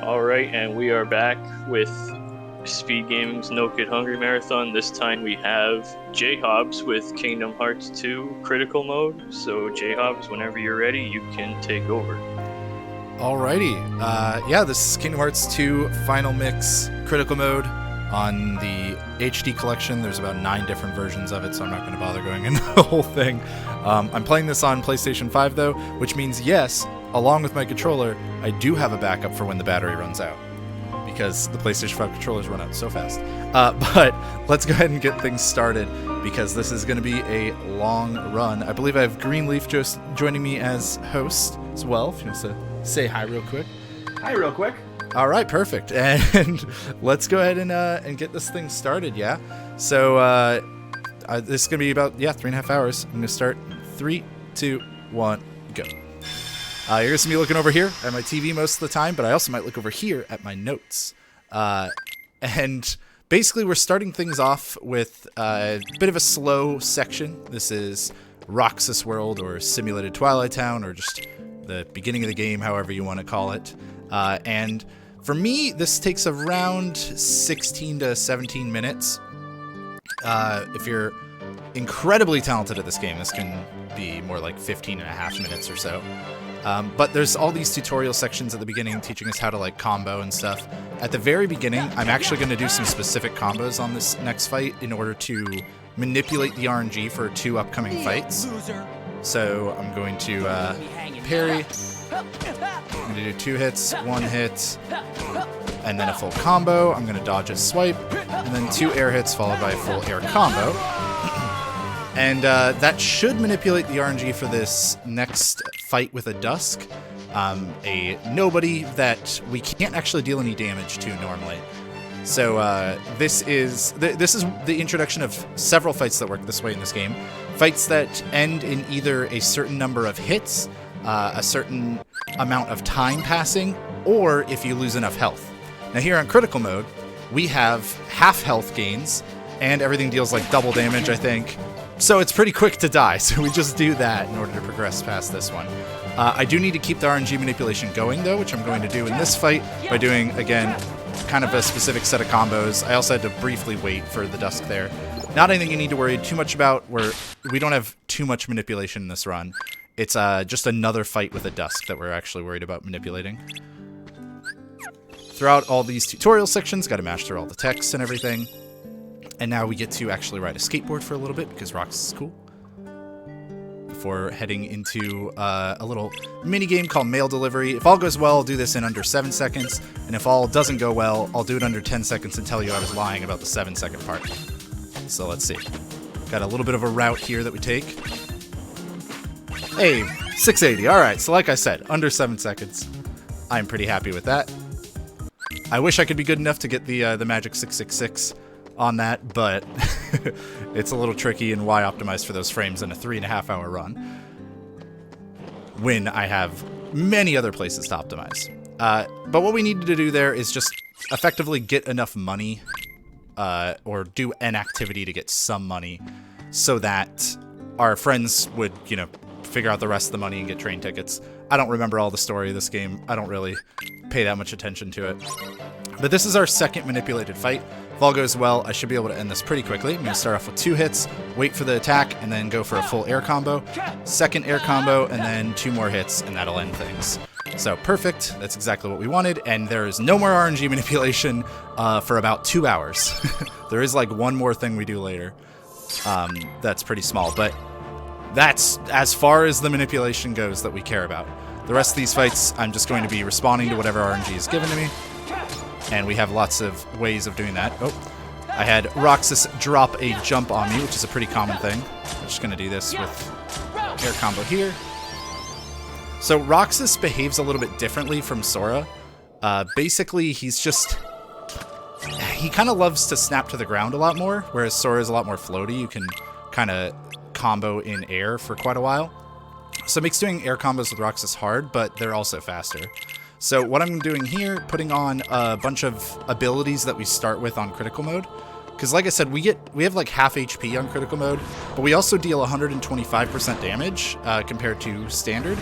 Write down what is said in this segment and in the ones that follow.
Alright, and we are back with SpeedGaming's No Kid Hungry Marathon. This time we have JHobz with Kingdom Hearts 2 Critical Mode. So JHobz, whenever you're ready, you can take over. Alrighty, yeah, this is Kingdom Hearts 2 Final Mix Critical Mode on the HD collection. There's about 9 different versions of it, so I'm not going to bother going into the whole thing. I'm playing this on PlayStation 5 though, which means yes, along with my controller, I do have a backup for when the battery runs out, because the PlayStation 5 controllers run out so fast. But let's go ahead and get things started, because this is going to be a long run. I believe I have Greenleaf just joining me as host as well, if you want to say hi real quick. Hi real quick. All right, perfect. And let's go ahead and get this thing started, yeah? So this is going to be about, 3.5 hours. I'm going to start 3, 2, 1, go. You're going to see me looking over here at my TV most of the time, but I also might look over here at my notes. And basically, we're starting things off with a bit of a slow section. This is Roxas World, or Simulated Twilight Town, or just the beginning of the game, however you want to call it. And for me, this takes around 16 to 17 minutes. If you're incredibly talented at this game, this can be more like 15 and a half minutes or so. But there's all these tutorial sections at the beginning teaching us how to like combo and stuff. At the very beginning, I'm actually going to do some specific combos on this next fight in order to manipulate the RNG for 2 upcoming fights. So I'm going to parry. I'm going to do 2 hits, 1 hit, and then a full combo. I'm going to dodge a swipe, and then 2 air hits followed by a full air combo. And that should manipulate the RNG for this next fight with a Dusk. A nobody that we can't actually deal any damage to normally. So this is the introduction of several fights that work this way in this game. Fights that end in either a certain number of hits, a certain amount of time passing, or if you lose enough health. Now here on Critical Mode, we have half health gains, and everything deals like double damage, I think. So it's pretty quick to die, so we just do that in order to progress past this one. I do need to keep the RNG manipulation going, though, which I'm going to do in this fight by doing, again, kind of a specific set of combos. I also had to briefly wait for the Dusk there. Not anything you need to worry too much about. We don't have too much manipulation in this run. It's just another fight with a Dusk that we're actually worried about manipulating. Throughout all these tutorial sections, got to mash through all the texts and everything. And now we get to actually ride a skateboard for a little bit, because Roxas is cool. Before heading into a little mini game called Mail Delivery. If all goes well, I'll do this in under 7 seconds. And if all doesn't go well, I'll do it under 10 seconds and tell you I was lying about the 7-second part. So let's see. Got a little bit of a route here that we take. Hey, 680. All right, so like I said, under 7 seconds. I'm pretty happy with that. I wish I could be good enough to get the magic 666 on that, but it's a little tricky and why optimize for those frames in a 3.5 hour run when I have many other places to optimize. But what we needed to do there is just effectively get enough money or do an activity to get some money so that our friends would, figure out the rest of the money and get train tickets. I don't remember all the story of this game. I don't really pay that much attention to it. But this is our second manipulated fight. If all goes well, I should be able to end this pretty quickly. I'm going to start off with 2 hits, wait for the attack, and then go for a full air combo. Second air combo, and then 2 more hits, and that'll end things. So perfect. That's exactly what we wanted. And there is no more RNG manipulation for about 2 hours. There is like one more thing we do later. That's pretty small, but that's as far as the manipulation goes that we care about. The rest of these fights, I'm just going to be responding to whatever RNG is given to me. And we have lots of ways of doing that. Oh, I had Roxas drop a jump on me, which is a pretty common thing. I'm just going to do this with air combo here. So Roxas behaves a little bit differently from Sora. Basically, he kind of loves to snap to the ground a lot more, whereas Sora is a lot more floaty. You can kind of combo in air for quite a while. So it makes doing air combos with Roxas hard, but they're also faster. So what I'm doing here, putting on a bunch of abilities that we start with on critical mode. Because like I said, we have like half HP on critical mode, but we also deal 125% damage compared to standard.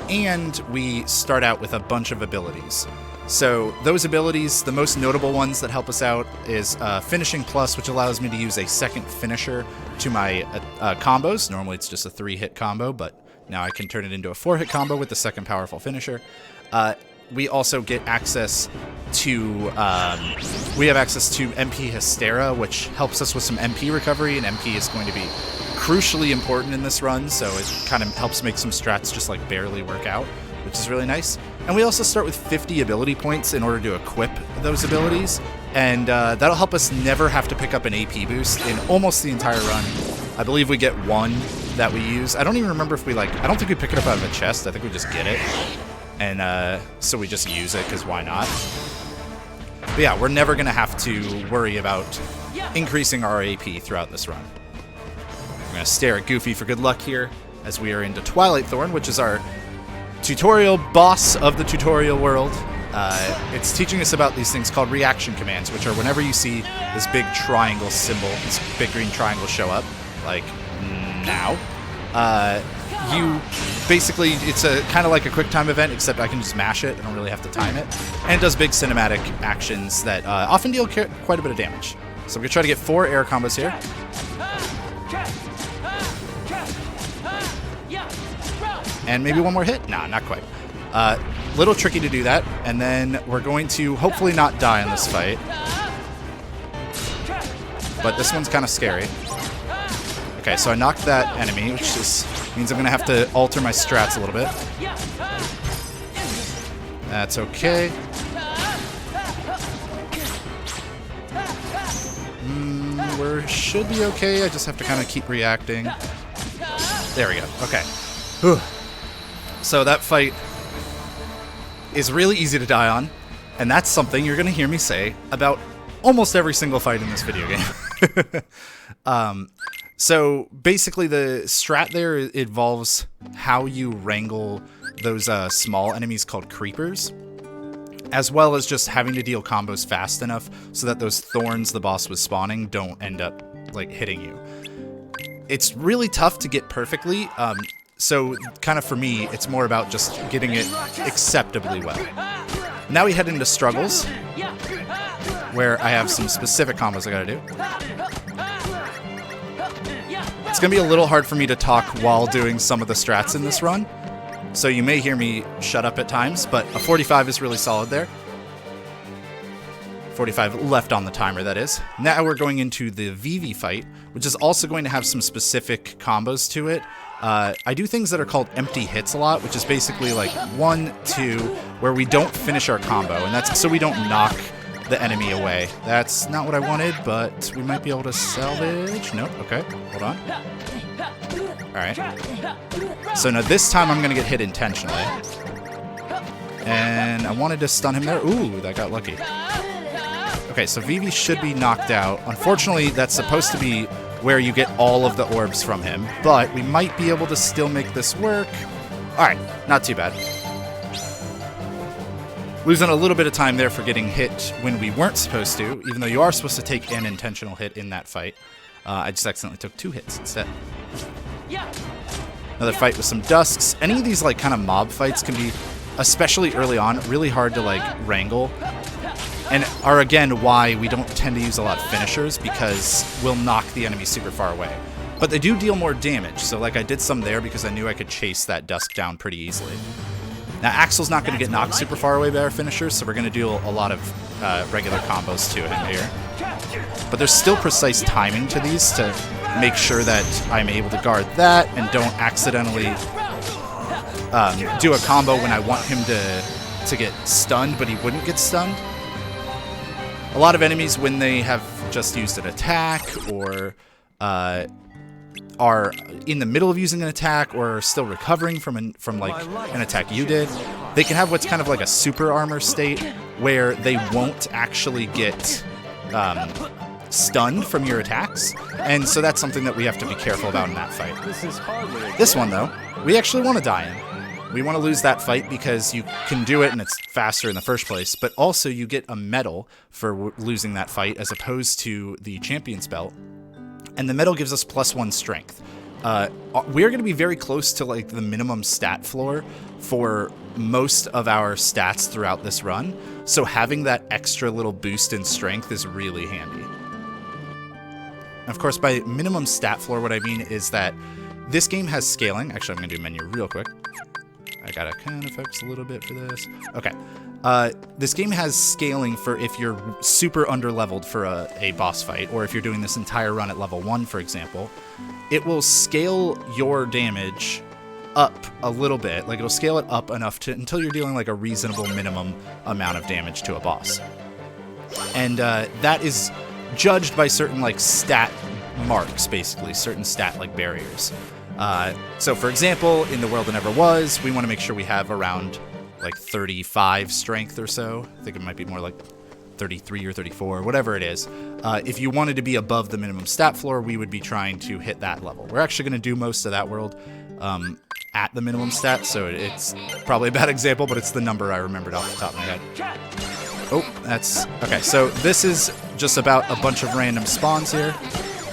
and we start out with a bunch of abilities. So those abilities, the most notable ones that help us out is Finishing Plus, which allows me to use a second finisher to my combos. Normally it's just a 3-hit combo, but now I can turn it into a 4-hit combo with the second powerful finisher. We also get access to MP Hystera, which helps us with some MP recovery, and MP is going to be crucially important in this run, so it kind of helps make some strats just like barely work out, which is really nice. And we also start with 50 ability points in order to equip those abilities, and that'll help us never have to pick up an AP boost in almost the entire run. I believe we get one that we use. I don't even remember if we I don't think we pick it up out of the chest. I think we just get it. And so we just use it because why not? But yeah, we're never going to have to worry about increasing our AP throughout this run. I'm going to stare at Goofy for good luck here as we are into Twilight Thorn, which is our tutorial boss of the tutorial world. It's teaching us about these things called reaction commands, which are whenever you see this big triangle symbol, this big green triangle show up, like now, you basically, it's a kind of like a quick time event, except I can just mash it. I don't really have to time it. And it does big cinematic actions that often deal quite a bit of damage. So I'm going to try to get 4 air combos here. And maybe one more hit? Nah, not quite. Little tricky to do that. And then we're going to hopefully not die in this fight. But this one's kind of scary. Okay, so I knocked that enemy, which just means I'm going to have to alter my strats a little bit. That's okay. We should be okay. I just have to kind of keep reacting. There we go. Okay. Whew. So that fight is really easy to die on, and that's something you're going to hear me say about almost every single fight in this video game. So basically the strat there involves how you wrangle those small enemies called creepers, as well as just having to deal combos fast enough so that those thorns the boss was spawning don't end up like hitting you. It's really tough to get perfectly, so kind of for me, it's more about just getting it acceptably well. Now we head into struggles, where I have some specific combos I gotta do. It's going to be a little hard for me to talk while doing some of the strats in this run, so you may hear me shut up at times, but a 45 is really solid there. 45 left on the timer, that is. Now we're going into the Vivi fight, which is also going to have some specific combos to it. I do things that are called empty hits a lot, which is basically like 1, 2, where we don't finish our combo, and that's so we don't knock the enemy away. That's not what I wanted, but we might be able to salvage. Nope. Okay, hold on. Alright. So now this time I'm going to get hit intentionally. And I wanted to stun him there. Ooh, that got lucky. Okay, so Vivi should be knocked out. Unfortunately, that's supposed to be where you get all of the orbs from him, but we might be able to still make this work. Alright, not too bad. Losing a little bit of time there for getting hit when we weren't supposed to, even though you are supposed to take an intentional hit in that fight. I just accidentally took 2 hits instead. Another fight with some dusks. Any of these like kind of mob fights can be, especially early on, really hard to like wrangle. And are again why we don't tend to use a lot of finishers, because we'll knock the enemy super far away. But they do deal more damage, so like I did some there because I knew I could chase that dusk down pretty easily. Now, Axel's not going to get knocked super far away by our finishers, so we're going to do a lot of regular combos to him here. But there's still precise timing to these to make sure that I'm able to guard that and don't accidentally do a combo when I want him to get stunned, but he wouldn't get stunned. A lot of enemies, when they have just used an attack or are in the middle of using an attack or are still recovering from like an attack you did, they can have what's kind of like a super armor state where they won't actually get stunned from your attacks, and so that's something that we have to be careful about in that fight. This one though, we actually want to die in. We want to lose that fight because you can do it and it's faster in the first place, but also you get a medal for losing that fight as opposed to the champion's belt. And the medal gives us +1 strength. we're going to be very close to like the minimum stat floor for most of our stats throughout this run. So having that extra little boost in strength is really handy. Of course, by minimum stat floor, what I mean is that this game has scaling. Actually, I'm going to do menu real quick. I got to kind of focus a little bit for this. Okay. This game has scaling for if you're super underleveled for a boss fight, or if you're doing this entire run at level 1, for example. It will scale your damage up a little bit. Like, it'll scale it up enough until you're dealing like a reasonable minimum amount of damage to a boss. And that is judged by certain like stat marks, basically, certain stat like barriers. So for example, in The World That Never Was, we want to make sure we have around like 35 strength or so. I think it might be more like 33 or 34, whatever it is. If you wanted to be above the minimum stat floor, we would be trying to hit that level. We're actually going to do most of that world at the minimum stat, so it's probably a bad example, but it's the number I remembered off the top of my head. Oh, that's... Okay, so this is just about a bunch of random spawns here.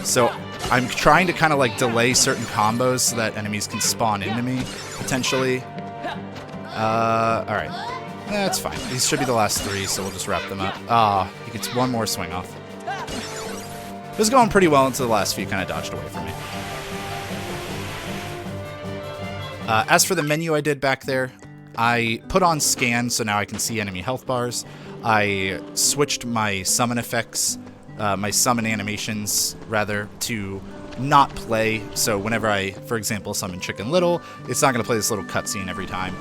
So I'm trying to kind of like delay certain combos so that enemies can spawn into me, potentially. Alright. That's fine. These should be the last 3, so we'll just wrap them up. Ah, he gets one more swing off. It was going pretty well until the last few kind of dodged away from me. As for the menu I did back there, I put on scan so now I can see enemy health bars. I switched my summon effects, my summon animations, rather, to not play. So whenever I, for example, summon Chicken Little, it's not going to play this little cutscene every time.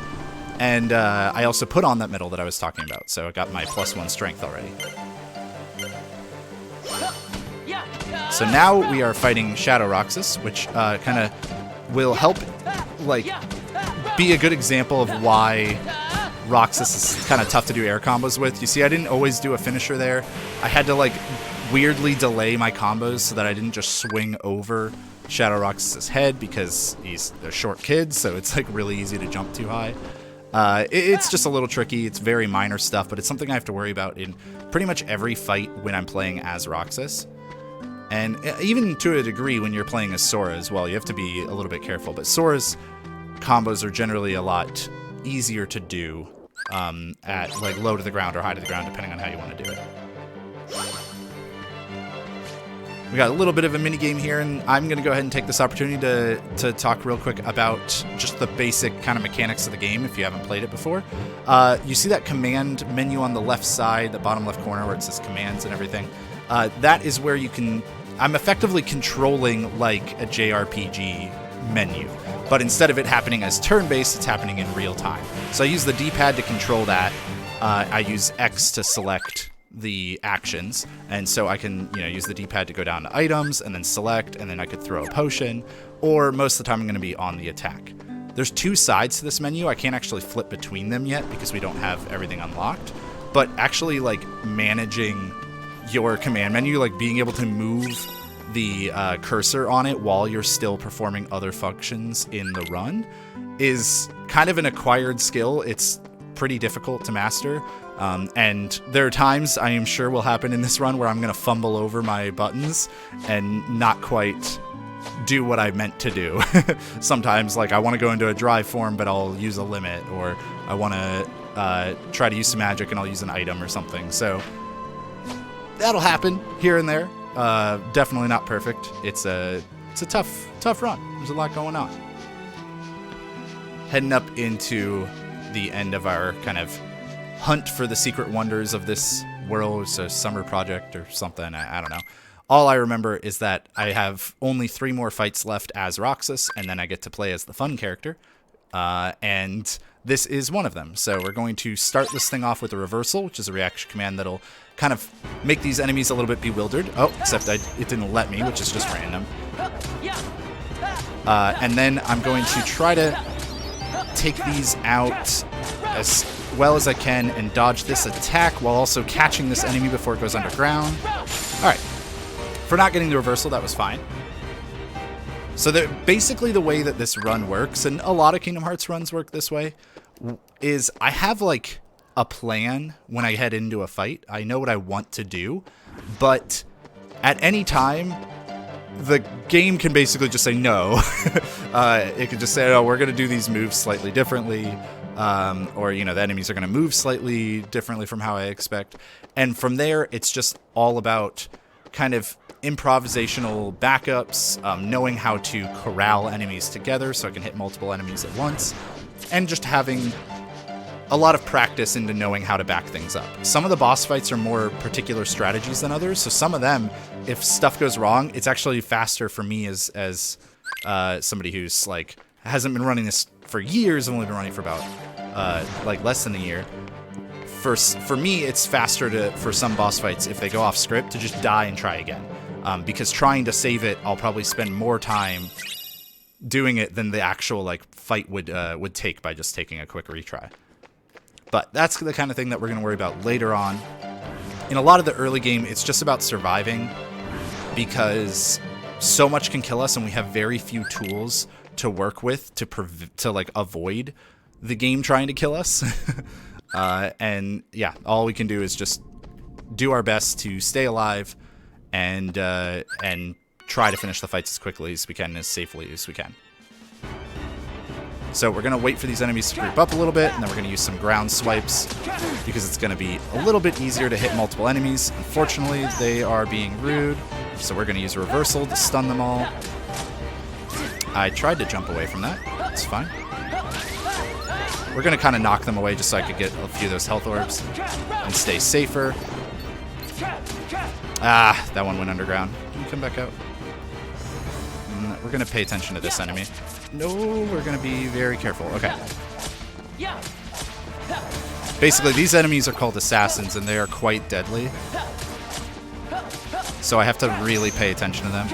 And I also put on that middle that I was talking about, so I got my +1 strength already. So now we are fighting Shadow Roxas, which kind of will help, like, be a good example of why Roxas is kind of tough to do air combos with. You see, I didn't always do a finisher there. I had to, like, weirdly delay my combos so that I didn't just swing over Shadow Roxas' head because he's a short kid, so it's, like, really easy to jump too high. It's just a little tricky. It's very minor stuff, but it's something I have to worry about in pretty much every fight when I'm playing as Roxas. And even to a degree when you're playing as Sora as well, you have to be a little bit careful. But Sora's combos are generally a lot easier to do at like low to the ground or high to the ground, depending on how you want to do it. We got a little bit of a mini game here, and I'm going to go ahead and take this opportunity to talk real quick about just the basic kind of mechanics of the game if you haven't played it before. You see that command menu on the left side, the bottom left corner where it says commands and everything. That is where you can... I'm effectively controlling like a JRPG menu, but instead of it happening as turn-based, it's happening in real time. So I use the D-pad to control that. I use X to select the actions, and so I can, you know, use the D-pad to go down to items and then select, and then I could throw a potion, or most of the time I'm going to be on the attack. There's 2 sides to this menu. I can't actually flip between them yet because we don't have everything unlocked, but actually like managing your command menu, like being able to move the cursor on it while you're still performing other functions in the run is kind of an acquired skill. It's pretty difficult to master. And there are times I am sure will happen in this run where I'm going to fumble over my buttons and not quite do what I meant to do. Sometimes, like, I want to go into a dry form, but I'll use a limit, or I want to try to use some magic and I'll use an item or something. So that'll happen here and there. Definitely not perfect. It's a tough run. There's a lot going on. Heading up into the end of our kind of hunt for the secret wonders of this world. It's a summer project or something. I don't know. All I remember is that I have only 3 more fights left as Roxas, and then I get to play as the fun character. And this is one of them. So we're going to start this thing off with a reversal, which is a reaction command that'll kind of make these enemies a little bit bewildered. Oh, except it didn't let me, which is just random. And then I'm going to try to take these out as well as I can and dodge this attack while also catching this enemy before it goes underground. Alright. For not getting the reversal, that was fine. So basically the way that this run works, and a lot of Kingdom Hearts runs work this way, is I have like a plan when I head into a fight. I know what I want to do, but at any time, the game can basically just say no. It can just say, oh, we're going to do these moves slightly differently. Or, you know, the enemies are going to move slightly differently from how I expect. And from there, it's just all about kind of improvisational backups, knowing how to corral enemies together so I can hit multiple enemies at once, and just having a lot of practice into knowing how to back things up. Some of the boss fights are more particular strategies than others, so some of them, if stuff goes wrong, it's actually faster for me as somebody who's like hasn't been running this for years. I've only been running for about like less than a year. For me, it's faster for some boss fights, if they go off script, to just die and try again. Because trying to save it, I'll probably spend more time doing it than the actual like fight would take by just taking a quick retry. But that's the kind of thing that we're going to worry about later on. In a lot of the early game, it's just about surviving, because so much can kill us, and we have very few tools to work with to like avoid the game trying to kill us. And yeah, all we can do is just do our best to stay alive and try to finish the fights as quickly as we can, as safely as we can. So we're going to wait for these enemies to group up a little bit, and then we're going to use some ground swipes, because it's going to be a little bit easier to hit multiple enemies. Unfortunately, they are being rude, so we're going to use a reversal to stun them all. I tried to jump away from that. It's fine. We're going to kind of knock them away just so I could get a few of those health orbs and stay safer. Ah, that one went underground. Can you come back out? We're going to pay attention to this enemy. No, we're going to be very careful. Okay. Basically, these enemies are called assassins, and they are quite deadly. So I have to really pay attention to them.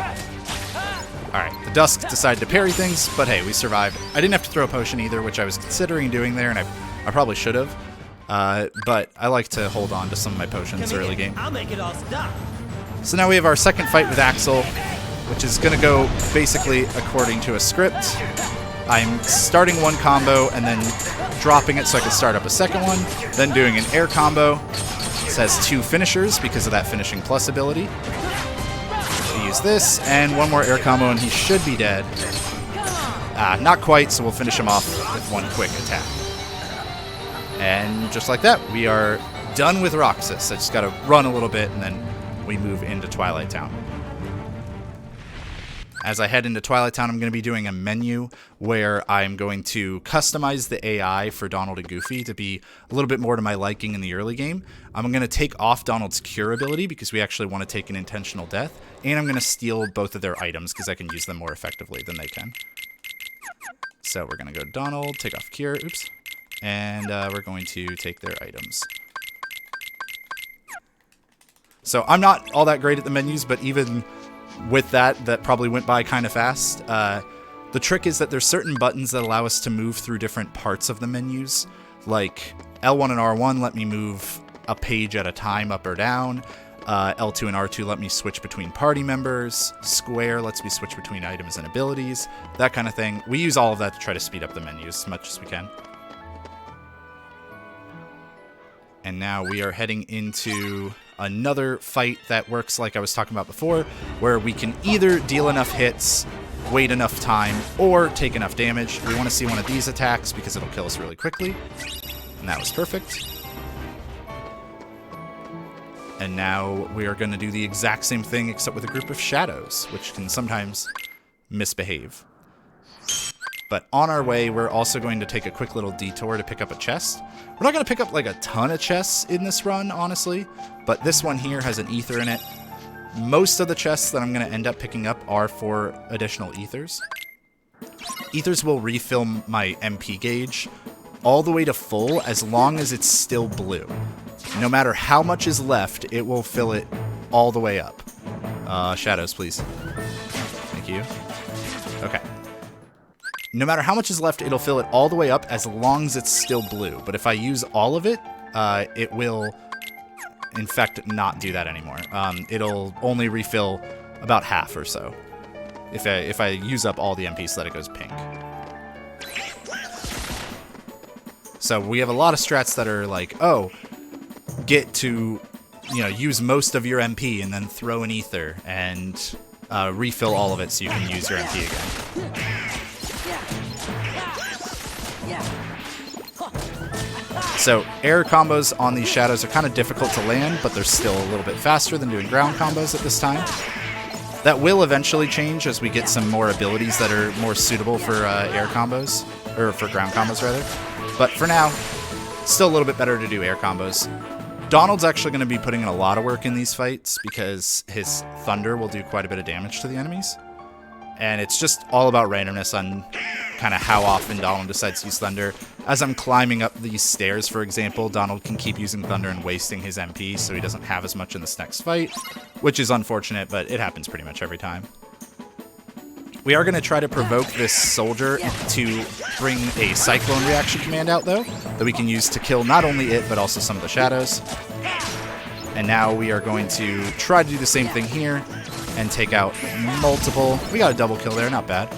Alright, the Dusk decided to parry things, but hey, we survived. I didn't have to throw a potion either, which I was considering doing there, and I probably should have. But I like to hold on to some of my potions early game. I'll make it all stop. So now we have our second fight with Axel, which is going to go basically according to a script. I'm starting one combo and then dropping it so I can start up a second one, then doing an air combo. It has 2 finishers because of that finishing plus ability. We use this, and one more air combo and he should be dead. Not quite, so we'll finish him off with one quick attack. And just like that, we are done with Roxas. I just got to run a little bit, and then we move into Twilight Town. As I head into Twilight Town, I'm going to be doing a menu where I'm going to customize the AI for Donald and Goofy to be a little bit more to my liking in the early game. I'm going to take off Donald's cure ability because we actually want to take an intentional death, and I'm going to steal both of their items because I can use them more effectively than they can. So we're going to go Donald, take off cure, oops, and we're going to take their items. So I'm not all that great at the menus, but even with that probably went by kind of fast. The trick is that there's certain buttons that allow us to move through different parts of the menus. Like L1 and R1 let me move a page at a time up or down. L2 and R2 let me switch between party members. Square lets me switch between items and abilities. That kind of thing. We use all of that to try to speed up the menus as much as we can. And now we are heading into another fight that works like I was talking about before, where we can either deal enough hits, wait enough time, or take enough damage. We want to see one of these attacks because it'll kill us really quickly. And that was perfect. And now we are going to do the exact same thing except with a group of shadows, which can sometimes misbehave. But on our way, we're also going to take a quick little detour to pick up a chest. We're not going to pick up like a ton of chests in this run, honestly, but this one here has an ether in it. Most of the chests that I'm going to end up picking up are for additional ethers. Ethers will refill my MP gauge all the way to full as long as it's still blue. No matter how much is left, it will fill it all the way up. Shadows, please. Thank you. Okay. No matter how much is left, it'll fill it all the way up as long as it's still blue. But if I use all of it, it will, in fact, not do that anymore. It'll only refill about half or so. If I use up all the MP so that it goes pink. So we have a lot of strats that are like, oh, get to, use most of your MP and then throw an ether. And refill all of it so you can use your MP again. So air combos on these shadows are kind of difficult to land, but they're still a little bit faster than doing ground combos at this time. That will eventually change as we get some more abilities that are more suitable for air combos, or for ground combos rather. But for now, still a little bit better to do air combos. Donald's actually going to be putting in a lot of work in these fights because his thunder will do quite a bit of damage to the enemies. And it's just all about randomness on kind of how often Donald decides to use thunder. As I'm climbing up these stairs, for example, Donald can keep using thunder and wasting his MP, so he doesn't have as much in this next fight, which is unfortunate, but it happens pretty much every time. We are going to try to provoke this soldier to bring a cyclone reaction command out, though, that we can use to kill not only it, but also some of the shadows. And now we are going to try to do the same thing here and take out multiple. We got a double kill there, not bad.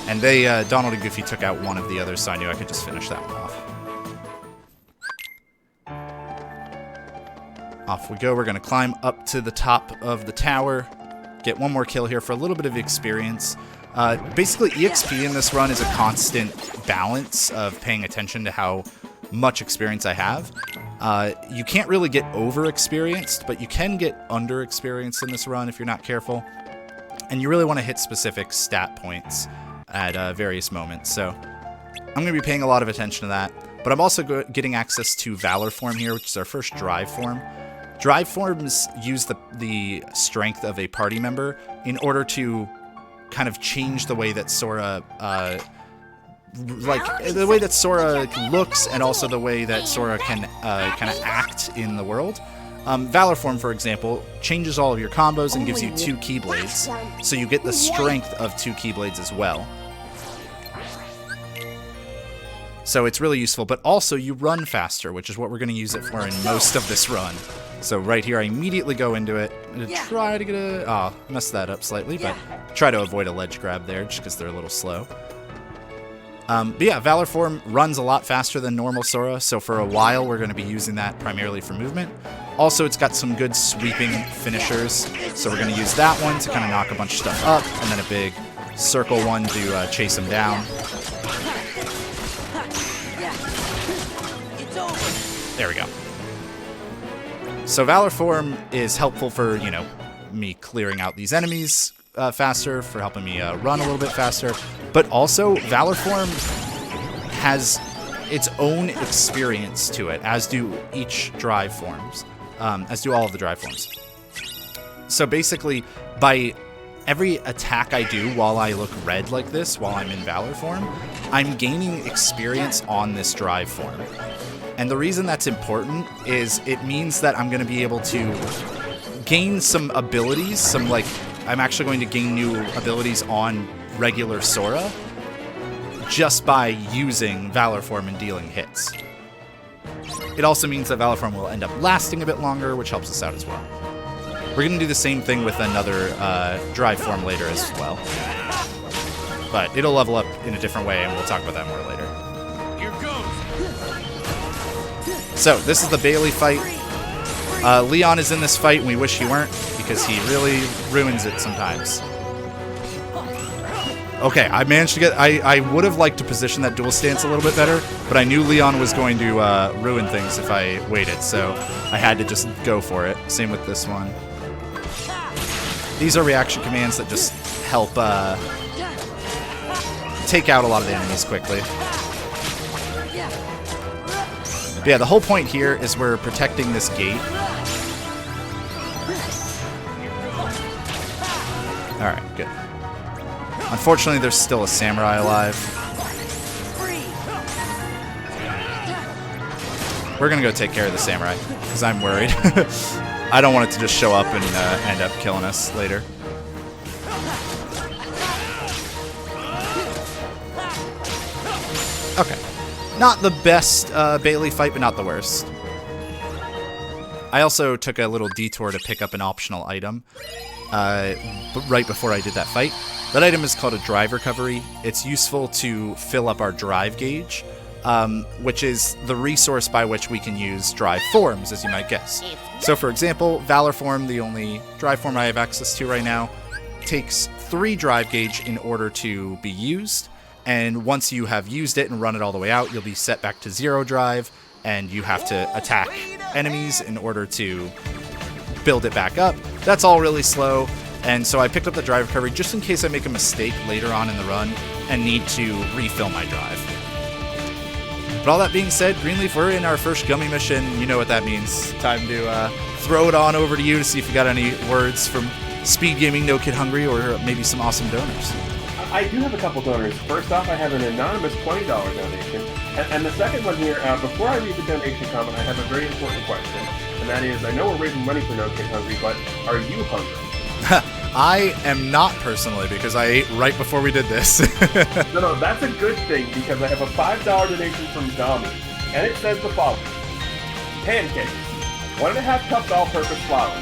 And they, Donald and Goofy took out one of the others, so I knew I could just finish that one off. Off we go. We're going to climb up to the top of the tower, get one more kill here for a little bit of experience. Basically, EXP in this run is a constant balance of paying attention to how much experience I have. You can't really get over-experienced, but you can get under-experienced in this run if you're not careful. And you really want to hit specific stat points at various moments. So I'm going to be paying a lot of attention to that. But I'm also getting access to Valor Form here, which is our first drive form. Drive forms use the strength of a party member in order to kind of change the way that Sora the way that Sora looks, and also the way that Sora can kind of act in the world. Valor Form, for example, changes all of your combos and gives you 2 Keyblades, so you get the strength of 2 Keyblades as well. So it's really useful, but also you run faster, which is what we're going to use it for in most of this run. So right here, I immediately go into it and try to get a... Oh, messed that up slightly, but try to avoid a ledge grab there just because they're a little slow. But yeah, Valor Form runs a lot faster than normal Sora, so for a while we're going to be using that primarily for movement. Also, it's got some good sweeping finishers, so we're going to use that one to kind of knock a bunch of stuff up, and then a big circle one to chase him down. There we go. So Valor Form is helpful for, you know, me clearing out these enemies faster, for helping me run a little bit faster. But also, Valor Form has its own experience to it, as do each drive forms, as do all of the drive forms. So basically, by every attack I do while I look red like this, while I'm in Valor Form, I'm gaining experience on this drive form. And the reason that's important is it means that I'm going to be able to gain some abilities, I'm actually going to gain new abilities on regular Sora just by using Valor Form and dealing hits. It also means that Valor Form will end up lasting a bit longer, which helps us out as well. We're going to do the same thing with another drive form later as well. But it'll level up in a different way, and we'll talk about that more later. So, this is the Bailey fight. Leon is in this fight, and we wish he weren't, because he really ruins it sometimes. Okay, I managed to get... I would have liked to position that dual stance a little bit better, but I knew Leon was going to ruin things if I waited, so I had to just go for it. Same with this one. These are reaction commands that just help take out a lot of the enemies quickly. But yeah, the whole point here is we're protecting this gate. Alright, good. Unfortunately, there's still a samurai alive. We're gonna go take care of the samurai, because I'm worried. I don't want it to just show up and end up killing us later. Okay. Not the best Bailey fight, but not the worst. I also took a little detour to pick up an optional item right before I did that fight. That item is called a drive recovery. It's useful to fill up our drive gauge which is the resource by which we can use drive forms, as you might guess. So for example, Valor Form, the only drive form I have access to right now, takes 3 drive gauge in order to be used, and once you have used it and run it all the way out, you'll be set back to 0 drive, and you have to attack enemies in order to build it back up. That's all really slow, and so I picked up the drive recovery just in case I make a mistake later on in the run and need to refill my drive. But all that being said, Greenleaf, we're in our first gummy mission. You know what that means. Time to throw it on over to you to see if you got any words from SpeedGaming, No Kid Hungry, or maybe some awesome donors. I do have a couple donors. First off, I have an anonymous $20 donation. And the second one here, before I read the donation comment, I have a very important question. And that is, I know we're raising money for No Kid Hungry, but are you hungry? I am not personally, because I ate right before we did this. No, that's a good thing, because I have a $5 donation from Domi. And it says the following. Pancakes. 1.5 cups all-purpose flour.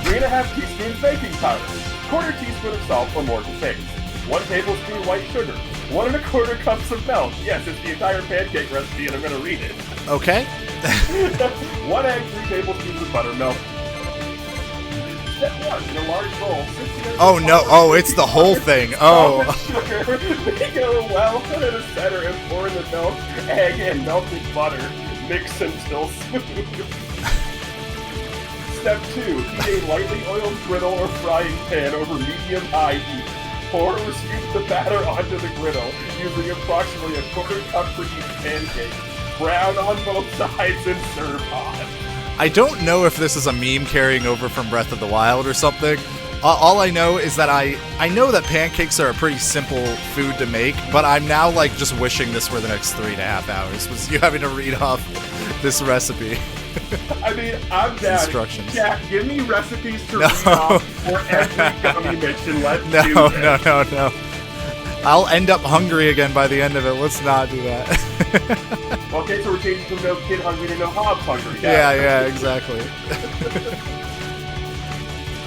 3.5 teaspoons baking powder. 1/4 teaspoon of salt for more to taste. 1 tablespoon white sugar. 1 1/4 cups of milk. Yes, it's the entire pancake recipe, and I'm going to read it. Okay. 1 egg, 3 tablespoons of buttermilk. Step 1, in a large bowl, 60 Oh no, oh, it's the whole thing. Oh. Sugar. Make a well in the center and pour in the milk, egg, and melted butter. Mix until smooth. Step 2, heat a lightly oiled griddle or frying pan over medium-high heat. Pour or scoop the batter onto the griddle, using approximately 1/4 cup for each pancake. Brown on both sides and serve hot. I don't know if this is a meme carrying over from Breath of the Wild or something. All I know is that I know that pancakes are a pretty simple food to make, but I'm now like just wishing this were the next 3.5 hours, was you having to read off this recipe. I mean, I'm down. Instructions. Jack, give me recipes to read off for every gummy mission. Let's do this. No. I'll end up hungry again by the end of it. Let's not do that. Okay, so we're changing from No Kid Hungry to No JHobz Hungry. Yeah, exactly.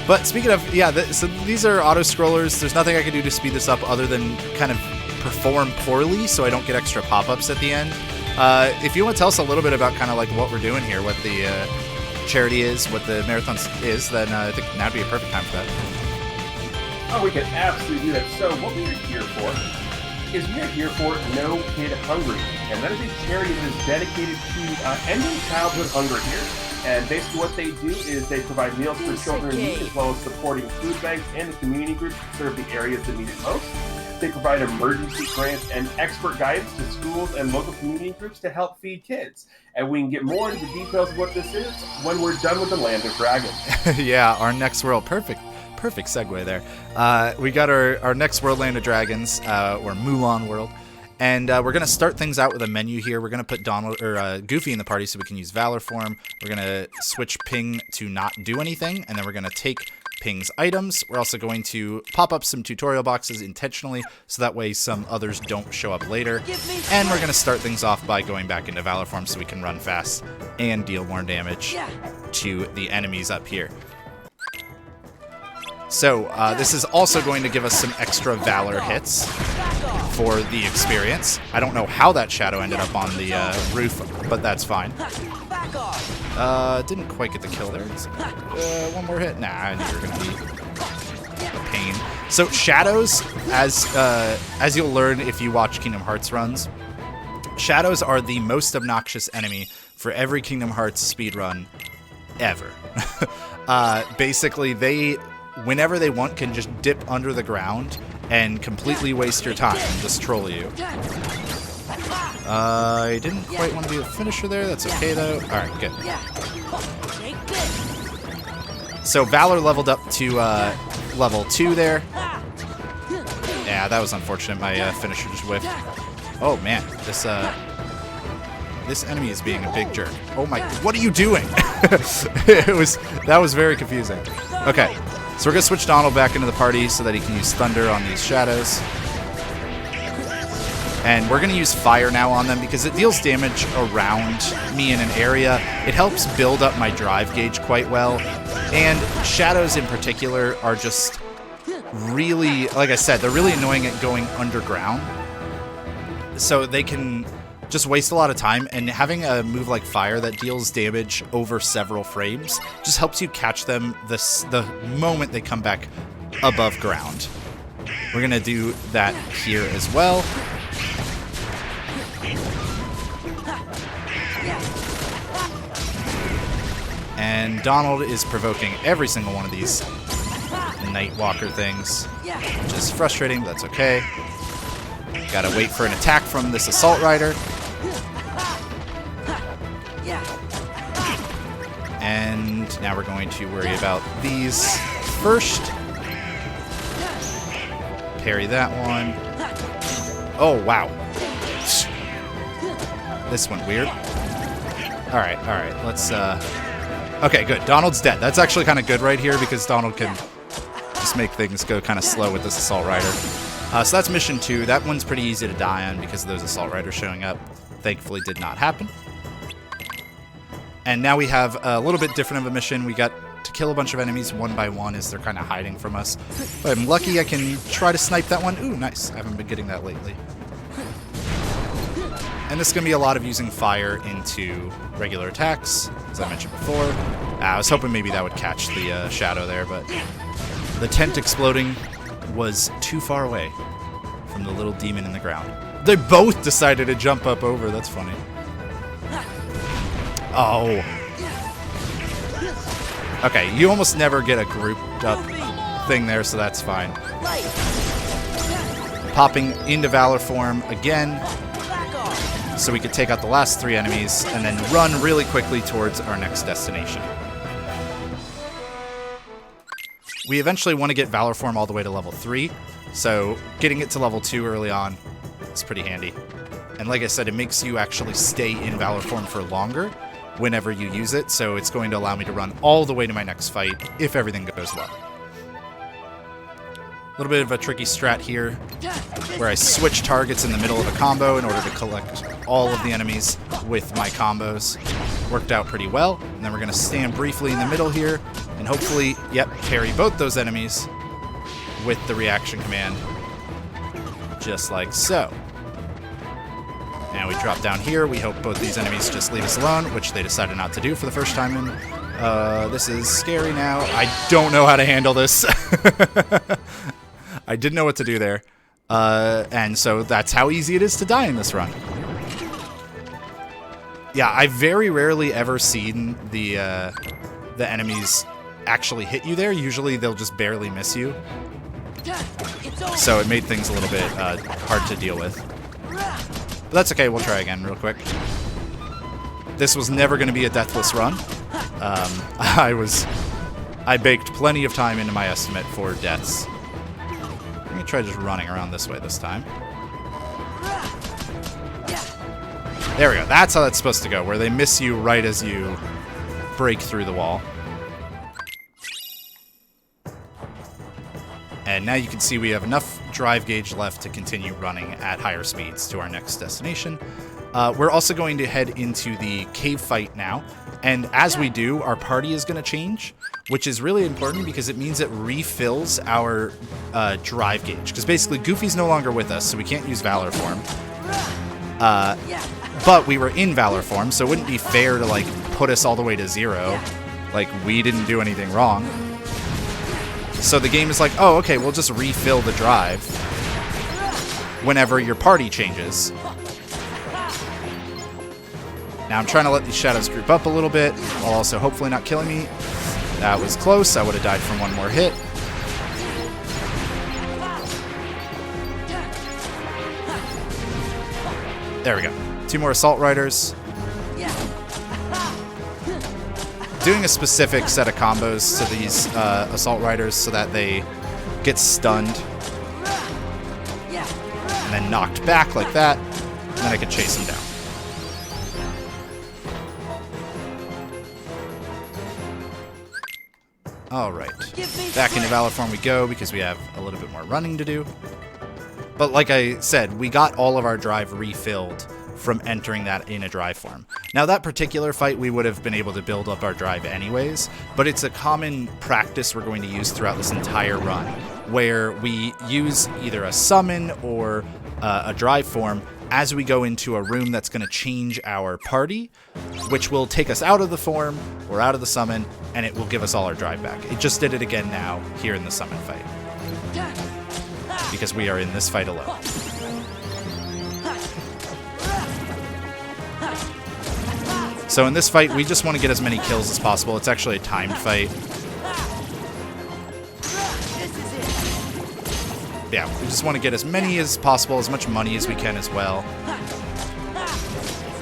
But speaking of, so these are auto-scrollers. There's nothing I can do to speed this up other than kind of perform poorly so I don't get extra pop-ups at the end. If you want to tell us a little bit about kind of like what we're doing here, what the charity is, what the marathon is, then I think now would be a perfect time for that. Oh, we can absolutely do that. So what we are here for is we are here for No Kid Hungry. And that is a charity that is dedicated to ending childhood hunger here. And basically what they do is they provide meals for children in need, as well as supporting food banks and the community groups to serve the areas that need it most. They provide emergency grants and expert guidance to schools and local community groups to help feed kids. And we can get more into the details of what this is when we're done with the Land of Dragons. Yeah, our next world. Perfect segue there. We got our next world, Land of Dragons, or Mulan World. And we're going to start things out with a menu here. We're going to put Goofy in the party so we can use Valor Form. We're going to switch Ping to not do anything, and then we're going to take Ping's items. We're also going to pop up some tutorial boxes intentionally so that way some others don't show up later. And we're going to start things off by going back into Valor Form so we can run fast and deal more damage to the enemies up here. So this is also going to give us some extra Valor hits for the experience. I don't know how that shadow ended up on the roof, but that's fine. Didn't quite get the kill there. One more hit. Nah, I knew you were going to be a pain. So shadows, as you'll learn if you watch Kingdom Hearts runs, shadows are the most obnoxious enemy for every Kingdom Hearts speedrun ever. Basically, they, whenever they want, can just dip under the ground and completely waste your time and just troll you. I didn't quite want to do the finisher there. That's okay, though. Alright, good. So Valor leveled up to level 2 there. Yeah, that was unfortunate. My finisher just whiffed. Oh, man. This enemy is being a big jerk. Oh, my... What are you doing? That was very confusing. Okay. So we're going to switch Donald back into the party so that he can use Thunder on these shadows. And we're going to use Fire now on them because it deals damage around me in an area. It helps build up my drive gauge quite well. And shadows in particular are just really, like I said, they're really annoying at going underground. So they can just waste a lot of time, and having a move like Fire that deals damage over several frames just helps you catch them the moment they come back above ground. We're going to do that here as well. And Donald is provoking every single one of these Nightwalker things, which is frustrating, but that's okay. Gotta wait for an attack from this Assault Rider. And now we're going to worry about these first. Parry that one. Oh, wow. This went weird. Alright, let's, okay, good. Donald's dead. That's actually kind of good right here because Donald can just make things go kind of slow with this Assault Rider. So that's mission 2. That one's pretty easy to die on because of those Assault Riders showing up. Thankfully did not happen. And now we have a little bit different of a mission. We got to kill a bunch of enemies one by one as they're kind of hiding from us. If I'm lucky, I can try to snipe that one. Ooh, nice. I haven't been getting that lately. And this is going to be a lot of using fire into regular attacks, as I mentioned before. I was hoping maybe that would catch the shadow there, but the tent exploding was too far away from the little demon in the ground. They both decided to jump up over. That's funny. Oh. Okay, you almost never get a grouped up thing there, so that's fine. Popping into Valor Form again, so we could take out the last 3 enemies and then run really quickly towards our next destination. We eventually want to get Valor Form all the way to level 3, so getting it to level 2 early on is pretty handy. And like I said, it makes you actually stay in Valor Form for longer whenever you use it, so it's going to allow me to run all the way to my next fight if everything goes well. A little bit of a tricky strat here, where I switch targets in the middle of a combo in order to collect all of the enemies with my combos. Worked out pretty well, and then we're going to stand briefly in the middle here, and hopefully, yep, parry both those enemies with the reaction command, just like so. Now we drop down here. We hope both these enemies just leave us alone, which they decided not to do for the first time in. This is scary now. I don't know how to handle this. I didn't know what to do there. And so that's how easy it is to die in this run. Yeah, I've very rarely ever seen the enemies actually hit you there. Usually they'll just barely miss you. So it made things a little bit hard to deal with. But that's okay, we'll try again real quick. This was never going to be a deathless run. I baked plenty of time into my estimate for deaths. I'm going to try just running around this way this time. There we go. That's how that's supposed to go, where they miss you right as you break through the wall. And now you can see we have enough drive gauge left to continue running at higher speeds to our next destination. We're also going to head into the cave fight now. And as we do, our party is going to change, which is really important because it means it refills our drive gauge. Because basically, Goofy's no longer with us, so we can't use Valor Form. But we were in Valor Form, so it wouldn't be fair to, like, put us all the way to 0. Like, we didn't do anything wrong. So the game is like, oh, okay, we'll just refill the drive whenever your party changes. Now I'm trying to let these shadows group up a little bit, while also hopefully not killing me. That was close. I would have died from one more hit. There we go. 2 more Assault Riders. Doing a specific set of combos to these Assault Riders so that they get stunned and then knocked back like that, and then I can chase them down. Alright, back into Valor Form we go because we have a little bit more running to do. But like I said, we got all of our drive refilled from entering that in a drive form. Now that particular fight we would have been able to build up our drive anyways, but it's a common practice we're going to use throughout this entire run, where we use either a summon or a drive form as we go into a room that's going to change our party, which will take us out of the form or out of the summon, and it will give us all our drive back. It just did it again now here in the summon fight, because we are in this fight alone. So in this fight, we just want to get as many kills as possible. It's actually a timed fight. Yeah, we just want to get as many as possible, as much money as we can as well.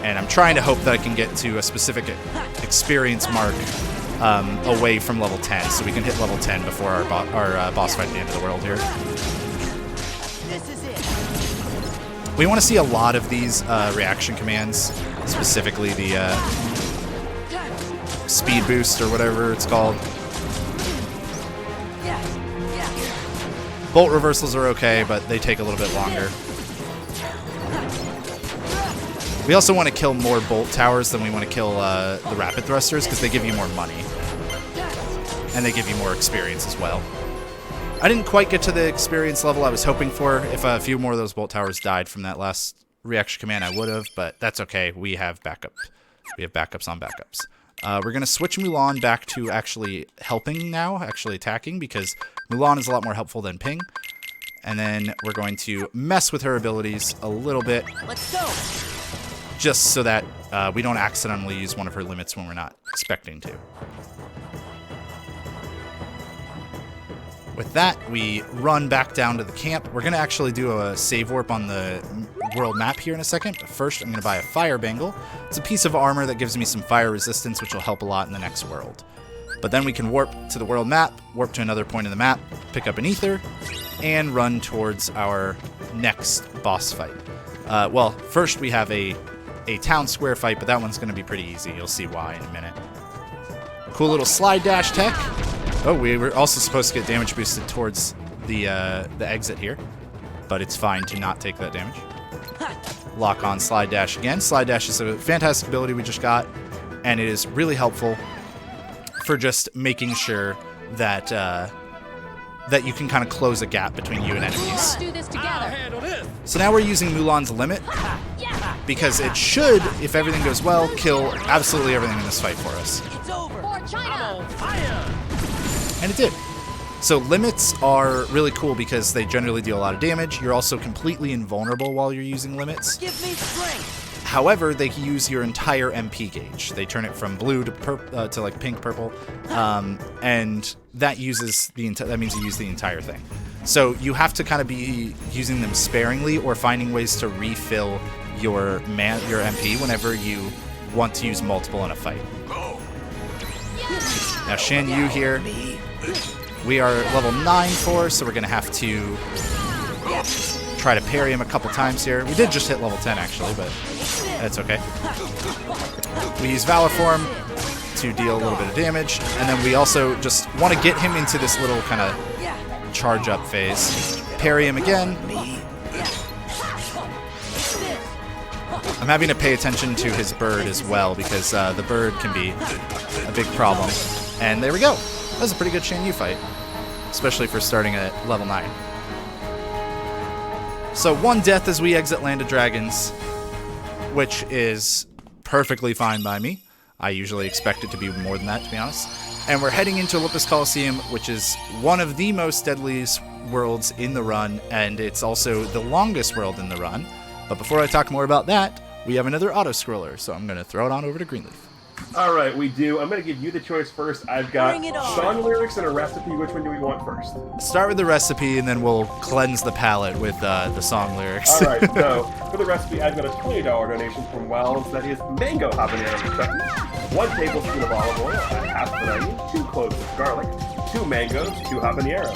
And I'm trying to hope that I can get to a specific experience mark away from level 10, so we can hit level 10 before our boss fight at the end of the world here. We want to see a lot of these reaction commands, specifically the speed boost or whatever it's called. Bolt reversals are okay, but they take a little bit longer. We also want to kill more bolt towers than we want to kill the rapid thrusters, because they give you more money. And they give you more experience as well. I didn't quite get to the experience level I was hoping for. If a few more of those bolt towers died from that last reaction command, I would have, but that's okay. We have backup. We have backups on backups. We're going to switch Mulan back to actually helping now, actually attacking, because Mulan is a lot more helpful than Ping. And then we're going to mess with her abilities a little bit. Let's go. Just so that we don't accidentally use one of her limits when we're not expecting to. With that, we run back down to the camp. We're going to actually do a save warp on the world map here in a second. But first, I'm going to buy a fire bangle. It's a piece of armor that gives me some fire resistance, which will help a lot in the next world. But then we can warp to the world map, warp to another point in the map, pick up an ether, and run towards our next boss fight. Well, first we have a town square fight, but that one's going to be pretty easy. You'll see why in a minute. Cool little slide dash tech. Oh, we were also supposed to get damage boosted towards the exit here, but it's fine to not take that damage. Lock on slide dash again. Slide dash is a fantastic ability we just got, and it is really helpful for just making sure that that you can kind of close a gap between you and enemies. Let's do this together. So now we're using Mulan's limit, because it should, if everything goes well, kill absolutely everything in this fight for us. It's over. For China. And it did. So limits are really cool because they generally deal a lot of damage. You're also completely invulnerable while you're using limits. Give me strength. However, they use your entire MP gauge. They turn it from blue to like pink, purple, and that uses that means you use the entire thing. So you have to kind of be using them sparingly or finding ways to refill your MP whenever you want to use multiple in a fight. Now Shan Yu here, we are level 9 for, so we're going to have to try to parry him a couple times here. We did just hit level 10 actually, but that's okay. We use Valor Form to deal a little bit of damage, and then we also just want to get him into this little kind of charge up phase. Parry him again. I'm having to pay attention to his bird as well, because the bird can be a big problem. And there we go. That was a pretty good Shan Yu fight, especially for starting at level 9. So 1 death as we exit Land of Dragons, which is perfectly fine by me. I usually expect it to be more than that, to be honest. And we're heading into Olympus Colosseum, which is one of the most deadliest worlds in the run, and it's also the longest world in the run. But before I talk more about that, we have another auto-scroller, so I'm going to throw it on over to Greenleaf. All right, we do. I'm going to give you the choice first. I've got Bring it on. song lyrics and a recipe. Which one do we want first? Start with the recipe, and then we'll cleanse the palate with the song lyrics. All right, so for the recipe, I've got a $20 donation from Wells. That is mango habanero chutney, 1 tablespoon of olive oil, a half of an onion, 2 cloves of garlic, 2 mangoes, 2 habaneros,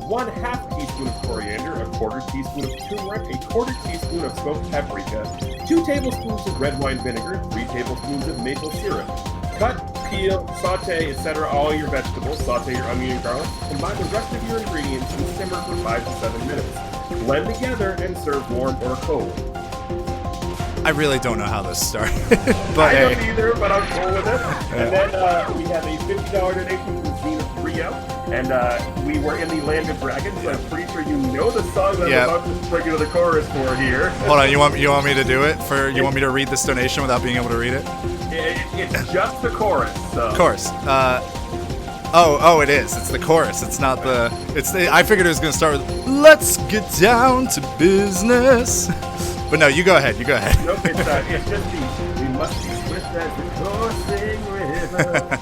1/2 teaspoon of coriander, a 1/4 teaspoon of turmeric, a 1/4 teaspoon of smoked paprika, 2 tablespoons of red wine vinegar, 3 tablespoons of maple syrup. Cut, peel, saute, etc. all your vegetables. Saute your onion and garlic. Combine the rest of your ingredients and simmer for 5 to 7 minutes. Blend together and serve warm or cold. I really don't know how this started, but I hey. don't either, but I'm cool with it. And then we have a $50 donation from Zenith 3 video, and we were in the Land of Dragons, so I'm pretty sure you know the song that Yeah. I'm about to bring you to the chorus for here. Hold on, you want me to do it? You want me to read this donation without being able to read it? It's just the chorus. So. Of course. Oh, it is. It's the chorus. It's not the. I figured it was gonna start with "Let's get down to business," but no, you go ahead. Nope, it's just the "We must be swift as the coursing river,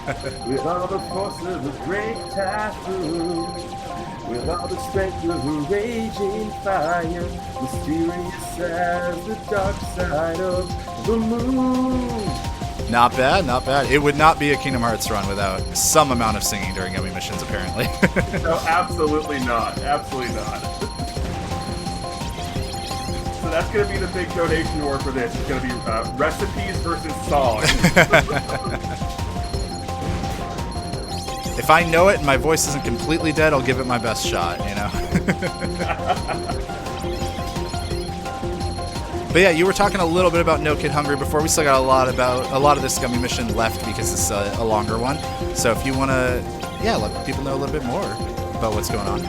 with all the force of a great typhoon, with all the strength of a raging fire, mysterious as the dark side of the moon." Not bad. It would not be a Kingdom Hearts run without some amount of singing during Gummy missions, apparently. No, absolutely not. Absolutely not. So that's going to be the big donation war for this. It's going to be recipes versus songs. If I know it and my voice isn't completely dead, I'll give it my best shot, you know? But yeah, you were talking a little bit about No Kid Hungry before. We still got a lot of this Gummy mission left because it's a longer one. So if you want to, let people know a little bit more about what's going on.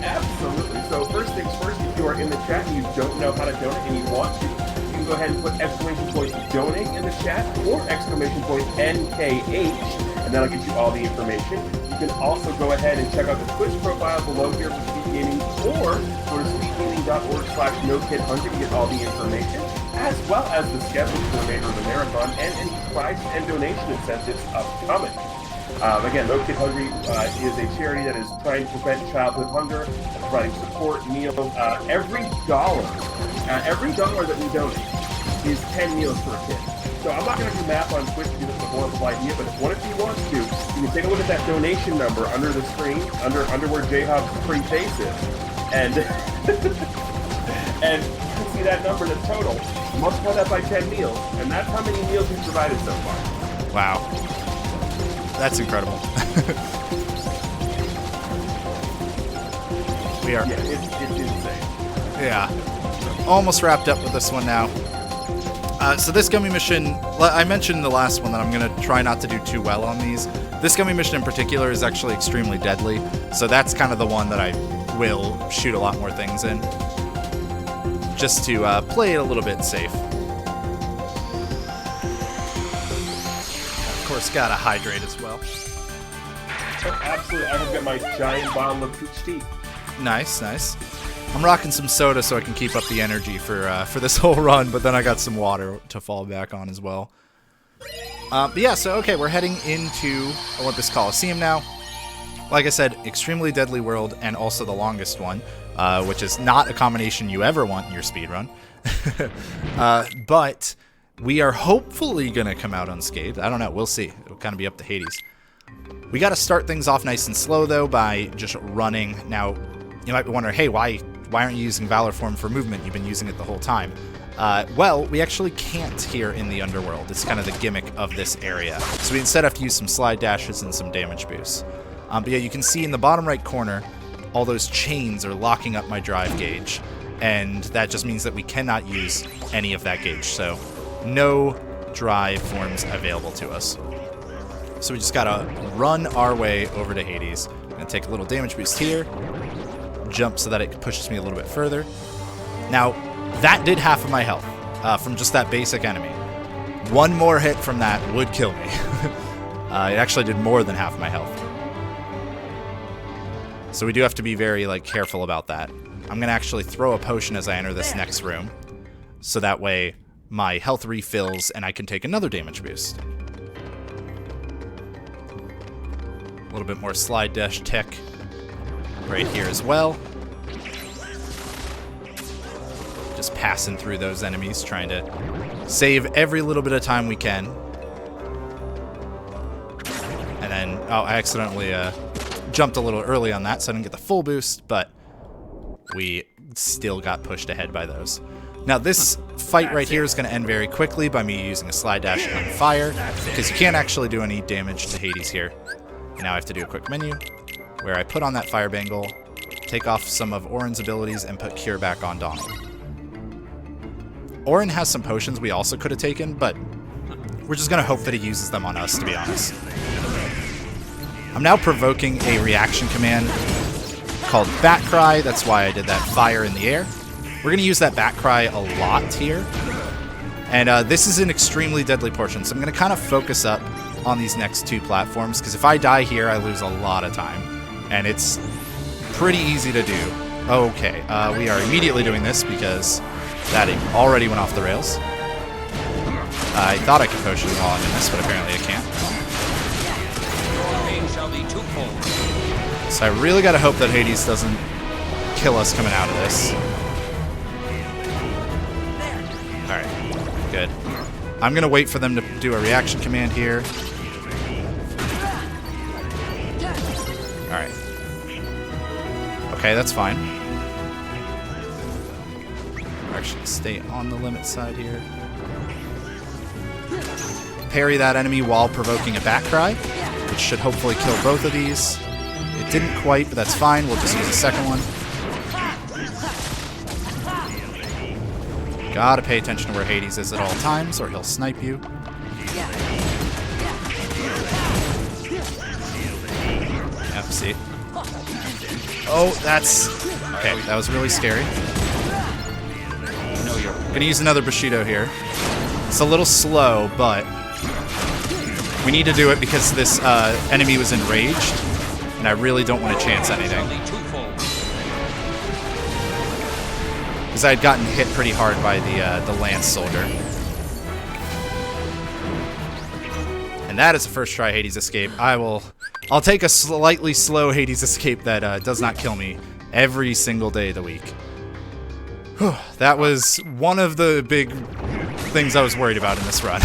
Absolutely. So first things first, if you are in the chat and you don't know how to donate and you want to, you can go ahead and put exclamation point donate in the chat or exclamation point NKH, and that'll get you all the information. You can also go ahead and check out the Twitch profile below here for SpeedGaming, or go to speedgaming.org/NoKidHungry to get all the information, as well as the schedule for the remainder of the marathon and any prize and donation incentives upcoming. Again, No Kid Hungry is a charity that is trying to prevent childhood hunger, providing support, meals. Every dollar that we donate is 10 meals for a kid. So I'm not going to do math on Twitch because it's a horrible idea, but what if you want to? You can take a look at that donation number under the screen, under where JHobz' pretty face is, and and you can see that number, the total. Multiply that by 10 meals, and that's how many meals we've provided so far. Wow. That's incredible. We are. Yeah, it's insane. Yeah. Almost wrapped up with this one now. So this Gummy mission, I mentioned in the last one that I'm going to try not to do too well on these. This Gummy mission in particular is actually extremely deadly, so that's kind of the one that I will shoot a lot more things in, just to play it a little bit safe. Of course, gotta hydrate as well. Oh, absolutely, I have got my giant bottle of peach tea. Nice. I'm rocking some soda so I can keep up the energy for this whole run, but then I got some water to fall back on as well. But yeah, so okay, we're heading into Olympus Colosseum now. Like I said, extremely deadly world, and also the longest one, which is not a combination you ever want in your speedrun. But we are hopefully going to come out unscathed. I don't know, we'll see. It'll kind of be up to Hades. We got to start things off nice and slow, though, by just running. Now, you might be wondering, hey, why aren't you using Valor Form for movement? You've been using it the whole time. Well, we actually can't here in the underworld. It's kind of the gimmick of this area. So we instead have to use some slide dashes and some damage boosts. But yeah, you can see in the bottom right corner, all those chains are locking up my drive gauge. And that just means that we cannot use any of that gauge. So no drive forms available to us. So we just gotta run our way over to Hades. I'm gonna take a little damage boost here. Jump so that it pushes me a little bit further. Now, that did half of my health from just that basic enemy. One more hit from that would kill me. It actually did more than half my health. So we do have to be very careful about that. I'm going to actually throw a potion as I enter this next room, so that way my health refills and I can take another damage boost. A little bit more slide dash tech right here as well. Just passing through those enemies, trying to save every little bit of time we can. And then, I accidentally jumped a little early on that, so I didn't get the full boost, but we still got pushed ahead by those. Now, this fight right here is going to end very quickly by me using a slide dash on fire, because you can't actually do any damage to Hades here. And now I have to do a quick menu, where I put on that fire bangle, take off some of Auron's abilities, and put Cure back on Donald. Auron has some potions we also could have taken, but we're just going to hope that he uses them on us, to be honest. I'm now provoking a reaction command called Bat Cry. That's why I did that fire in the air. We're going to use that Bat Cry a lot here. And this is an extremely deadly portion, so I'm going to kind of focus up on these next 2 platforms, because if I die here, I lose a lot of time. And it's pretty easy to do. Okay, we are immediately doing this because that already went off the rails. I thought I could potion while I'm in this, but apparently I can't. So I really got to hope that Hades doesn't kill us coming out of this. Alright, good. I'm going to wait for them to do a reaction command here. Alright. Okay, that's fine. Actually, stay on the limit side here. Parry that enemy while provoking a Bat Cry, which should hopefully kill both of these. It didn't quite, but that's fine. We'll just use the second one. Gotta pay attention to where Hades is at all times, or he'll snipe you. Yep, see. Oh, that's... Okay, that was really scary. Gonna use another Bushido here. It's a little slow, but we need to do it because this enemy was enraged, and I really don't want to chance anything. Because I had gotten hit pretty hard by the Lance Soldier. And that is a first try Hades escape. I'll take a slightly slow Hades escape that does not kill me every single day of the week. Whew, that was one of the big things I was worried about in this run.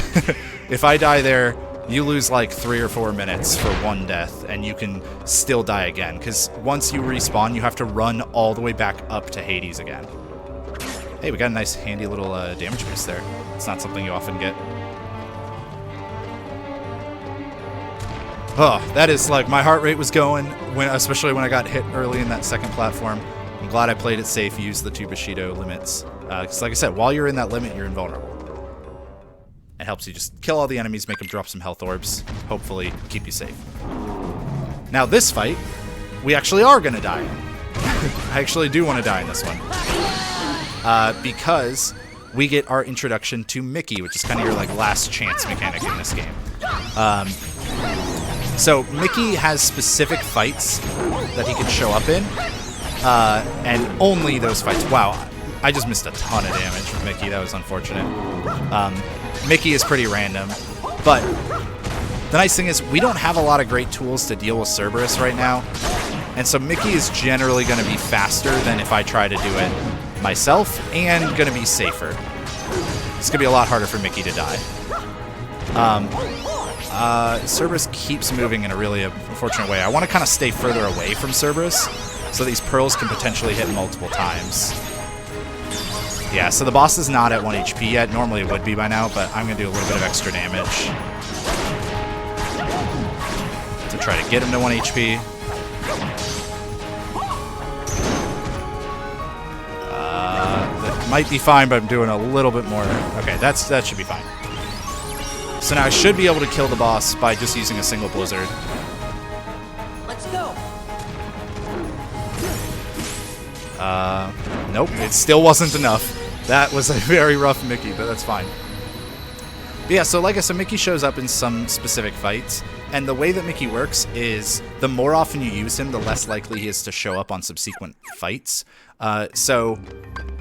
If I die there, you lose like 3 or 4 minutes for one death, and you can still die again. Because once you respawn, you have to run all the way back up to Hades again. Hey, we got a nice handy little damage boost there. It's not something you often get. Oh, that is like, my heart rate was going, especially when I got hit early in that second platform. I'm glad I played it safe, used the 2 Bushido limits. Because like I said, while you're in that limit, you're invulnerable. It helps you just kill all the enemies, make them drop some health orbs, hopefully keep you safe. Now this fight, we actually are going to die in. I actually do want to die in this one. Because we get our introduction to Mickey, which is kind of your like last chance mechanic in this game. So Mickey has specific fights that he can show up in, and only those fights. Wow, I just missed a ton of damage from Mickey. That was unfortunate. Mickey is pretty random, but the nice thing is we don't have a lot of great tools to deal with Cerberus right now, and so Mickey is generally going to be faster than if I try to do it myself, and going to be safer. It's going to be a lot harder for Mickey to die. Cerberus keeps moving in a really unfortunate way. I want to kind of stay further away from Cerberus so these pearls can potentially hit multiple times. Yeah, so the boss is not at 1 HP yet. Normally it would be by now, but I'm going to do a little bit of extra damage to try to get him to 1 HP. That might be fine, but I'm doing a little bit more. Okay, that should be fine. So now I should be able to kill the boss by just using a single blizzard. Let's go. Nope, it still wasn't enough. That was a very rough Mickey, but that's fine. But yeah, so like I said, Mickey shows up in some specific fights, and the way that Mickey works is the more often you use him, the less likely he is to show up on subsequent fights. So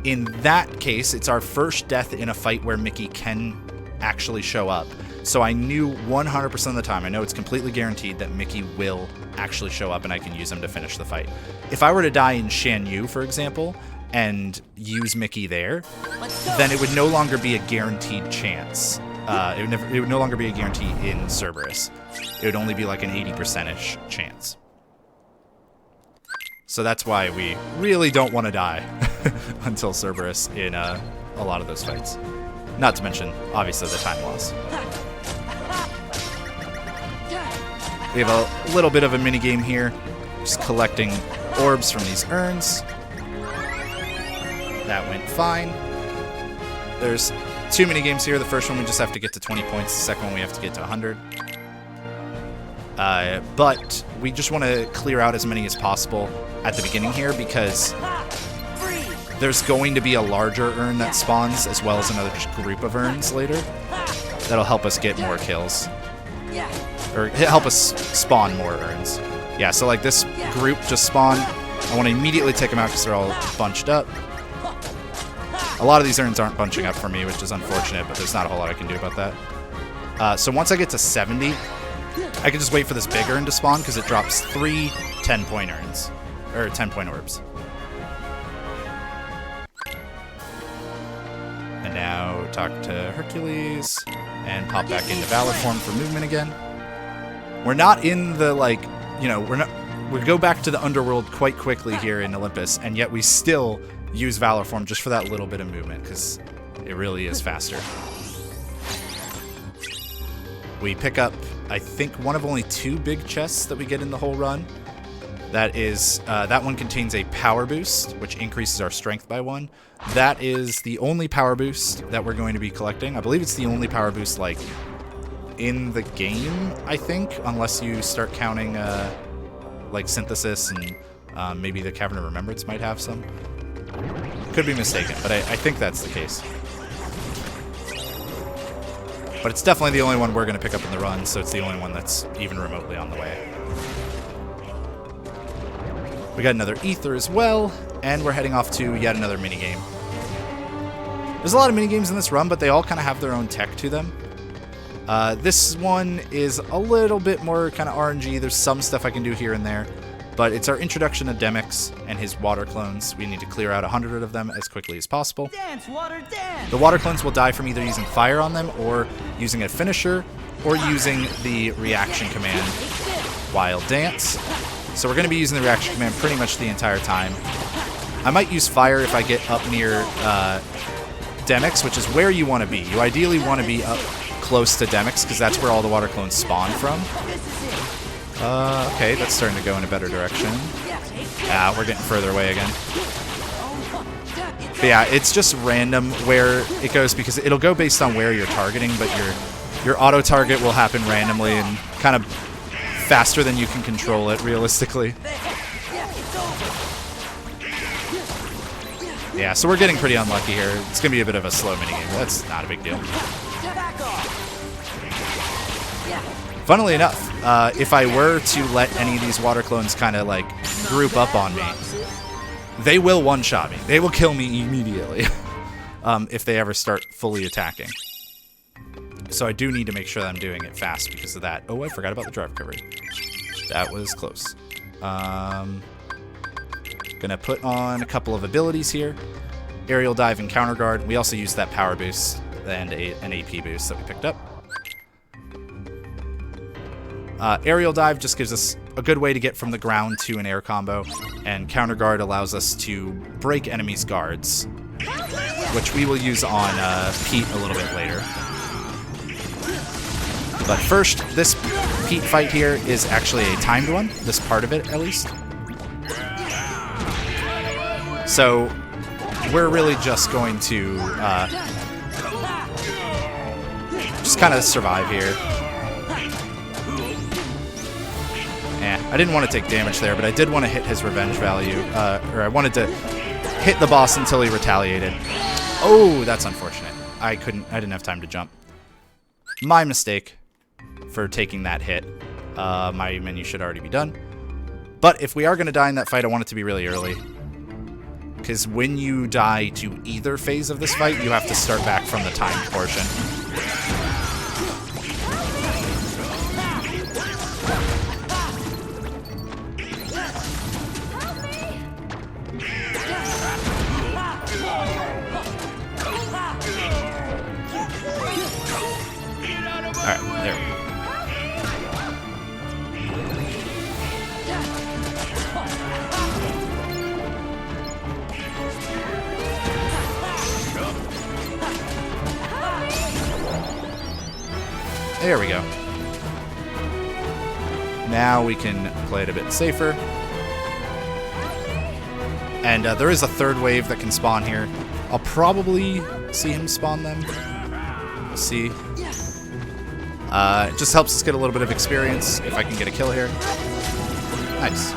in that case, it's our first death in a fight where Mickey can actually show up. So I knew 100% of the time, I know it's completely guaranteed that Mickey will actually show up and I can use him to finish the fight. If I were to die in Shan Yu, for example, and use Mickey there, then it would no longer be a guaranteed chance. It would no longer be a guarantee in Cerberus. It would only be like an 80%-ish chance. So that's why we really don't want to die until Cerberus in a lot of those fights. Not to mention, obviously, the time loss. We have a little bit of a minigame here. Just collecting orbs from these urns. That went fine. There's 2 minigames here. The first one we just have to get to 20 points. The second one we have to get to 100. But we just want to clear out as many as possible at the beginning here because there's going to be a larger urn that spawns as well as another group of urns later. That'll help us get more kills. Or help us spawn more urns. Yeah, so like this group just spawned. I want to immediately take them out because they're all bunched up. A lot of these urns aren't bunching up for me, which is unfortunate, but there's not a whole lot I can do about that. So once I get to 70, I can just wait for this big urn to spawn because it drops 3 10-point urns. Or 10-point orbs. And now talk to Hercules and pop back into Valor Form for movement again. We're not in the, like, you know, we go back to the underworld quite quickly here in Olympus, and yet we still use Valor Form just for that little bit of movement, because it really is faster. We pick up, I think, one of only 2 big chests that we get in the whole run. That is, that one contains a power boost, which increases our strength by 1. That is the only power boost that we're going to be collecting. I believe it's the only power boost, like, in the game, I think, unless you start counting, like, Synthesis and maybe the Cavern of Remembrance might have some. Could be mistaken, but I think that's the case. But it's definitely the only one we're going to pick up in the run, so it's the only one that's even remotely on the way. We got another Ether as well, and we're heading off to yet another minigame. There's a lot of minigames in this run, but they all kind of have their own tech to them. This one is a little bit more kind of RNG. There's some stuff I can do here and there, but it's our introduction to Demyx and his water clones. We need to clear out 100 of them as quickly as possible. Dance, water, dance. The water clones will die from either using fire on them or using a finisher or using the reaction command Wild Dance. So we're going to be using the reaction command pretty much the entire time. I might use fire if I get up near Demyx, which is where you want to be. You ideally want to be up close to Demyx because that's where all the water clones spawn from. Okay, that's starting to go in a better direction. Ah, we're getting further away again. But yeah, it's just random where it goes because it'll go based on where you're targeting, but your auto target will happen randomly and kind of faster than you can control it realistically. Yeah, so we're getting pretty unlucky here. It's going to be a bit of a slow minigame. That's not a big deal. Funnily enough, if I were to let any of these water clones kind of like group up on me, they will one-shot me. They will kill me immediately if they ever start fully attacking. So I do need to make sure that I'm doing it fast because of that. Oh, I forgot about the drive recovery. That was close. Gonna put on a couple of abilities here. Aerial Dive and Counter Guard. We also use that power boost and an AP boost that we picked up. Aerial Dive just gives us a good way to get from the ground to an air combo, and Counter Guard allows us to break enemies' guards, which we will use on Pete a little bit later. But first, this Pete fight here is actually a timed one, this part of it at least. So we're really just going to just kind of survive here. I didn't want to take damage there, but I did want to hit his revenge value, or I wanted to hit the boss until he retaliated. Oh, that's unfortunate. I didn't have time to jump. My mistake for taking that hit. My menu should already be done. But if we are going to die in that fight, I want it to be really early. Because when you die to either phase of this fight, you have to start back from the timed portion. Alright, there we go. There we go. Now we can play it a bit safer. And there is a third wave that can spawn here. I'll probably see him spawn them. We'll see. It just helps us get a little bit of experience if I can get a kill here. Nice.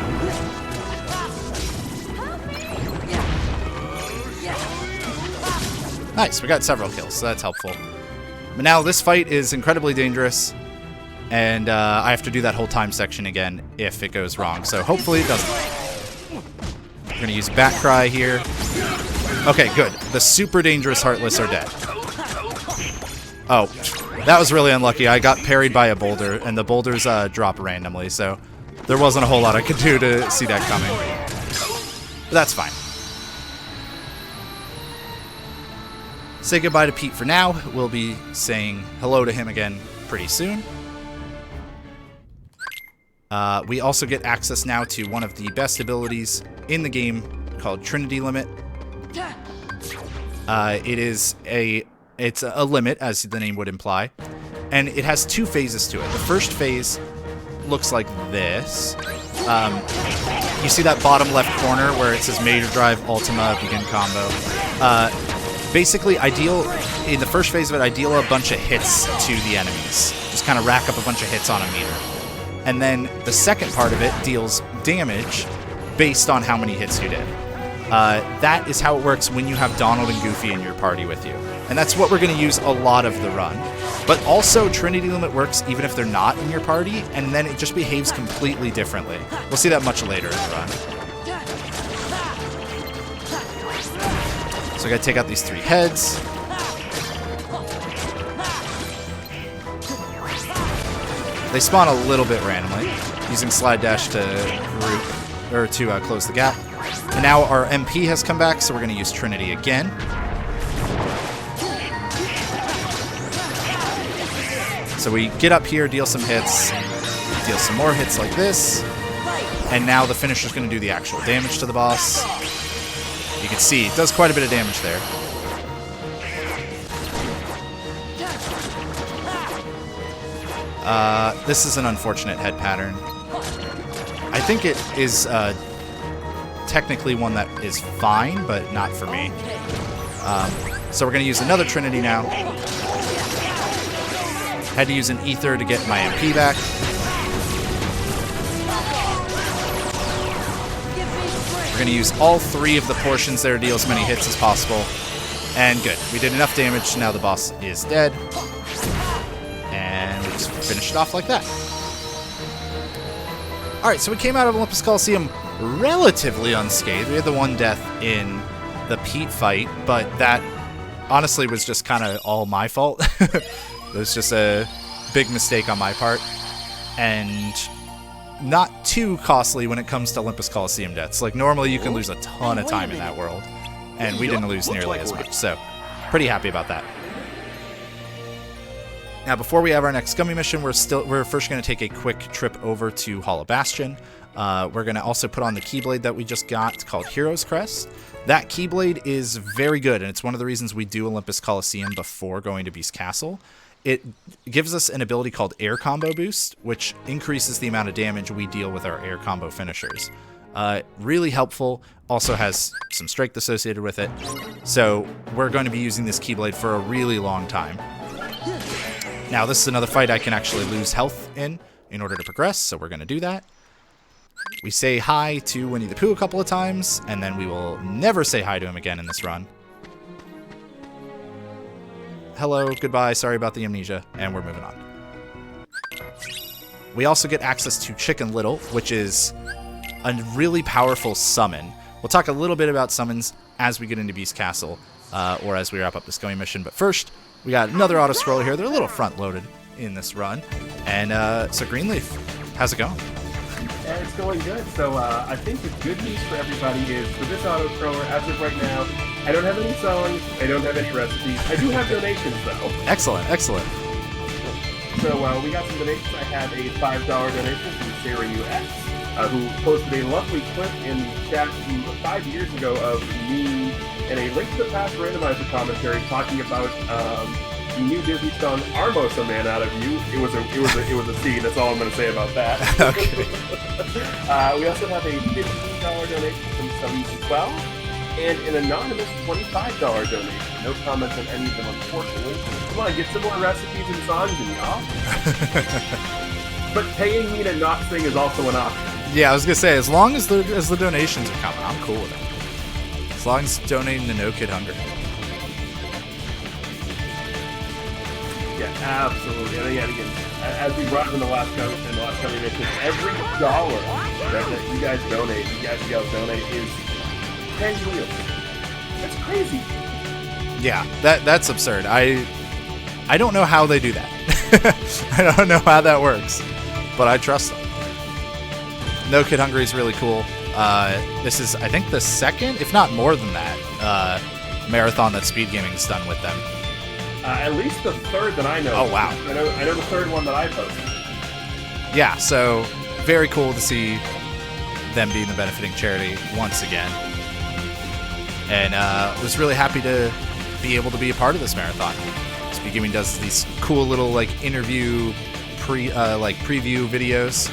Nice, we got several kills, so that's helpful. But now this fight is incredibly dangerous, and I have to do that whole time section again if it goes wrong, so hopefully it doesn't. We're going to use Bat Cry here. Okay, good. The super dangerous Heartless are dead. Oh, that was really unlucky. I got parried by a boulder, and the boulders drop randomly, so there wasn't a whole lot I could do to see that coming. But that's fine. Say goodbye to Pete for now. We'll be saying hello to him again pretty soon. We also get access now to one of the best abilities in the game called Trinity Limit. It's a limit, as the name would imply, and it has two phases to it. The first phase looks like this. You see that bottom left corner where it says Major Drive, Ultima, Begin Combo. Basically, in the first phase of it, I deal a bunch of hits to the enemies. Just kind of rack up a bunch of hits on a meter. And then the second part of it deals damage based on how many hits you did. That is how it works when you have Donald and Goofy in your party with you. And that's what we're going to use a lot of the run. But also, Trinity Limit works even if they're not in your party, and then it just behaves completely differently. We'll see that much later in the run. So I gotta take out these 3 heads. They spawn a little bit randomly, using slide dash to group, or to close the gap. And now our MP has come back, so we're gonna use Trinity again. So we get up here, deal some hits, deal some more hits like this, and now the finisher's gonna do the actual damage to the boss. You can see it does quite a bit of damage there. This is an unfortunate head pattern. I think it is technically one that is fine, but not for me. So we're going to use another Trinity now. Had to use an Ether to get my MP back. We're going to use all 3 of the portions there to deal as many hits as possible. And good. We did enough damage, now the boss is dead. And we just finished it off like that. Alright, so we came out of Olympus Colosseum relatively unscathed. We had the 1 death in the Pete fight, but that honestly was just kind of all my fault. It was just a big mistake on my part. And not too costly when it comes to Olympus Colosseum deaths. Like, normally you can lose a ton of time in that world, and we didn't lose nearly as much, so pretty happy about that. Now, before we have our next Gummy mission, we're first going to take a quick trip over to Hollow Bastion. We're going to also put on the Keyblade that we just got called Hero's Crest. That Keyblade is very good, and it's one of the reasons we do Olympus Colosseum before going to Beast Castle. It gives us an ability called Air Combo Boost, which increases the amount of damage we deal with our air combo finishers. Really helpful, also has some strength associated with it. So we're going to be using this Keyblade for a really long time. Now, this is another fight I can actually lose health in order to progress, so we're going to do that. We say hi to Winnie the Pooh a couple of times, and then we will never say hi to him again in this run. Hello, goodbye, sorry about the amnesia, and we're moving on. We also get access to Chicken Little, which is a really powerful summon. We'll talk a little bit about summons as we get into Beast Castle, or as we wrap up this going mission, but first, we got another auto-scroller here. They're a little front-loaded in this run. And so Greenleaf, how's it going? It's going good. So I think the good news for everybody is for this auto-scroller, as of right now, I don't have any songs, I don't have any recipes. I do have donations, though. Excellent, excellent. So we got some donations. I have a $5 donation from Sarah UX, who posted a lovely clip in the chat from 5 years ago of me and a Link to the Past randomizer commentary talking about the new Disney song "Armos a Man Out of You." It was a scene. That's all I'm going to say about that. Okay. We also have a $15 donation from Salis as well. and an anonymous $25 donation. No comments on any of them, unfortunately. Come on, get some more recipes and songs in, y'all. But paying me to not sing is also an option. Yeah, I was gonna say, as long as the donations are coming, I'm cool with it. As long as it's donating to No Kid Hunger. Yeah, absolutely. And again, as we brought up in the last couple minutes, every dollar that you guys donate, is paying wheels. That's crazy. Yeah, that's absurd. I don't know how they do that. I don't know how that works, but I trust them. No Kid Hungry is really cool. This is, I think, the second, if not more than that, marathon that SpeedGaming's done with them. At least the third that I know. Oh, wow. I know the third one that I posted. Yeah, so very cool to see them being the benefiting charity once again. And was really happy to be able to be a part of this marathon. SpeedGaming does these cool little like interview preview videos,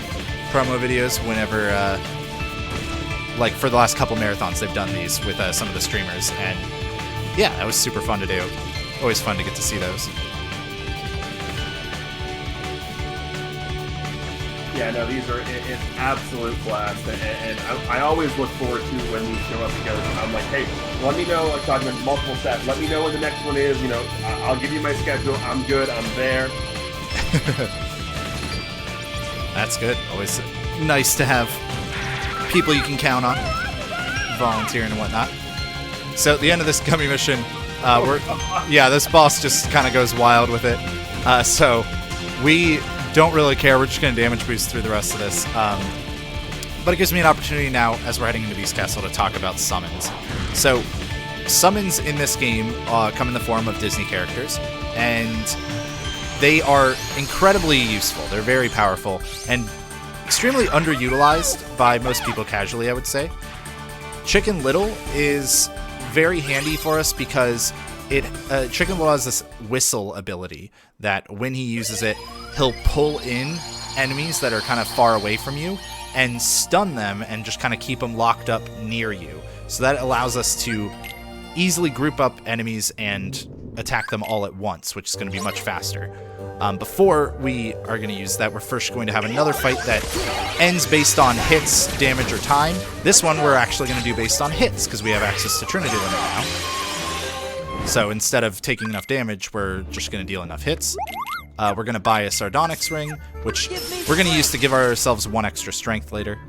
promo videos whenever like for the last couple marathons they've done these with some of the streamers, and yeah, that was super fun to do. Always fun to get to see those. Yeah, no, these are an absolute blast, and I always look forward to when these go up together. I'm like, hey, let me know, like talking about multiple stats, let me know when the next one is, you know, I'll give you my schedule, I'm good, I'm there. That's good. Always nice to have people you can count on, volunteering and whatnot. So at the end of this gummy mission, this boss just kind of goes wild with it. So we don't really care. We're just going to damage boost through the rest of this. But it gives me an opportunity now, as we're heading into Beast Castle, to talk about summons. So summons in this game come in the form of Disney characters, and they are incredibly useful. They're very powerful and extremely underutilized by most people casually, I would say. Chicken Little is very handy for us because Chicken Little has this whistle ability that when he uses it, he'll pull in enemies that are kind of far away from you and stun them and just kind of keep them locked up near you. So that allows us to easily group up enemies and attack them all at once, which is going to be much faster. Before we are going to use that, we're first going to have another fight that ends based on hits, damage, or time. This one we're actually going to do based on hits because we have access to Trinity Limit now. So instead of taking enough damage, we're just going to deal enough hits. We're going to buy a Sardonyx ring, which we're going to use to give ourselves 1 extra strength later.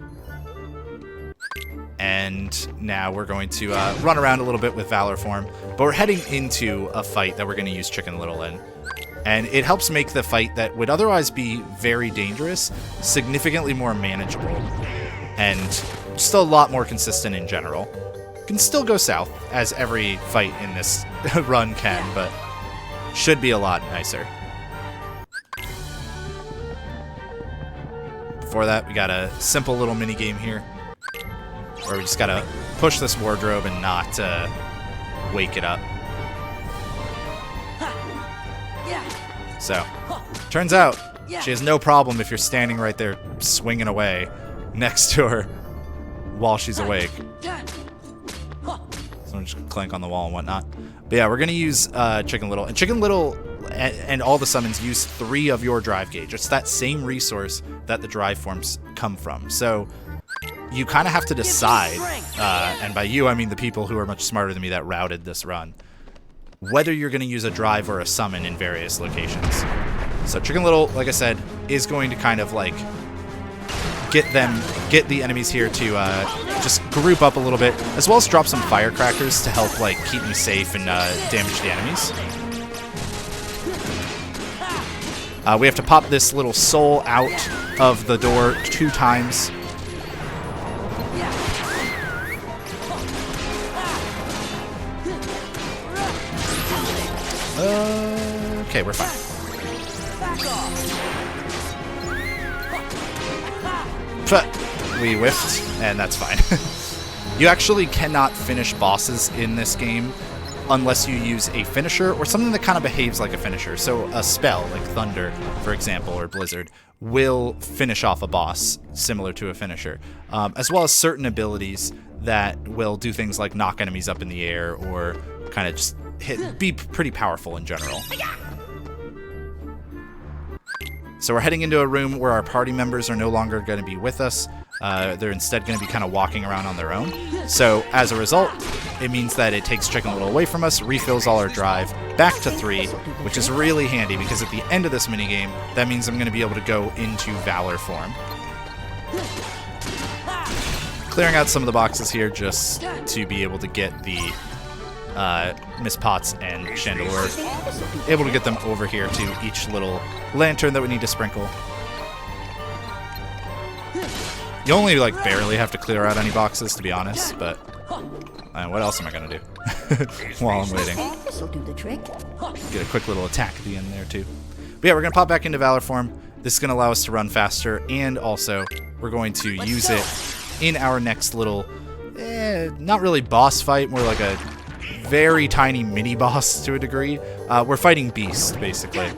And now we're going to run around a little bit with Valor Form. But we're heading into a fight that we're going to use Chicken Little in. And it helps make the fight that would otherwise be very dangerous significantly more manageable. And still a lot more consistent in general. Can still go south, as every fight in this run can, but should be a lot nicer. Before that, we got a simple little mini game here, where we just gotta push this wardrobe and not wake it up. So, turns out she has no problem if you're standing right there swinging away next to her while she's awake. So I'm just gonna clank on the wall and whatnot. But yeah, we're gonna use Chicken Little. And Chicken Little and all the summons use 3 of your drive gauge. It's that same resource that the drive forms come from. So you kind of have to decide, and by you I mean the people who are much smarter than me that routed this run, whether you're going to use a drive or a summon in various locations. So Chicken Little, like I said, is going to kind of like get the enemies here to just group up a little bit, as well as drop some firecrackers to help like keep me safe and damage the enemies. We have to pop this little soul out of the door 2 times. Okay, we're fine. We whiffed, and that's fine. You actually cannot finish bosses in this game unless you use a finisher or something that kind of behaves like a finisher. So a spell, like Thunder, for example, or Blizzard, will finish off a boss similar to a finisher, as well as certain abilities that will do things like knock enemies up in the air or kind of just be pretty powerful in general. So we're heading into a room where our party members are no longer going to be with us. They're instead going to be kind of walking around on their own. So as a result, it means that it takes Chicken Little away from us, refills all our drive, back to 3, which is really handy because at the end of this minigame, that means I'm going to be able to go into Valor Form. Clearing out some of the boxes here just to be able to get the Miss Potts and Chandelure, able to get them over here to each little lantern that we need to sprinkle. You only like barely have to clear out any boxes, to be honest, but what else am I gonna do while I'm waiting? Get a quick little attack at the end there too. But yeah, we're gonna pop back into Valor Form. This is gonna allow us to run faster, and also we're going to use it in our next little, not really boss fight, more like a very tiny mini boss to a degree. We're fighting Beast, basically.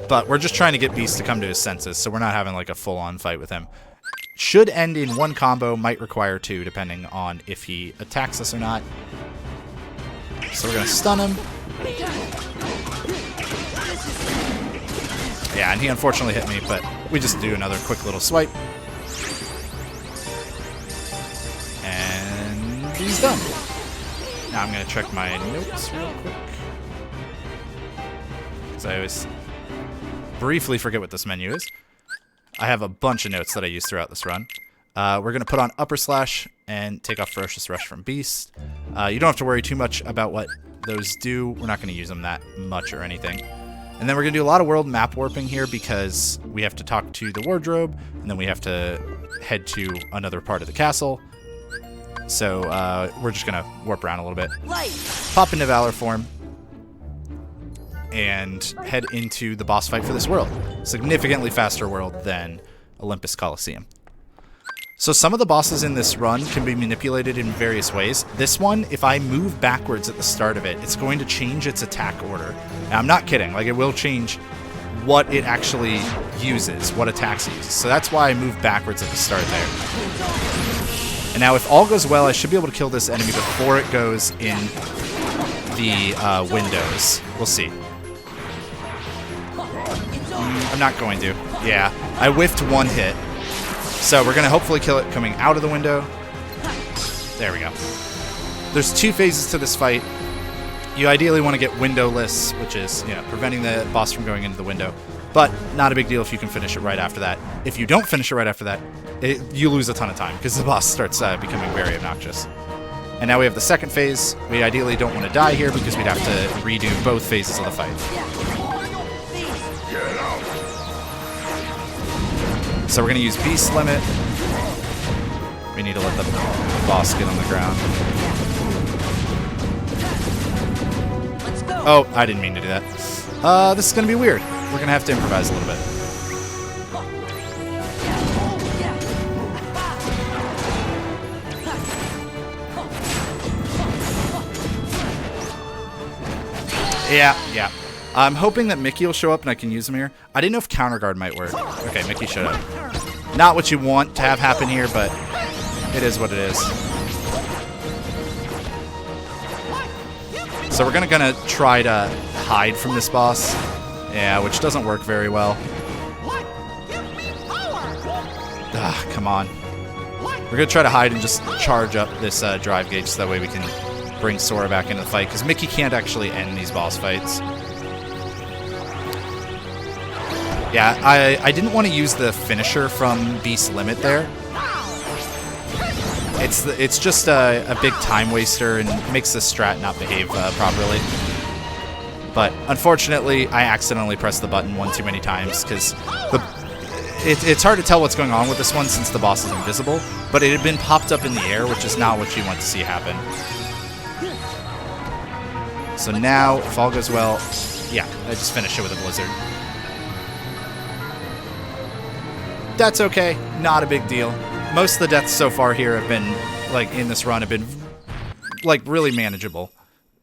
But we're just trying to get Beast to come to his senses, so we're not having like a full-on fight with him. Should end in 1 combo, might require 2, depending on if he attacks us or not. So we're going to stun him. Yeah, and he unfortunately hit me, but we just do another quick little swipe. And he's done. Now I'm going to check my notes real quick, because I always briefly forget what this menu is. I have a bunch of notes that I use throughout this run. We're going to put on upper slash and take off Ferocious Rush from Beast. You don't have to worry too much about what those do. We're not going to use them that much or anything. And then we're going to do a lot of world map warping here because we have to talk to the wardrobe, and then we have to head to another part of the castle. So we're just going to warp around a little bit. Pop into Valor Form and head into the boss fight for this world. Significantly faster world than Olympus Colosseum. So some of the bosses in this run can be manipulated in various ways. This one, if I move backwards at the start of it, it's going to change its attack order. Now, I'm not kidding. Like, it will change what it actually uses, what attacks it uses. So that's why I moved backwards at the start there. And now, if all goes well, I should be able to kill this enemy before it goes in the windows. We'll see. I'm not going to. Yeah, I whiffed 1 hit. So we're going to hopefully kill it coming out of the window. There we go. There's 2 phases to this fight. You ideally want to get windowless, which is, preventing the boss from going into the window. But not a big deal if you can finish it right after that. If you don't finish it right after that, you lose a ton of time because the boss starts becoming very obnoxious. And now we have the second phase. We ideally don't want to die here because we'd have to redo both phases of the fight. So we're going to use Beast Limit. We need to let the boss get on the ground. Oh, I didn't mean to do that. This is going to be weird. We're going to have to improvise a little bit. Yeah. I'm hoping that Mickey will show up and I can use him here. I didn't know if Counter Guard might work. Okay, Mickey showed up. Not what you want to have happen here, but it is what it is. So we're gonna try to hide from this boss. Yeah, which doesn't work very well. Come on. We're gonna try to hide and just charge up this drive gauge so that way we can bring Sora back into the fight, because Mickey can't actually end these boss fights. Yeah, I didn't want to use the finisher from Beast Limit there. It's just a big time waster and makes the strat not behave properly. But unfortunately, I accidentally pressed the button 1 too many times because it's hard to tell what's going on with this one since the boss is invisible. But it had been popped up in the air, which is not what you want to see happen. So now, if all goes well, yeah, I just finish it with a blizzard. That's okay, not a big deal. Most of the deaths so far here have been, like, in this run have been like, really manageable.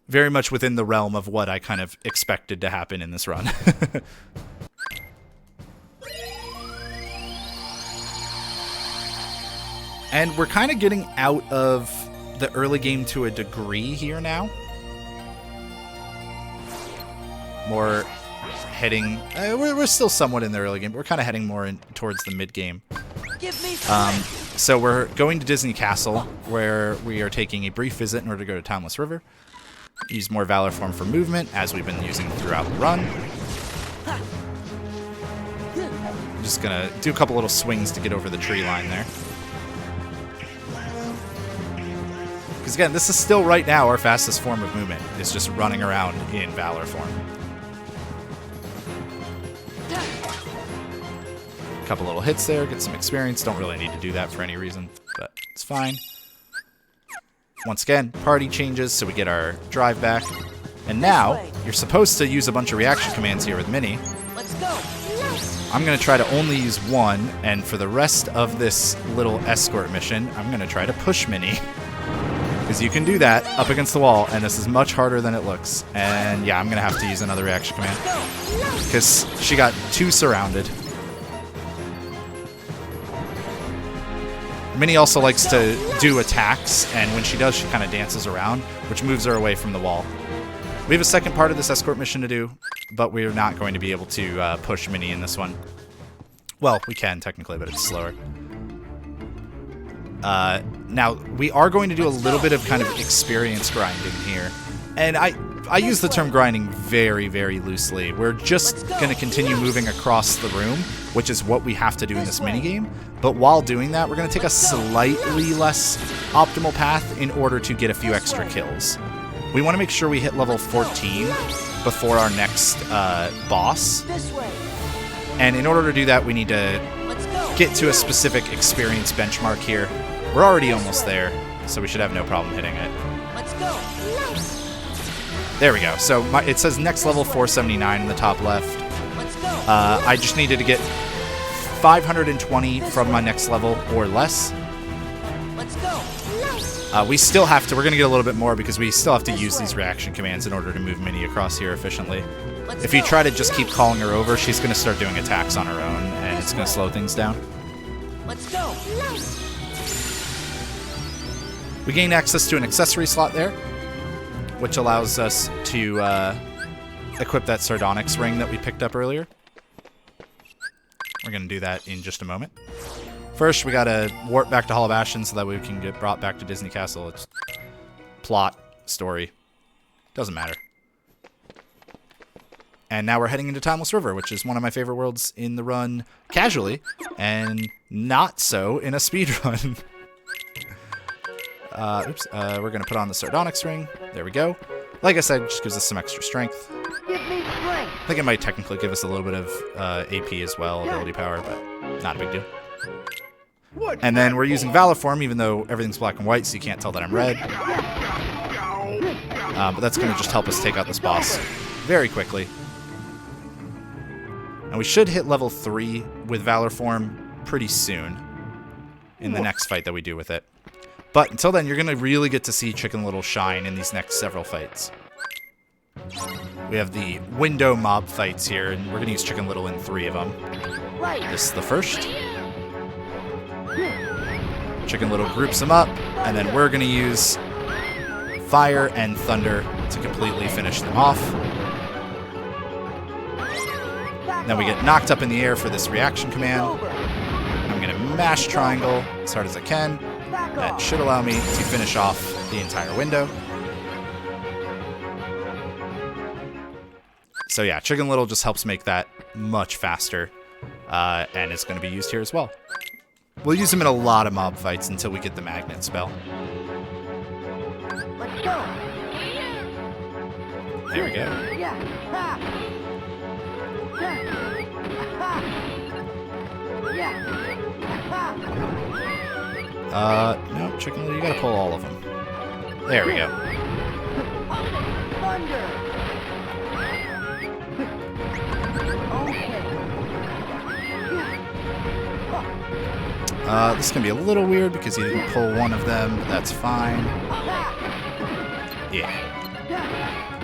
Very much within the realm of what I kind of expected to happen in this run. And we're kind of getting out of the early game to a degree here now. More heading... we're still somewhat in the early game, but we're kind of heading more towards the mid-game. Give me So we're going to Disney Castle, where we are taking a brief visit in order to go to Timeless River. Use more Valor Form for movement, as we've been using throughout the run. I'm just going to do a couple little swings to get over the tree line there. Because again, this is still right now our fastest form of movement, is just running around in Valor Form. A couple little hits there, get some experience. Don't really need to do that for any reason, but it's fine. Once again, party changes, so we get our drive back. And now, you're supposed to use a bunch of reaction commands here with Minnie. Let's go. I'm going to try to only use one, and for the rest of this little escort mission, I'm going to try to push Minnie. Because you can do that up against the wall, and this is much harder than it looks. And yeah, I'm going to have to use another reaction command. Because she got too surrounded. Minnie also likes to do attacks, and when she does, she kind of dances around, which moves her away from the wall. We have a second part of this escort mission to do, but we're not going to be able to push Minnie in this one. Well, we can, technically, but it's slower. Now, we are going to do a little bit of kind of experience grinding here. And I use the term grinding very, very loosely. We're just going to continue moving across the room, which is what we have to do in this minigame. But while doing that, we're going to take a slightly less optimal path in order to get a few extra kills. We want to make sure we hit level 14 before our next boss. And in order to do that, we need to get to a specific experience benchmark here. We're already almost there, so we should have no problem hitting it. Let's go. There we go. So it says next level 479 in the top left. Let's go. I just needed to get 520 from my next level or less. Let's go. We still have to, we're going to get a little bit more because we still have to use these reaction commands in order to move Minnie across here efficiently. If you try to just keep calling her over, she's going to start doing attacks on her own, and it's going to slow things down. Let's go. We gain access to an accessory slot there, which allows us to equip that sardonyx ring that we picked up earlier. We're going to do that in just a moment. First, we got to warp back to Hall of Ashen so that we can get brought back to Disney Castle. It's plot, story. Doesn't matter. And now we're heading into Timeless River, which is one of my favorite worlds in the run casually, and not so in a speedrun. We're going to put on the sardonyx ring. There we go. Like I said, it just gives us some extra strength. Give me strength. I think it might technically give us a little bit of AP as well, ability power, but not a big deal. And then we're using Valor Form, even though everything's black and white, so you can't tell that I'm red. But that's going to just help us take out this boss very quickly. And we should hit level 3 with Valor Form pretty soon in the next fight that we do with it. But until then, you're going to really get to see Chicken Little shine in these next several fights. We have the window mob fights here, and we're going to use Chicken Little in 3 of them. This is the first. Chicken Little groups them up, and then we're going to use Fire and Thunder to completely finish them off. Then we get knocked up in the air for this reaction command. I'm going to mash triangle as hard as I can. That should allow me to finish off the entire window. So yeah, Chicken Little just helps make that much faster, and it's going to be used here as well. We'll use him in a lot of mob fights until we get the magnet spell. Let's go. There we go. No, Chicken Little, you gotta pull all of them. There we go. This is gonna be a little weird because he didn't pull one of them, but that's fine. Yeah.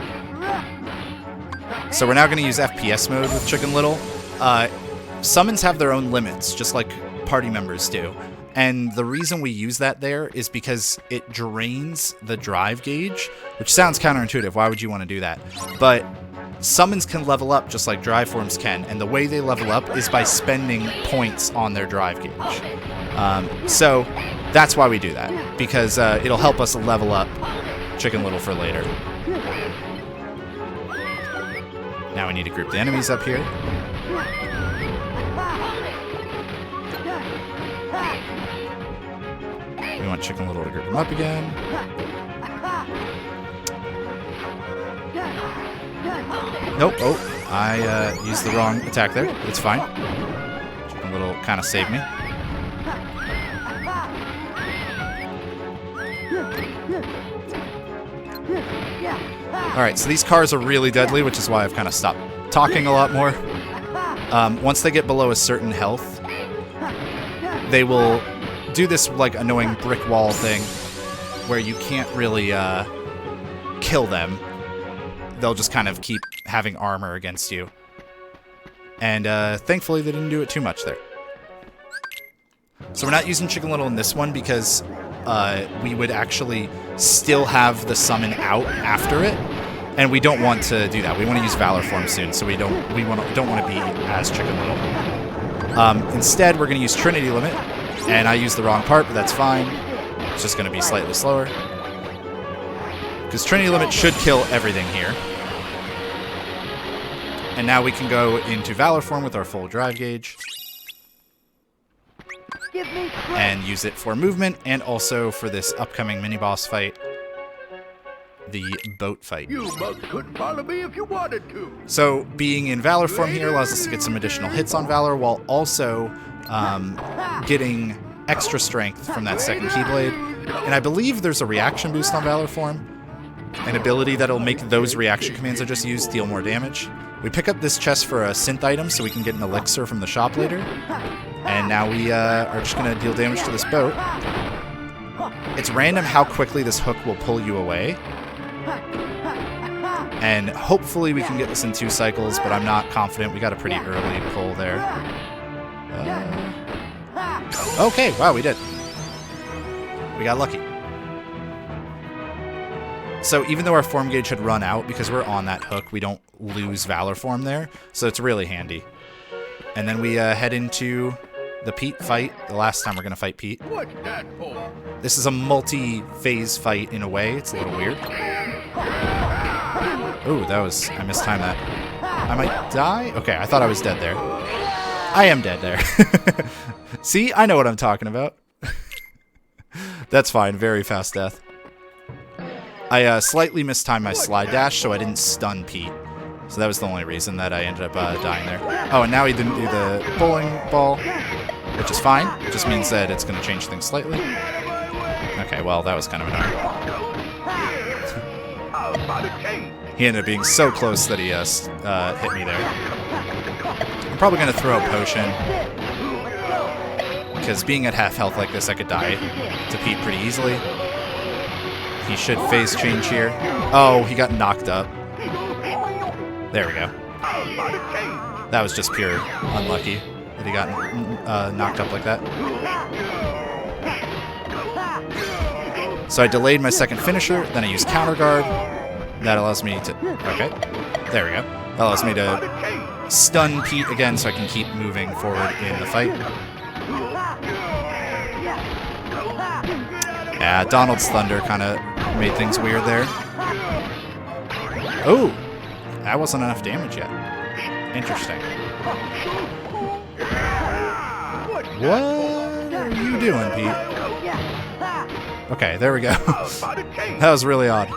So we're now going to use FPS mode with Chicken Little. Summons have their own limits, just like party members do. And the reason we use that there is because it drains the drive gauge, which sounds counterintuitive. Why would you want to do that? But summons can level up just like drive forms can, and the way they level up is by spending points on their drive gauge. So that's why we do that, because it'll help us level up Chicken Little for later. Now we need to group the enemies up here. We want Chicken Little to group them up again. Nope. Oh, I used the wrong attack there. It's fine. Chicken Little kind of saved me. Alright, so these cars are really deadly, which is why I've kind of stopped talking a lot more. Once they get below a certain health, they will do this like annoying brick wall thing where you can't really kill them. They'll just kind of keep having armor against you. And thankfully they didn't do it too much there. So we're not using Chicken Little in this one because we would actually still have the summon out after it, and we don't want to do that. We want to use Valor Form soon, so we don't want to be as Chicken Little. Instead, we're going to use Trinity Limit, and I used the wrong part, but that's fine. It's just going to be slightly slower, because Trinity Limit should kill everything here. And now we can go into Valor Form with our full drive gauge. And use it for movement, and also for this upcoming mini-boss fight, the boat fight. You bugs couldn't follow me if you wanted to. So, being in Valor Form here allows us to get some additional hits on Valor, while also getting extra strength from that second Keyblade. And I believe there's a reaction boost on Valor Form, an ability that'll make those reaction commands I just used deal more damage. We pick up this chest for a synth item so we can get an elixir from the shop later. And now we are just going to deal damage to this boat. It's random how quickly this hook will pull you away. And hopefully we can get this in 2 cycles, but I'm not confident. We got a pretty early pull there. Okay, wow, we did. We got lucky. So even though our form gauge had run out, because we're on that hook, we don't lose Valor Form there. So it's really handy. And then we head into the Pete fight. The last time we're going to fight Pete. What's that for? This is a multi-phase fight in a way. It's a little weird. Ooh, I mistimed that. I might die? Okay, I thought I was dead there. I am dead there. See, I know what I'm talking about. That's fine. Very fast death. I slightly mistimed my slide dash, so I didn't stun Pete. So that was the only reason that I ended up dying there. Oh, and now he didn't do the bowling ball, which is fine. It just means that it's going to change things slightly. Okay, well, that was kind of annoying. He ended up being so close that he hit me there. I'm probably going to throw a potion, because being at half health like this, I could die to Pete pretty easily. He should phase change here. Oh, he got knocked up. There we go. That was just pure unlucky that he got knocked up like that. So I delayed my second finisher, then I used counter guard. That allows me to... Okay, there we go. That allows me to stun Pete again so I can keep moving forward in the fight. Yeah, Donald's Thunder kind of made things weird there. Oh! That wasn't enough damage yet. Interesting. What are you doing, Pete? Okay, there we go. That was really odd.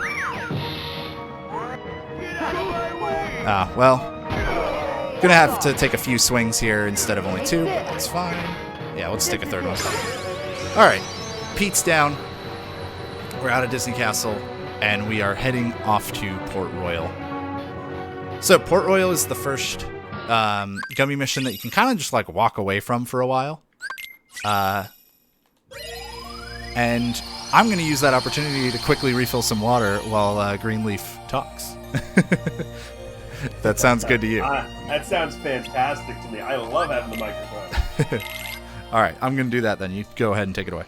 Ah, well. Gonna have to take a few swings here instead of only 2, but that's fine. Yeah, let's take a third one. Alright, Pete's down. We're out of Disney Castle, and we are heading off to Port Royal. So Port Royal is the first gummy mission that you can kind of just like walk away from for a while. And I'm going to use that opportunity to quickly refill some water while Greenleaf talks. That sounds good to you. That sounds fantastic to me. I love having the microphone. All right, I'm going to do that then. You go ahead and take it away.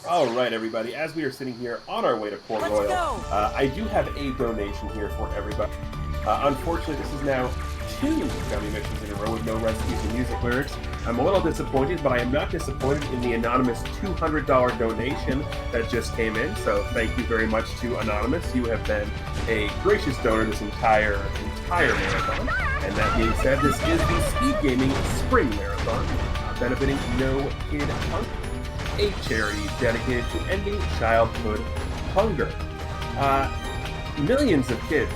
All right, everybody. As we are sitting here on our way to Port Royal, I do have a donation here for everybody. Unfortunately, this is now 2 gummy missions in a row with no recipes and music lyrics. I'm a little disappointed, but I am not disappointed in the anonymous $200 donation that just came in. So thank you very much to Anonymous. You have been a gracious donor this entire marathon. And that being said, this is the SpeedGaming Spring Marathon, benefiting No Kid Hunger, a charity dedicated to ending childhood hunger. Millions of kids,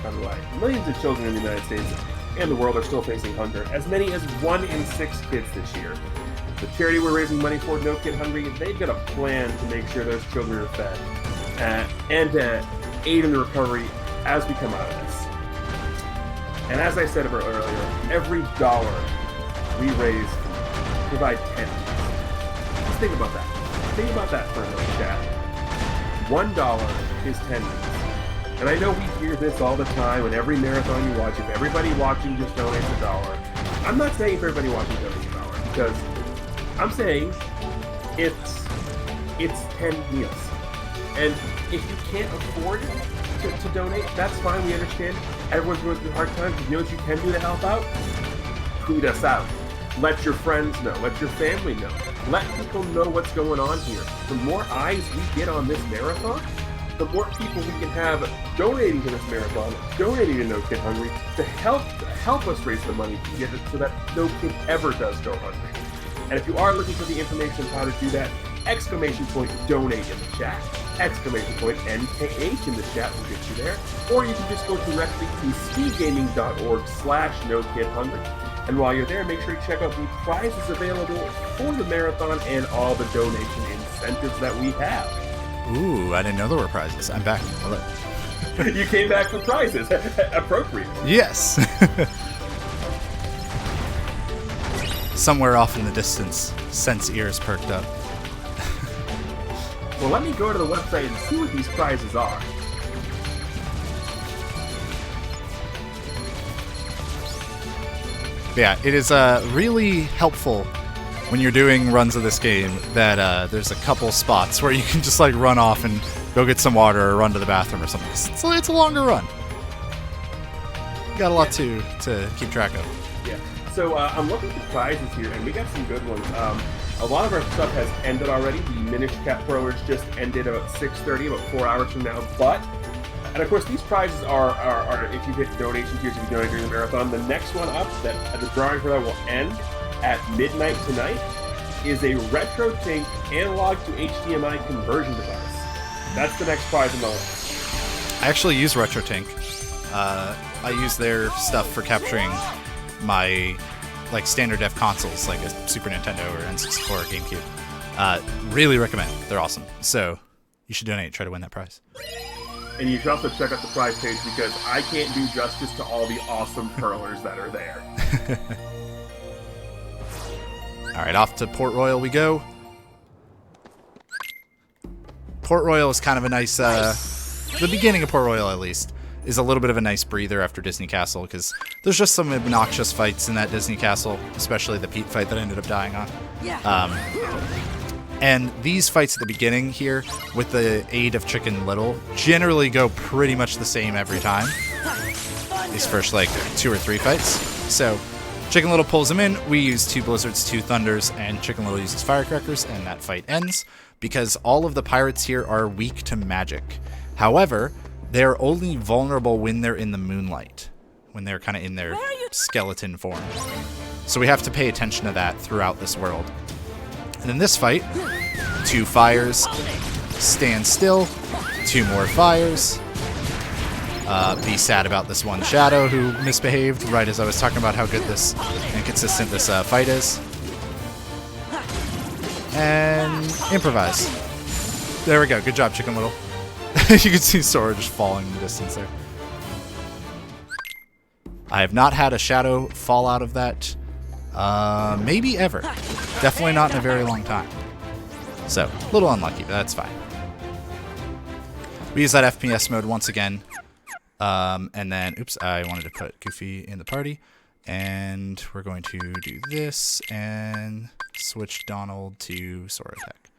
by the way, millions of children in the United States and the world are still facing hunger. As many as 1 in 6 kids this year. The charity we're raising money for, No Kid Hungry, they've got a plan to make sure those children are fed and aid in the recovery as we come out of this. And as I said earlier, every dollar we raise provide 10. Just think about that. Think about that for a minute, chat. $1 is 10 minutes. And I know we hear this all the time in every marathon you watch. If everybody watching just donates $1, I'm not saying if everybody watching donates $1, because I'm saying it's 10 meals. And if you can't afford to donate, that's fine. We understand everyone's going through hard times. You know what you can do to help out? Tweet us out. Let your friends know. Let your family know. Let people know what's going on here. The more eyes we get on this marathon, the more people we can have donating to this marathon, donating to No Kid Hungry, to help us raise the money to get it so that no kid ever does go hungry. And if you are looking for the information on how to do that, ! Donate in the chat, ! NKH in the chat will get you there. Or you can just go directly to speedgaming.org/NoKidHungry. And while you're there, make sure you check out the prizes available for the marathon and all the donation incentives that we have. Ooh, I didn't know there were prizes. I'm back. Hello. You came back for prizes. Appropriate. Yes. Somewhere off in the distance, Sense ears perked up. Well, let me go to the website and see what these prizes are. Yeah, it is really helpful when you're doing runs of this game that there's a couple spots where you can just like run off and go get some water or run to the bathroom or something. It's a longer run. You got a lot to keep track of. Yeah. So I'm looking at the prizes here, and we got some good ones. A lot of our stuff has ended already. The Minish Cap Throwers just ended about 6:30, about 4 hours from now. And of course, these prizes are if you hit donation tiers, if you donate during the marathon. The next one up, that the drawing for that will end at midnight tonight, is a RetroTink analog to HDMI conversion device. That's the next prize on the list. I actually use RetroTink. I use their stuff for capturing my like standard def consoles, like a Super Nintendo or N64 or GameCube. Really recommend. They're awesome. So you should donate. Try to win that prize. And you should also check out the prize page because I can't do justice to all the awesome curlers that are there. All right, off to Port Royal we go. Port Royal is kind of a nice, the beginning of Port Royal at least, is a little bit of a nice breather after Disney Castle because there's just some obnoxious fights in that Disney Castle, especially the Pete fight that I ended up dying on. And these fights at the beginning here, with the aid of Chicken Little, generally go pretty much the same every time. These first, like, 2 or 3 fights. So, Chicken Little pulls him in, we use 2 Blizzards, 2 Thunders, and Chicken Little uses Firecrackers, and that fight ends, because all of the pirates here are weak to magic. However, they're only vulnerable when they're in the moonlight, when they're kind of in their skeleton form. So we have to pay attention to that throughout this world. And in this fight, 2 fires, stand still, 2 more fires, be sad about this one shadow who misbehaved right as I was talking about how good this and consistent this fight is. And improvise. There we go. Good job, Chicken Little. You can see Sora just falling in the distance there. I have not had a shadow fall out of that maybe ever. Definitely not in a very long time. So, a little unlucky, but that's fine. We use that FPS mode once again. And then, oops, I wanted to put Goofy in the party. And we're going to do this and switch Donald to Sora Attack.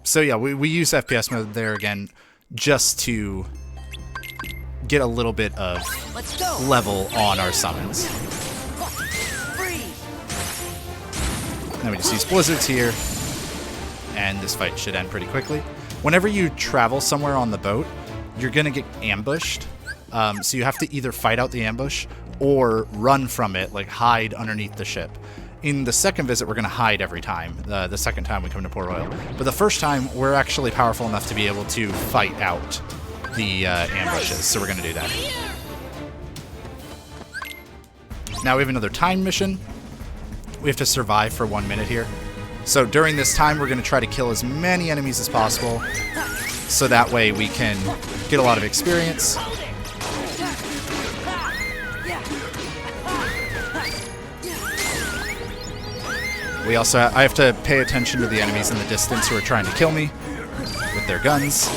So yeah, we use FPS mode there again just to get a little bit of level on our summons. Then we just use blizzards here, and this fight should end pretty quickly. Whenever you travel somewhere on the boat, you're going to get ambushed. So you have to either fight out the ambush or run from it, like hide underneath the ship. In the second visit, we're going to hide every time, the second time we come to Port Royal. But the first time, we're actually powerful enough to be able to fight out the ambushes, so we're going to do that. Now we have another time mission. We have to survive for 1 minute here. So during this time, we're going to try to kill as many enemies as possible, so that way we can get a lot of experience. We also I have to pay attention to the enemies in the distance who are trying to kill me with their guns.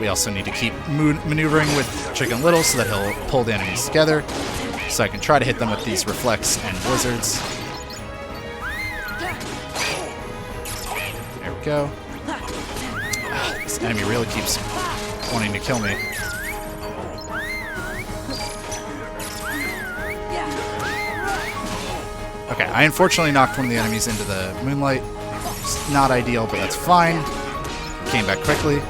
We also need to keep maneuvering with Chicken Little so that he'll pull the enemies together, so I can try to hit them with these reflex and blizzards. There we go. This enemy really keeps wanting to kill me. Okay, I unfortunately knocked one of the enemies into the moonlight. It's not ideal, but that's fine. Came back quickly.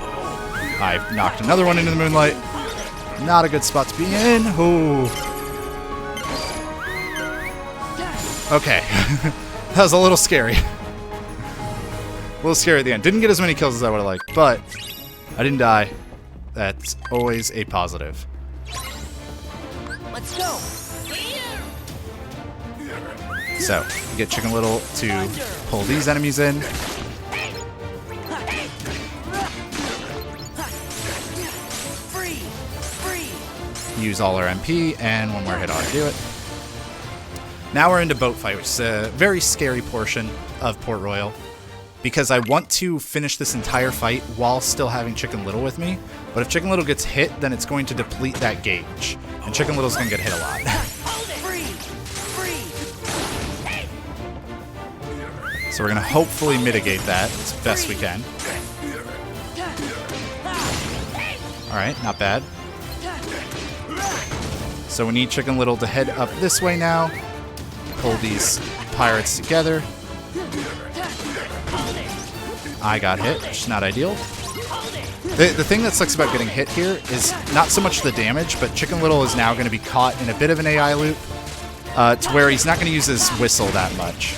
I've knocked another one into the moonlight. Not a good spot to be in. Ooh. Okay. That was a little scary. A little scary at the end. Didn't get as many kills as I would have liked, but I didn't die. That's always a positive. Let's go. So, get Chicken Little to pull these enemies in. Use all our MP, and one more hit ought to do it. Now we're into boat fight, which is a very scary portion of Port Royal, because I want to finish this entire fight while still having Chicken Little with me. But if Chicken Little gets hit, then it's going to deplete that gauge, and Chicken Little's going to get hit a lot. So we're going to hopefully mitigate that as best we can. Alright, not bad. So we need Chicken Little to head up this way now. Pull these pirates together. I got hit, which is not ideal. The thing that sucks about getting hit here is not so much the damage, but Chicken Little is now going to be caught in a bit of an AI loop to where he's not going to use his whistle that much.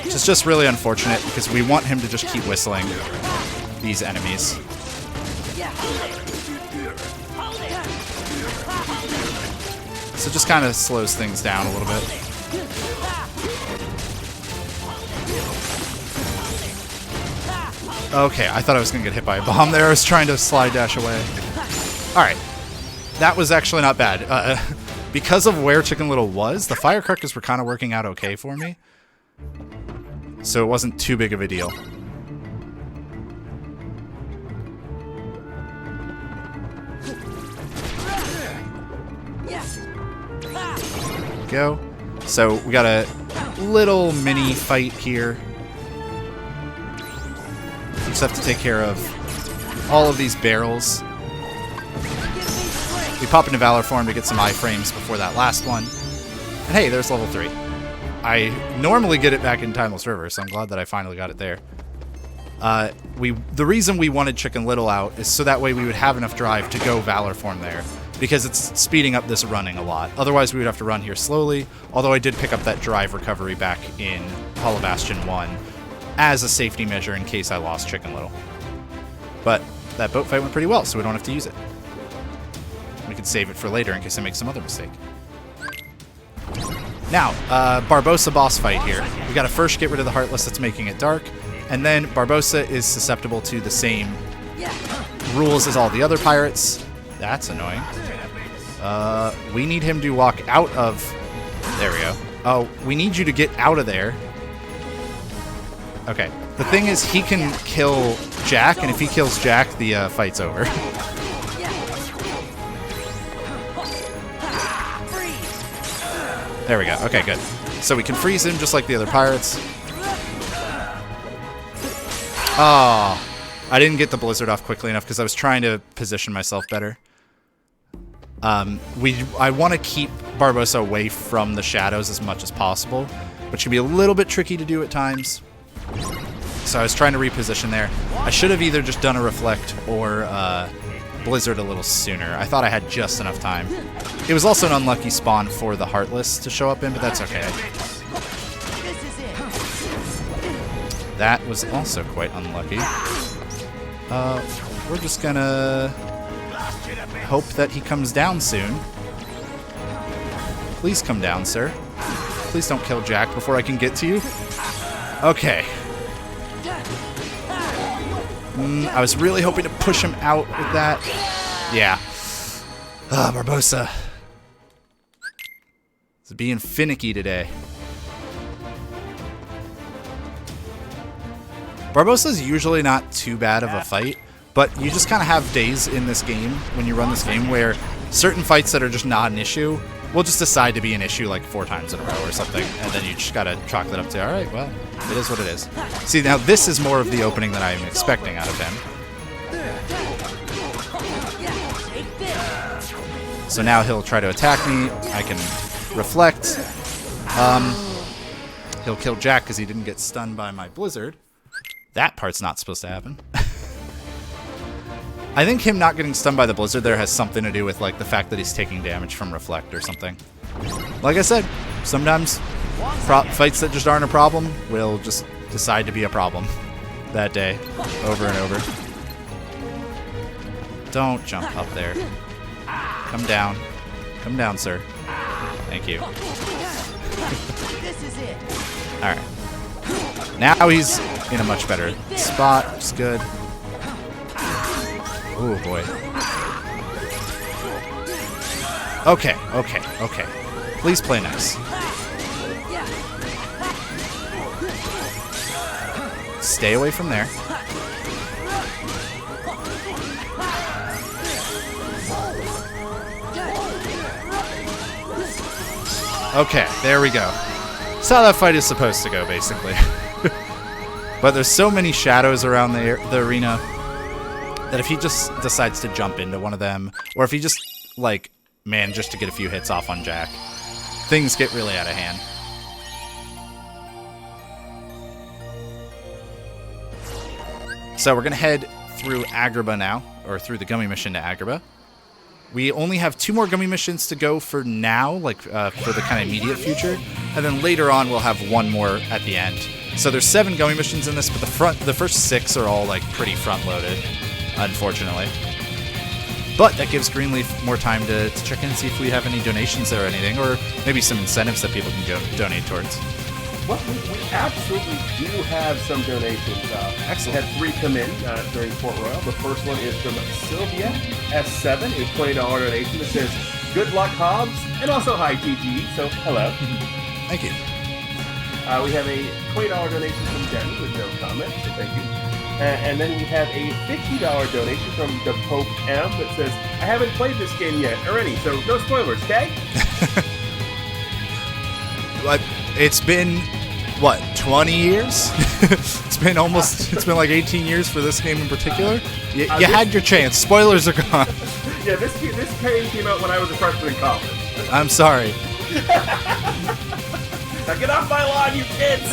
Which is just really unfortunate, because we want him to just keep whistling these enemies. So it just kind of slows things down a little bit. Okay, I thought I was going to get hit by a bomb there. I was trying to slide dash away. Alright. That was actually not bad. Because of where Chicken Little was, the firecrackers were kind of working out okay for me. So it wasn't too big of a deal. Go. So we got a little mini fight here. We just have to take care of all of these barrels. We pop into Valor Form to get some iframes before that last one. And hey, there's level 3. I normally get it back in Timeless River, so I'm glad that I finally got it there. The reason we wanted Chicken Little out is so that way we would have enough drive to go Valor Form there, because it's speeding up this running a lot. Otherwise, we would have to run here slowly, although I did pick up that drive recovery back in Hollow Bastion 1 as a safety measure in case I lost Chicken Little. But that boat fight went pretty well, so we don't have to use it. We can save it for later in case I make some other mistake. Now, Barbossa boss fight here. We gotta first get rid of the Heartless that's making it dark, and then Barbossa is susceptible to the same rules as all the other pirates. That's annoying. We need him to walk out of There we go. Oh, we need you to get out of there. Okay. The thing is, he can kill Jack, and if he kills Jack, the fight's over. There we go. Okay, good. So we can freeze him just like the other pirates. Oh, I didn't get the blizzard off quickly enough because I was trying to position myself better. I want to keep Barbossa away from the shadows as much as possible, which can be a little bit tricky to do at times. So I was trying to reposition there. I should have either just done a reflect or blizzard a little sooner. I thought I had just enough time. It was also an unlucky spawn for the Heartless to show up in, but that's okay. That was also quite unlucky. We're just gonna hope that he comes down soon. Please come down, sir. Please don't kill Jack before I can get to you. Okay. I was really hoping to push him out with that. Yeah. Barbossa. It's being finicky today. Barbossa's usually not too bad of a fight, but you just kind of have days in this game, when you run this game, where certain fights that are just not an issue will just decide to be an issue like 4 times in a row or something, and then you just gotta chalk that up to, alright, well, it is what it is. See, now this is more of the opening that I'm expecting out of him. So now he'll try to attack me, I can reflect. He'll kill Jack because he didn't get stunned by my blizzard. That part's not supposed to happen. I think him not getting stunned by the blizzard there has something to do with like the fact that he's taking damage from reflect or something. Like I said, sometimes fights that just aren't a problem will just decide to be a problem that day, over and over. Don't jump up there. Come down. Come down, sir. Thank you. Alright. Now he's in a much better spot. It's good. Oh boy. Okay, okay, okay. Please play nice. Stay away from there. Okay, there we go. That's how that fight is supposed to go, basically. But there's so many shadows around the arena that if he just decides to jump into one of them, or if he just, like, just to get a few hits off on Jack, things get really out of hand. So we're going to head through Agrabah now, or through the gummy mission to Agrabah. We only have 2 more gummy missions to go for now, like for the kind of immediate future, and then later on we'll have 1 more at the end. So there's 7 gummy missions in this, but the first 6 are all like pretty front-loaded, unfortunately. But that gives Greenleaf more time to check in and see if we have any donations there or anything, or maybe some incentives that people can donate towards. Well, we absolutely do have some donations. Excellent. We had 3 come in during Port Royal. The first one is from Sylvia S7, a $20 donation that says, "Good luck, Hobbs," and also hi, GG. So hello. Thank you. We have a $20 donation from Jenny with no comment, so thank you. And then we have a $50 donation from the Pope M that says, "I haven't played this game yet, or any, so no spoilers, okay?" It's been, what, 20 years? It's been like 18 years for this game in particular. You had your chance. Spoilers are gone. Yeah, this game came out when I was a freshman in college. I'm sorry. Now get off my lawn, you kids!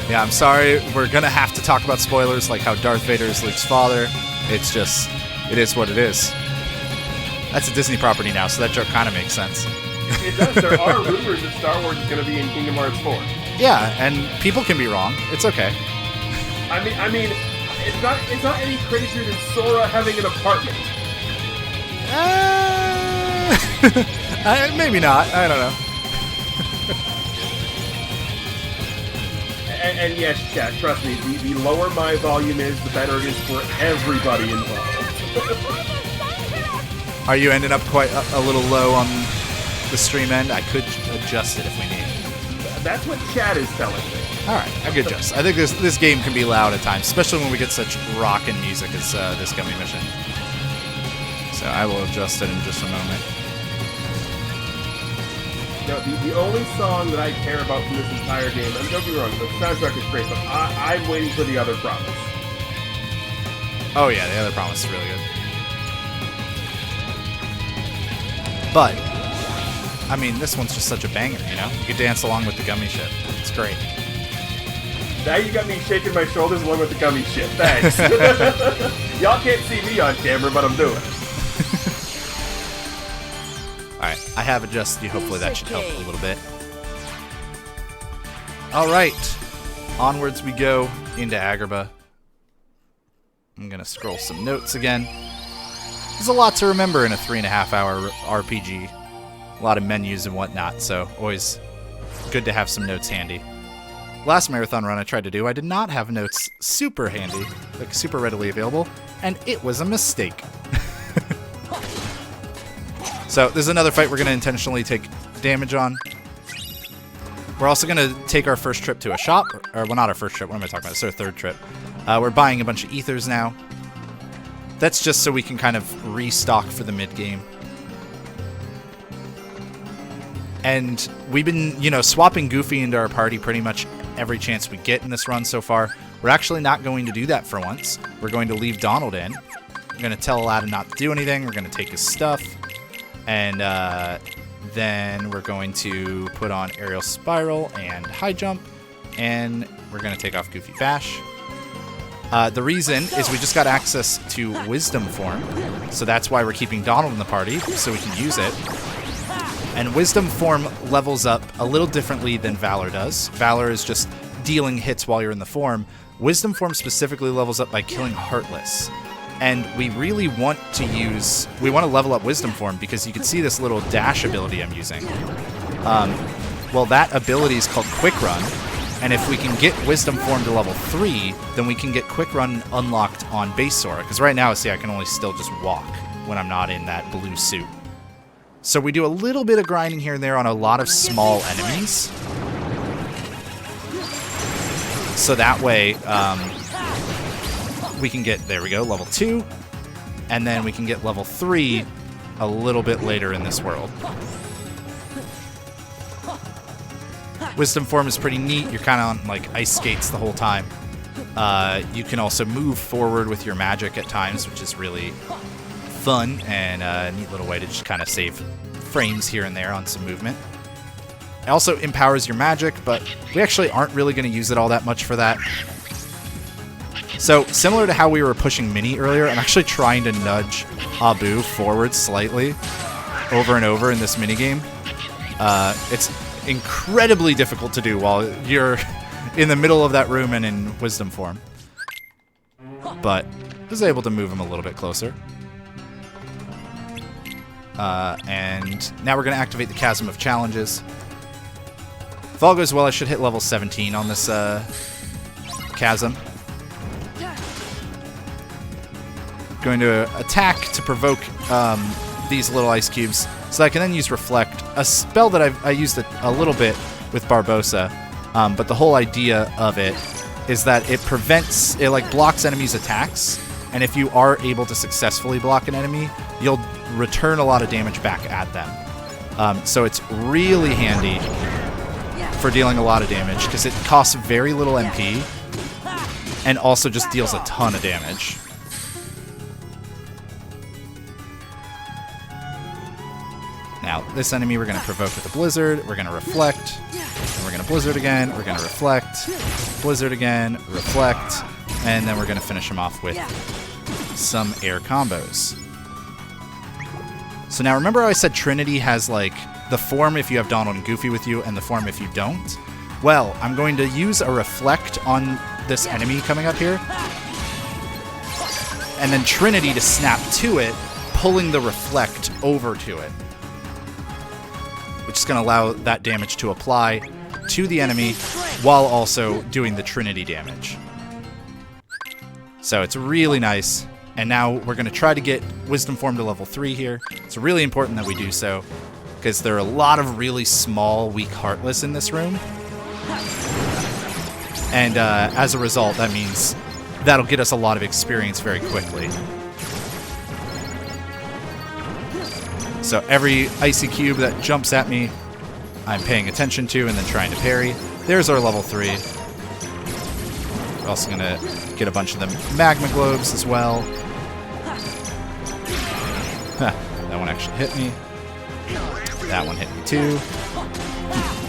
Yeah, I'm sorry. We're going to have to talk about spoilers, like how Darth Vader is Luke's father. It's just, it is what it is. That's a Disney property now, so that joke kind of makes sense. It does. There are rumors that Star Wars is going to be in Kingdom Hearts 4. Yeah, and people can be wrong. It's okay. I mean, it's not any crazier than Sora having an apartment. Maybe not. I don't know. And yes, chat, trust me, the lower my volume is, the better it is for everybody involved. Are you ending up quite a little low on the stream end? I could adjust it if we need. That's what chat is telling me. All right, I could adjust. I think this game can be loud at times, especially when we get such rockin' music as this gummy mission. So I will adjust it in just a moment. No, the only song that I care about from this entire game, and don't get me wrong, the soundtrack is great, but I'm waiting for The Other Promise. Oh yeah, The Other Promise is really good. But, I mean, this one's just such a banger, you know? You could dance along with the gummy shit. It's great. Now you got me shaking my shoulders along with the gummy shit. Thanks. Y'all can't see me on camera, but I'm doing it. Alright, I have adjusted you. Hopefully that should help a little bit. Alright, onwards we go into Agrabah. I'm going to scroll some notes again. There's a lot to remember in a 3.5-hour RPG. A lot of menus and whatnot, so always good to have some notes handy. Last marathon run I tried to do, I did not have notes super handy, like super readily available, and it was a mistake. So there's another fight we're going to intentionally take damage on. We're also going to take our first trip to a shop, or well, not our first trip, what am I talking about? It's our third trip. We're buying a bunch of ethers now. That's just so we can kind of restock for the mid-game. And we've been, you know, swapping Goofy into our party pretty much every chance we get in this run so far. We're actually not going to do that for once. We're going to leave Donald in. We're going to tell Aladdin not to do anything. We're going to take his stuff. And then we're going to put on Aerial Spiral and High Jump. And we're going to take off Goofy Bash. The reason is we just got access to Wisdom Form. So that's why we're keeping Donald in the party, so we can use it. And Wisdom Form levels up a little differently than Valor does. Valor is just dealing hits while you're in the form. Wisdom Form specifically levels up by killing Heartless. And we really want to level up Wisdom Form because you can see this little dash ability I'm using. Well, that ability is called Quick Run. And if we can get Wisdom Form to level 3, then we can get Quick Run unlocked on Base Sora. Because right now, see, I can only still just walk when I'm not in that blue suit. So we do a little bit of grinding here and there on a lot of small enemies. So that way, we can get, there we go, level 2. And then we can get level 3 a little bit later in this world. Wisdom Form is pretty neat. You're kind of on like ice skates the whole time. You can also move forward with your magic at times, which is really fun and a neat little way to just kind of save frames here and there on some movement. It also empowers your magic, but we actually aren't really going to use it all that much for that. So, similar to how we were pushing Minnie earlier, I'm actually trying to nudge Abu forward slightly over and over in this minigame. It's incredibly difficult to do while you're in the middle of that room and in Wisdom Form. But I was able to move him a little bit closer. And now we're going to activate the Chasm of Challenges. If all goes well, I should hit level 17 on this chasm. Going to attack to provoke these little ice cubes, so I can then use Reflect, a spell that I used a little bit with Barbosa, but the whole idea of it is that it prevents, it like blocks enemies' attacks, and if you are able to successfully block an enemy, you'll return a lot of damage back at them. So it's really handy for dealing a lot of damage, because it costs very little MP, and also just deals a ton of damage. Now, this enemy we're going to provoke with a Blizzard, we're going to Reflect, and we're going to Blizzard again, we're going to Reflect, Blizzard again, Reflect, and then we're going to finish him off with some air combos. So now remember how I said Trinity has like the form if you have Donald and Goofy with you and the form if you don't? Well, I'm going to use a Reflect on this enemy coming up here, and then Trinity to snap to it, pulling the Reflect over to it, which is going to allow that damage to apply to the enemy while also doing the Trinity damage. So it's really nice. And now we're going to try to get Wisdom Form to level 3 here. It's really important that we do so, because there are a lot of really small, weak Heartless in this room. And as a result, that means that'll get us a lot of experience very quickly. So every Icy Cube that jumps at me, I'm paying attention to and then trying to parry. There's our level 3. We're also going to get a bunch of the Magma Globes as well. That one actually hit me. That one hit me too.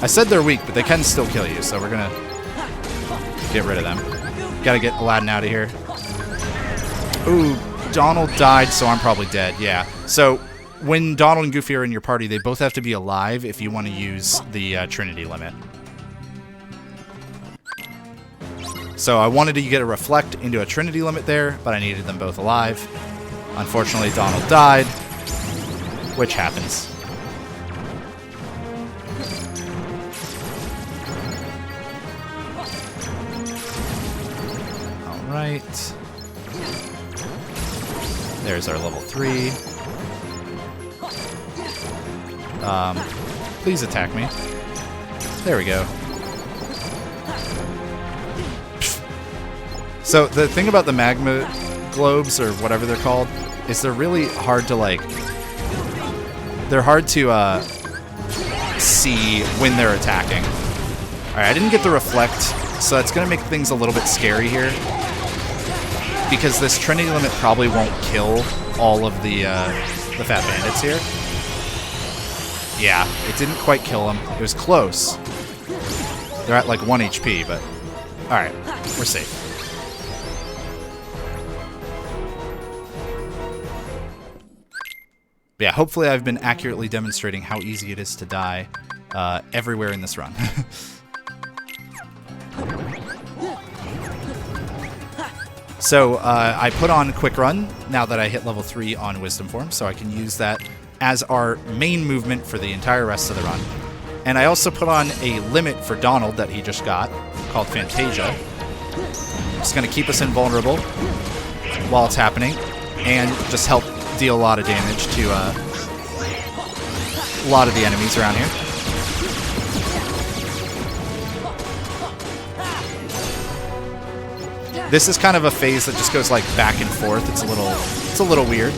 I said they're weak, but they can still kill you, so we're going to get rid of them. Gotta get Aladdin out of here. Ooh, Donald died, so I'm probably dead. Yeah. So when Donald and Goofy are in your party, they both have to be alive if you want to use the Trinity Limit. So I wanted to get a Reflect into a Trinity Limit there, but I needed them both alive. Unfortunately, Donald died, which happens. Alright. There's our level 3. Please attack me. There we go. So the thing about the magma globes, or whatever they're called, is they're really hard to, like... They're hard to, see when they're attacking. Alright, I didn't get the Reflect, so that's going to make things a little bit scary here. Because this Trinity Limit probably won't kill all of the Fat Bandits here. Yeah, it didn't quite kill them. It was close. They're at like 1 HP, but... Alright, we're safe. But yeah, hopefully I've been accurately demonstrating how easy it is to die everywhere in this run. So I put on Quick Run now that I hit level 3 on Wisdom Form, so I can use that as our main movement for the entire rest of the run. And I also put on a limit for Donald that he just got, called Fantasia. It's going to keep us invulnerable while it's happening, and just help deal a lot of damage to a lot of the enemies around here. This is kind of a phase that just goes like back and forth. It's a little weird.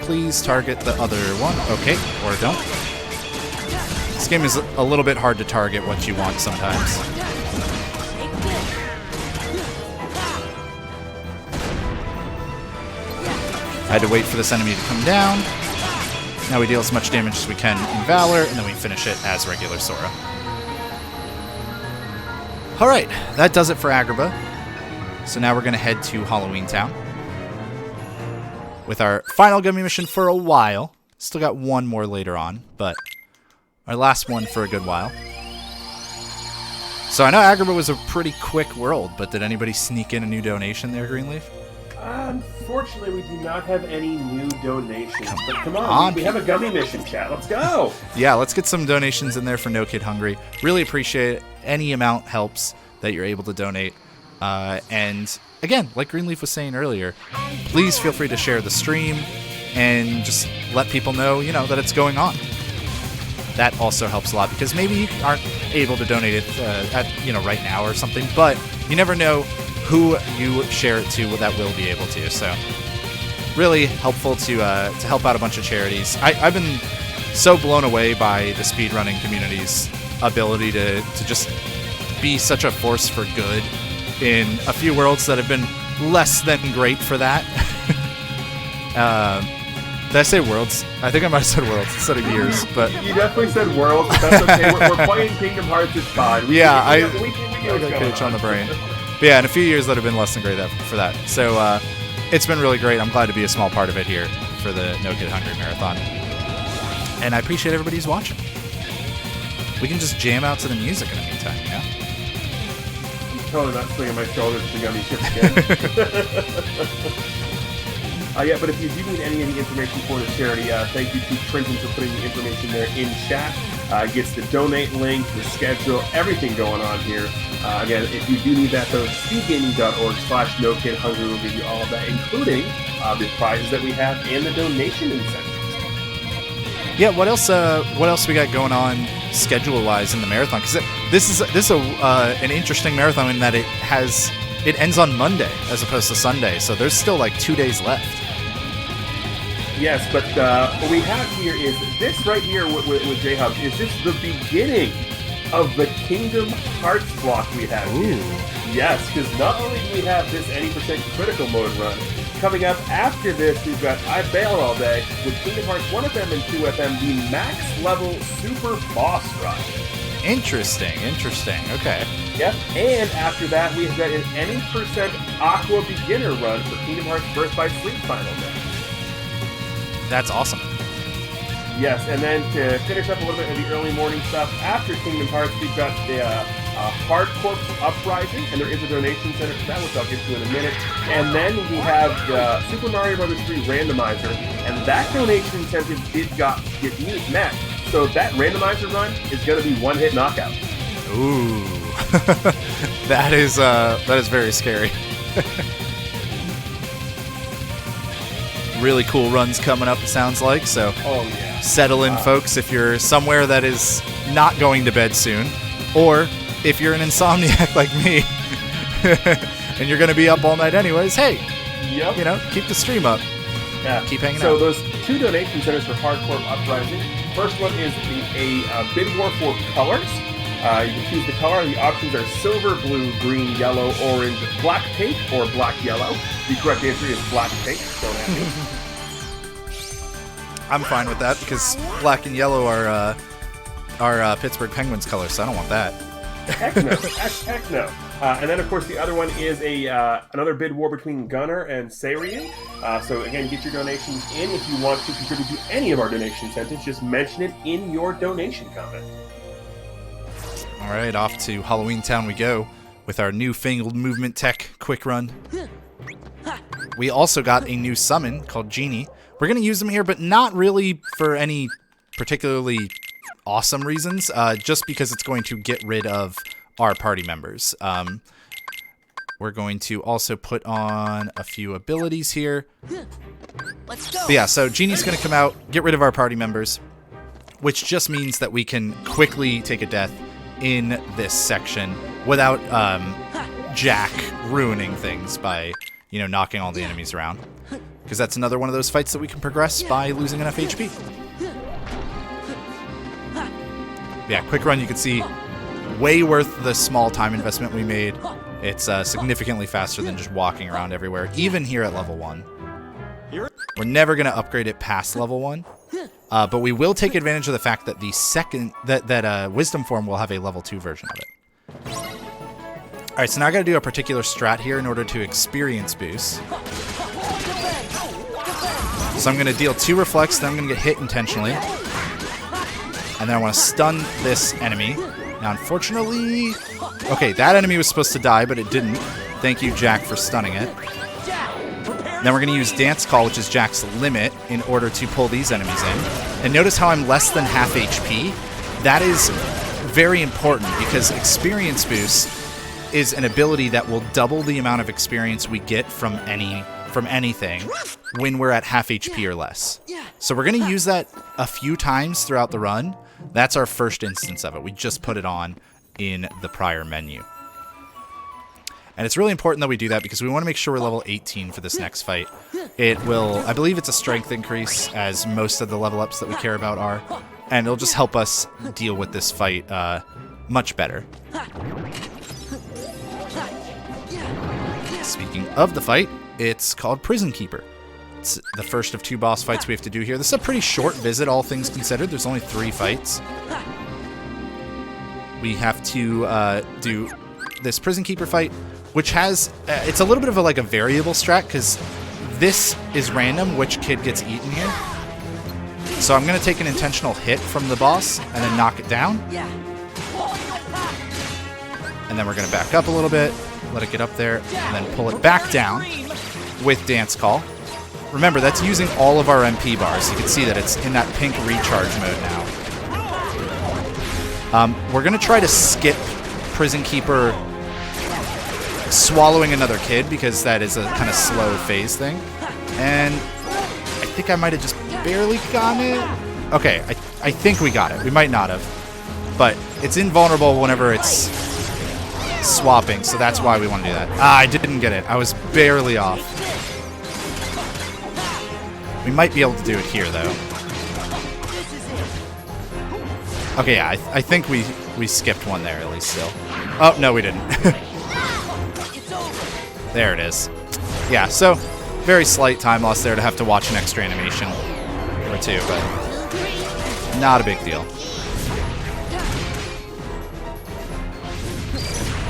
Please target the other one. Okay, or don't. This game is a little bit hard to target what you want sometimes. I had to wait for this enemy to come down. Now we deal as much damage as we can in Valor, and then we finish it as regular Sora. Alright, that does it for Agrabah. So now we're going to head to Halloween Town with our final gummy mission for a while. Still got one more later on, but our last one for a good while. So I know Agrabah was a pretty quick world, but did anybody sneak in a new donation there, Greenleaf? Unfortunately, we do not have any new donations. But come on, we have a gummy mission, chat. Let's go! Yeah, let's get some donations in there for No Kid Hungry. Really appreciate it. Any amount helps that you're able to donate. And again, like Greenleaf was saying earlier, please feel free to share the stream and just let people know, that it's going on. That also helps a lot, because maybe you aren't able to donate it right now or something, but you never know who you share it to that will be able to. So really helpful to help out a bunch of charities. I've been so blown away by the speedrunning community's ability to just be such a force for good in a few worlds that have been less than great for that. Did I say worlds? I think I might have said worlds instead of years, but... You definitely said worlds, but that's okay. We're playing Kingdom Hearts, it's fine. We got KH on the brain. But yeah, in a few years that have been less than great for that. So it's been really great. I'm glad to be a small part of it here for the No Kid Hungry Marathon. And I appreciate everybody who's watching. We can just jam out to the music in the meantime, yeah? I'm totally not swinging my shoulders to the gummy ship again. Yeah, but if you do need any information for the charity, thank you to Trenton for putting the information there in chat. Gets the donate link, the schedule, everything going on here. Again, if you do need that, though, speedgaming.org/NoKidHungry will give you all of that, including the prizes that we have and the donation incentives. Yeah, what else we got going on schedule-wise in the marathon? Because this is an interesting marathon in that it ends on Monday as opposed to Sunday, so there's still like 2 days left. Yes, but what we have here is this right here with JHobz. Is this the beginning of the Kingdom Hearts block we have here? Yes, because not only do we have this any % critical mode run, coming up after this, we've got I Bail All Day with Kingdom Hearts 1FM and 2FM, the max level super boss run. Interesting. Okay. Yep, and after that, we've got an any % Aqua beginner run for Kingdom Hearts Birth by Sleep Final Day. That's awesome. Yes, and then to finish up a little bit of the early morning stuff, after Kingdom Hearts, we've got the Hard Corpse Uprising, and there is a donation center for that, which I'll get to in a minute. And then we have the Super Mario Bros. 3 Randomizer, and that donation incentive did get met. So that Randomizer run is going to be one-hit knockout. Ooh, that is very scary. Really cool runs coming up, it sounds like. So settle in, folks, if you're somewhere that is not going to bed soon, or if you're an insomniac like me and you're going to be up all night anyways, hey, keep the stream up. Yeah. Keep hanging out. So those 2 donation centers for Hardcore Uprising. First one is a bid war for colors. You can choose the color. The options are silver, blue, green, yellow, orange, black, pink, or black, yellow. The correct answer is black, pink. Don't ask me. I'm fine with that because black and yellow are Pittsburgh Penguins colors, so I don't want that. Heck no. Heck no. And then, of course, the other one is another bid war between Gunnar and Sarian. So, again, get your donations in. If you want to contribute to any of our donation incentives, just mention it in your donation comment. All right, off to Halloween Town we go with our newfangled movement tech quick run. We also got a new summon called Genie. We're going to use them here, but not really for any particularly awesome reasons, just because it's going to get rid of our party members. We're going to also put on a few abilities here. Let's go. But yeah, so Genie's going to come out, get rid of our party members, which just means that we can quickly take a death in this section without Jack ruining things by, knocking all the enemies around. Because that's another one of those fights that we can progress by losing enough HP. Yeah, quick run, you can see way worth the small time investment we made. It's significantly faster than just walking around everywhere, even here at level 1. We're never going to upgrade it past level 1. But we will take advantage of the fact that that Wisdom Form will have a level 2 version of it. Alright, so now I gotta do a particular strat here in order to experience boost. So I'm gonna deal 2 reflects, then I'm gonna get hit intentionally. And then I want to stun this enemy. Now, unfortunately... Okay, that enemy was supposed to die, but it didn't. Thank you, Jack, for stunning it. Then we're going to use Dance Call, which is Jack's limit, in order to pull these enemies in. And notice how I'm less than half HP. That is very important, because Experience Boost is an ability that will double the amount of experience we get from anything when we're at half HP or less. So we're going to use that a few times throughout the run. That's our first instance of it. We just put it on in the prior menu. And it's really important that we do that because we want to make sure we're level 18 for this next fight. It will, I believe it's a strength increase, as most of the level ups that we care about are. And it'll just help us deal with this fight much better. Speaking of the fight, it's called Prison Keeper. It's the first of 2 boss fights we have to do here. This is a pretty short visit, all things considered. There's only 3 fights. We have to do this Prison Keeper fight, which has... it's a little bit of a variable strat, because this is random which kid gets eaten here. So I'm going to take an intentional hit from the boss and then knock it down. And then we're going to back up a little bit, let it get up there, and then pull it back down with Dance Call. Remember, that's using all of our MP bars. You can see that it's in that pink recharge mode now. We're going to try to skip Prison Keeper swallowing another kid because that is a kind of slow phase thing. And I think I might have just barely gotten it. Okay, I think we got it. We might not have. But it's invulnerable whenever it's swapping, so that's why we want to do that. Ah, I didn't get it. I was barely off. We might be able to do it here, though. Okay, yeah, I think we skipped one there, at least still. Oh, no, we didn't. There it is. Yeah, so very slight time loss there to have to watch an extra animation or two, but not a big deal.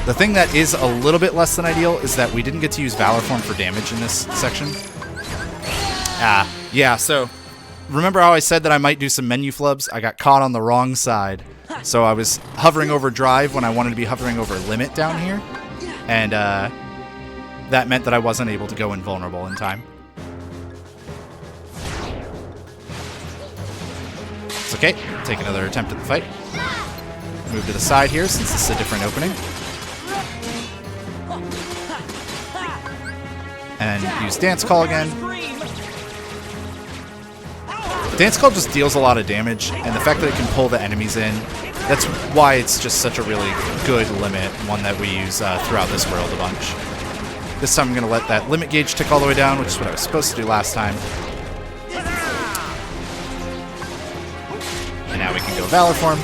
The thing that is a little bit less than ideal is that we didn't get to use Valor Form for damage in this section. Yeah, so remember how I said that I might do some menu flubs? I got caught on the wrong side. So I was hovering over drive when I wanted to be hovering over limit down here. And that meant that I wasn't able to go invulnerable in time. It's okay. Take another attempt at the fight. Move to the side here since this is a different opening. And use Dance Call again. Dance Call just deals a lot of damage, and the fact that it can pull the enemies in, that's why it's just such a really good limit, one that we use throughout this world a bunch. This time I'm going to let that limit gauge tick all the way down, which is what I was supposed to do last time. And now we can go Valor Form.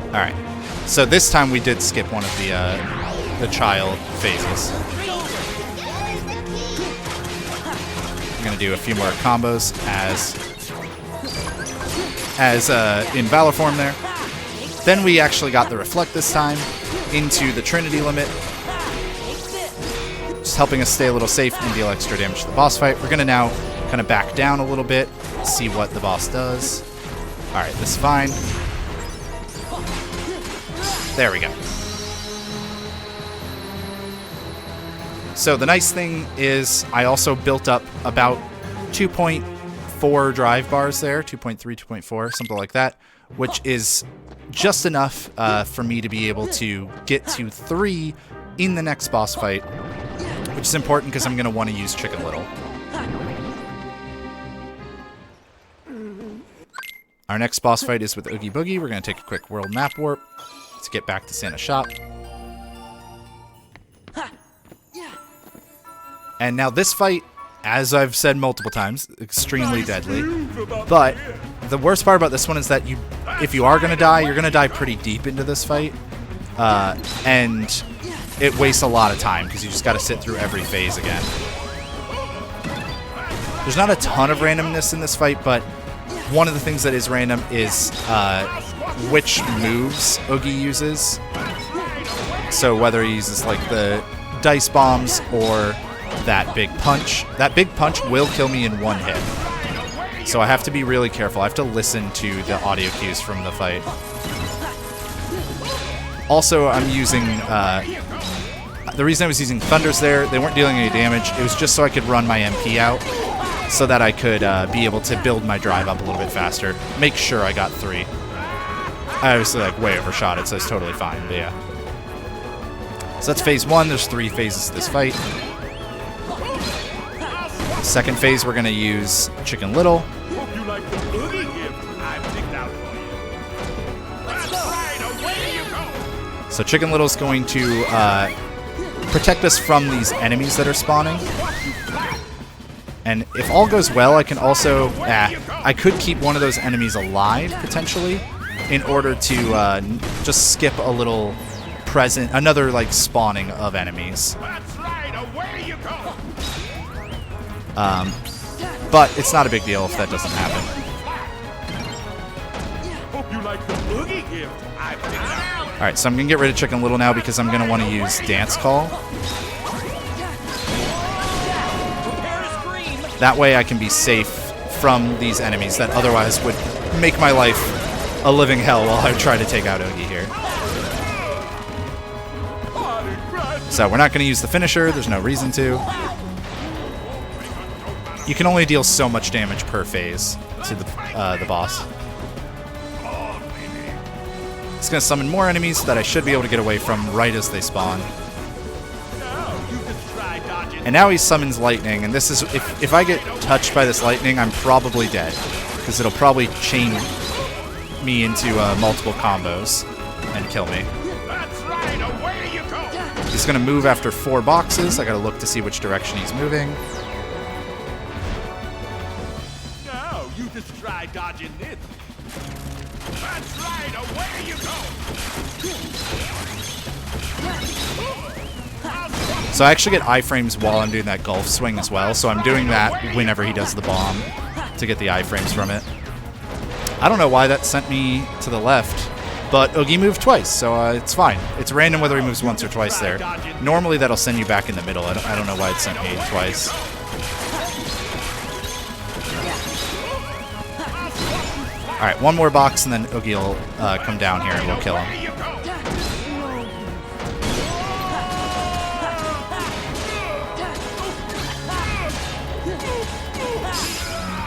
Alright, so this time we did skip one of the child phases. I'm going to do a few more combos as in Valor Form there. Then we actually got the Reflect this time into the Trinity Limit, just helping us stay a little safe and deal extra damage to the boss fight. We're going to now kind of back down a little bit, see what the boss does. Alright, this is fine. There we go. So the nice thing is I also built up about 2.4 drive bars there, 2.3, 2.4, something like that, which is just enough for me to be able to get to 3 in the next boss fight, which is important because I'm going to want to use Chicken Little. Our next boss fight is with Oogie Boogie. We're going to take a quick world map warp to get back to Santa's shop. And now this fight, as I've said multiple times, extremely deadly. But the worst part about this one is that if you are going to die, you're going to die pretty deep into this fight. And it wastes a lot of time because you just got to sit through every phase again. There's not a ton of randomness in this fight, but one of the things that is random is which moves Oogie uses. So whether he uses like the dice bombs or that big punch. That big punch will kill me in one hit. So I have to be really careful. I have to listen to the audio cues from the fight. Also, I'm using... the reason I was using Thunders there, they weren't dealing any damage. It was just so I could run my MP out so that I could be able to build my drive up a little bit faster. Make sure I got 3. I obviously like way overshot it, so it's totally fine, but yeah. So that's phase 1. There's 3 phases to this fight. Second phase, we're going to use Chicken Little. Hope you like the Oogie gift I picked out for you. Let's go. Away you go. So Chicken Little is going to protect us from these enemies that are spawning. And if all goes well, I can also... I could keep one of those enemies alive, potentially, in order to just skip a little another, like, spawning of enemies. That's right. Away you go. But it's not a big deal if that doesn't happen. Hope you like the Oogie gift I picked out. Alright, so I'm going to get rid of Chicken Little now because I'm going to want to use Dance Call. That way I can be safe from these enemies that otherwise would make my life a living hell while I try to take out Oogie here. So we're not going to use the finisher. There's no reason to. you can only deal so much damage per phase to the boss. It's going to summon more enemies that I should be able to get away from right as they spawn. And now he summons lightning, and this is if I get touched by this lightning, I'm probably dead, because it'll probably chain me into multiple combos and kill me. He's going to move after 4 boxes. I got to look to see which direction he's moving. No, you just try dodging this. That's right, away you go. So I actually get iframes while I'm doing that golf swing as well, so I'm doing that whenever he does the bomb to get the iframes from it. I don't know why that sent me to the left, but Oogie moved twice, so it's fine. It's random whether he moves once or twice there. Normally that'll send you back in the middle. I don't know why it sent me twice. Alright, one more box and then Oogie will come down here and we'll kill him.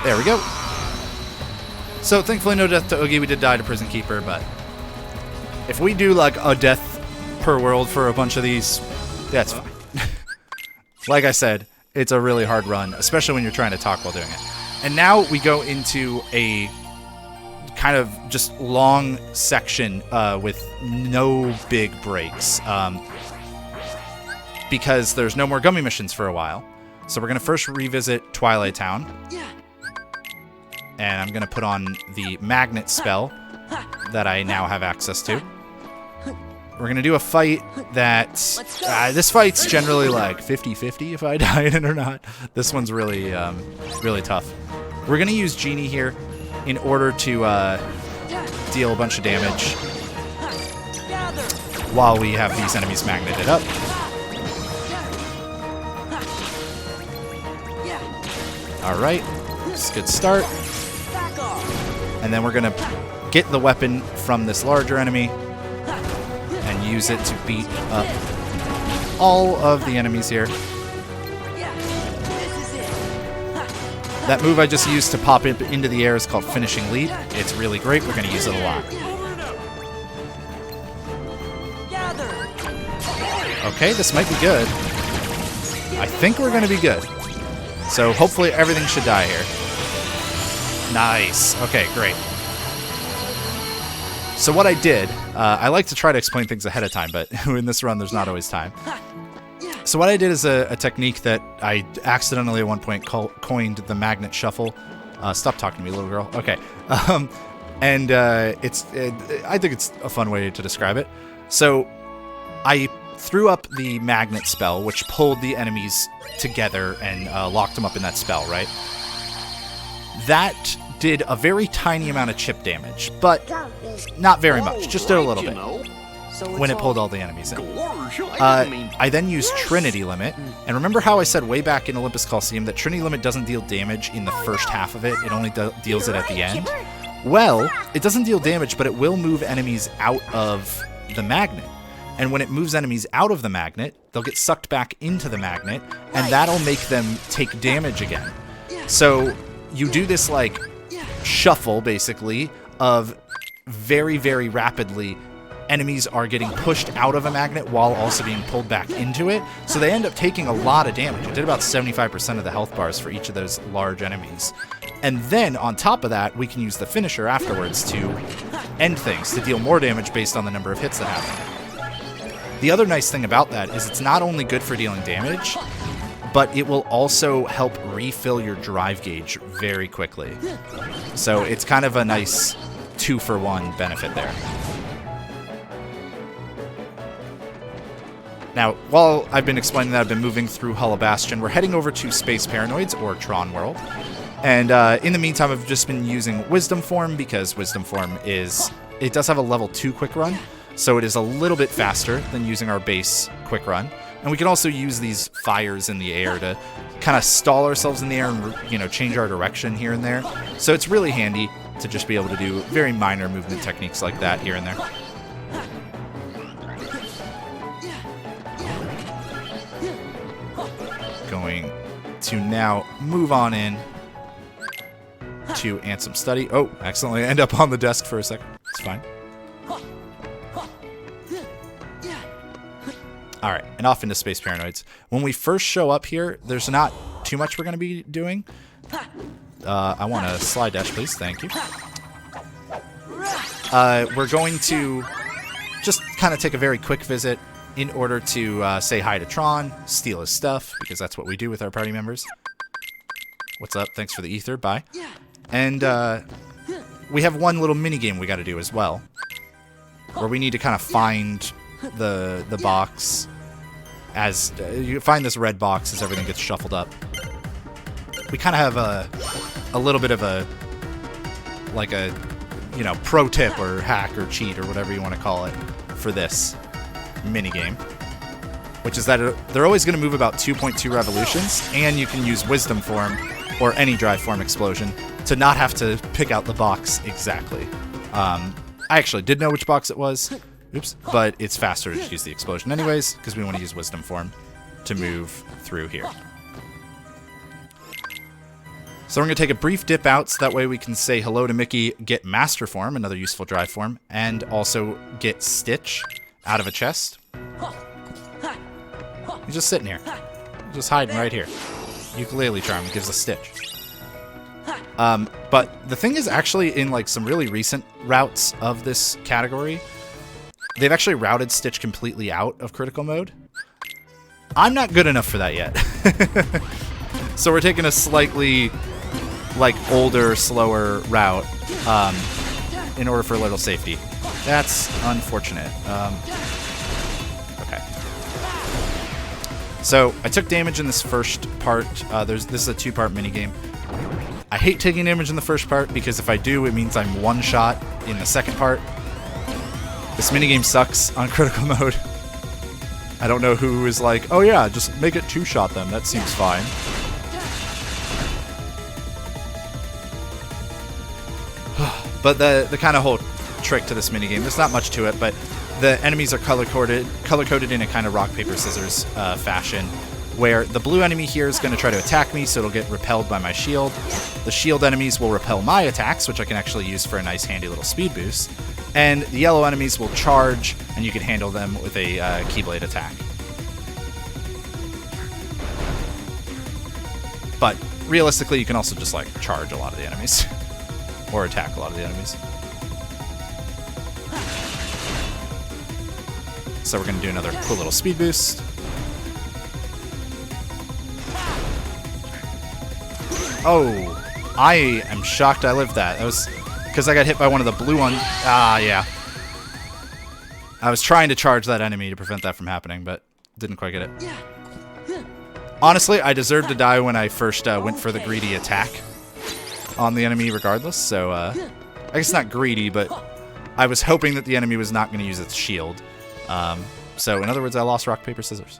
There we go. So thankfully no death to Oogie. We did die to Prison Keeper, but if we do like a death per world for a bunch of these, that's fine. Like I said, it's a really hard run, especially when you're trying to talk while doing it. And now we go into a kind of just long section with no big breaks, because there's no more gummy missions for a while. So we're going to first revisit Twilight Town. And I'm going to put on the magnet spell that I now have access to. We're going to do a fight that... this fight's generally like 50-50 if I die in it or not. This one's really, really tough. We're going to use Genie here in order to deal a bunch of damage while we have these enemies magneted up. Alright, it's a good start. And then we're going to get the weapon from this larger enemy and use it to beat up all of the enemies here. That move I just used to pop it into the air is called Finishing Leap. It's really great. We're going to use it a lot. Okay, this might be good. I think we're going to be good. So hopefully everything should die here. Nice. Okay, great. So what I did, I like to try to explain things ahead of time, but in this run there's not always time. So what I did is a technique that I accidentally at one point coined the magnet shuffle. Stop talking to me, little girl. Okay. I think it's a fun way to describe it. So I threw up the magnet spell, which pulled the enemies together and locked them up in that spell, right? That did a very tiny amount of chip damage, but not very much, just did a little bit when it pulled all the enemies in. I then used Trinity Limit, and remember how I said way back in Olympus Colosseum that Trinity Limit doesn't deal damage in the first half of it, it only deals it at the end? Well, it doesn't deal damage, but it will move enemies out of the magnet. And when it moves enemies out of the magnet, they'll get sucked back into the magnet, and that'll make them take damage again. So you do this, like, shuffle, basically, of very, very rapidly enemies are getting pushed out of a magnet while also being pulled back into it. So they end up taking a lot of damage. It did about 75% of the health bars for each of those large enemies. And then, on top of that, we can use the finisher afterwards to end things, to deal more damage based on the number of hits that happen. The other nice thing about that is it's not only good for dealing damage, but it will also help refill your drive gauge very quickly. So it's kind of a nice 2-for-1 benefit there. Now, while I've been explaining that, I've been moving through Hollow Bastion, we're heading over to Space Paranoids, or Tron World. And in the meantime, I've just been using Wisdom Form, because Wisdom Form it does have a level 2 quick run, so it is a little bit faster than using our base quick run. And we can also use these fires in the air to kind of stall ourselves in the air and, you know, change our direction here and there. So it's really handy to just be able to do very minor movement techniques like that here and there. Going to now move on in to Ansem Study. Oh, accidentally end up on the desk for a second. It's fine. Alright, and off into Space Paranoids. When we first show up here, there's not too much we're going to be doing. I want a slide dash, please. Thank you. We're going to just kind of take a very quick visit in order to say hi to Tron, steal his stuff, because that's what we do with our party members. What's up? Thanks for the ether. Bye. And we have one little mini game we got to do as well, where we need to kind of find the box as you find this red box as everything gets shuffled up. We kind of have a little bit of a pro tip or hack or cheat or whatever you want to call it for this mini game, which is that they're always going to move about 2.2 revolutions, and you can use Wisdom Form or any Drive Form Explosion to not have to pick out the box exactly. I actually did know which box it was. Oops, but it's faster to just use the explosion anyways, because we want to use Wisdom Form to move through here. So we're going to take a brief dip out, so that way we can say hello to Mickey, get Master Form, another useful Drive Form, and also get Stitch out of a chest. He's just sitting here. He's just hiding right here. Ukulele Charm gives us Stitch. But the thing is, actually, in like some really recent routes of this category, they've actually routed Stitch completely out of critical mode. I'm not good enough for that yet. So we're taking a slightly older, slower route in order for a little safety. That's unfortunate. Okay. So I took damage in this first part. This is a 2-part minigame. I hate taking damage in the first part because if I do, it means I'm one shot in the second part. This minigame sucks on critical mode. I don't know who is like, oh yeah, just make it 2-shot them. That seems fine. But the kind of whole trick to this minigame, there's not much to it, but the enemies are color-coded in a kind of rock, paper, scissors fashion, where the blue enemy here is going to try to attack me, so it'll get repelled by my shield. The shield enemies will repel my attacks, which I can actually use for a nice handy little speed boost. And the yellow enemies will charge, and you can handle them with a Keyblade attack. But realistically, you can also just like charge a lot of the enemies. Or attack a lot of the enemies. So we're going to do another cool little speed boost. Oh, I am shocked I lived that. That was because I got hit by one of the blue ones. Ah, yeah. I was trying to charge that enemy to prevent that from happening, but didn't quite get it. Honestly, I deserved to die when I first went for the greedy attack on the enemy regardless, so I guess not greedy, but I was hoping that the enemy was not going to use its shield. So in other words, I lost rock, paper, scissors.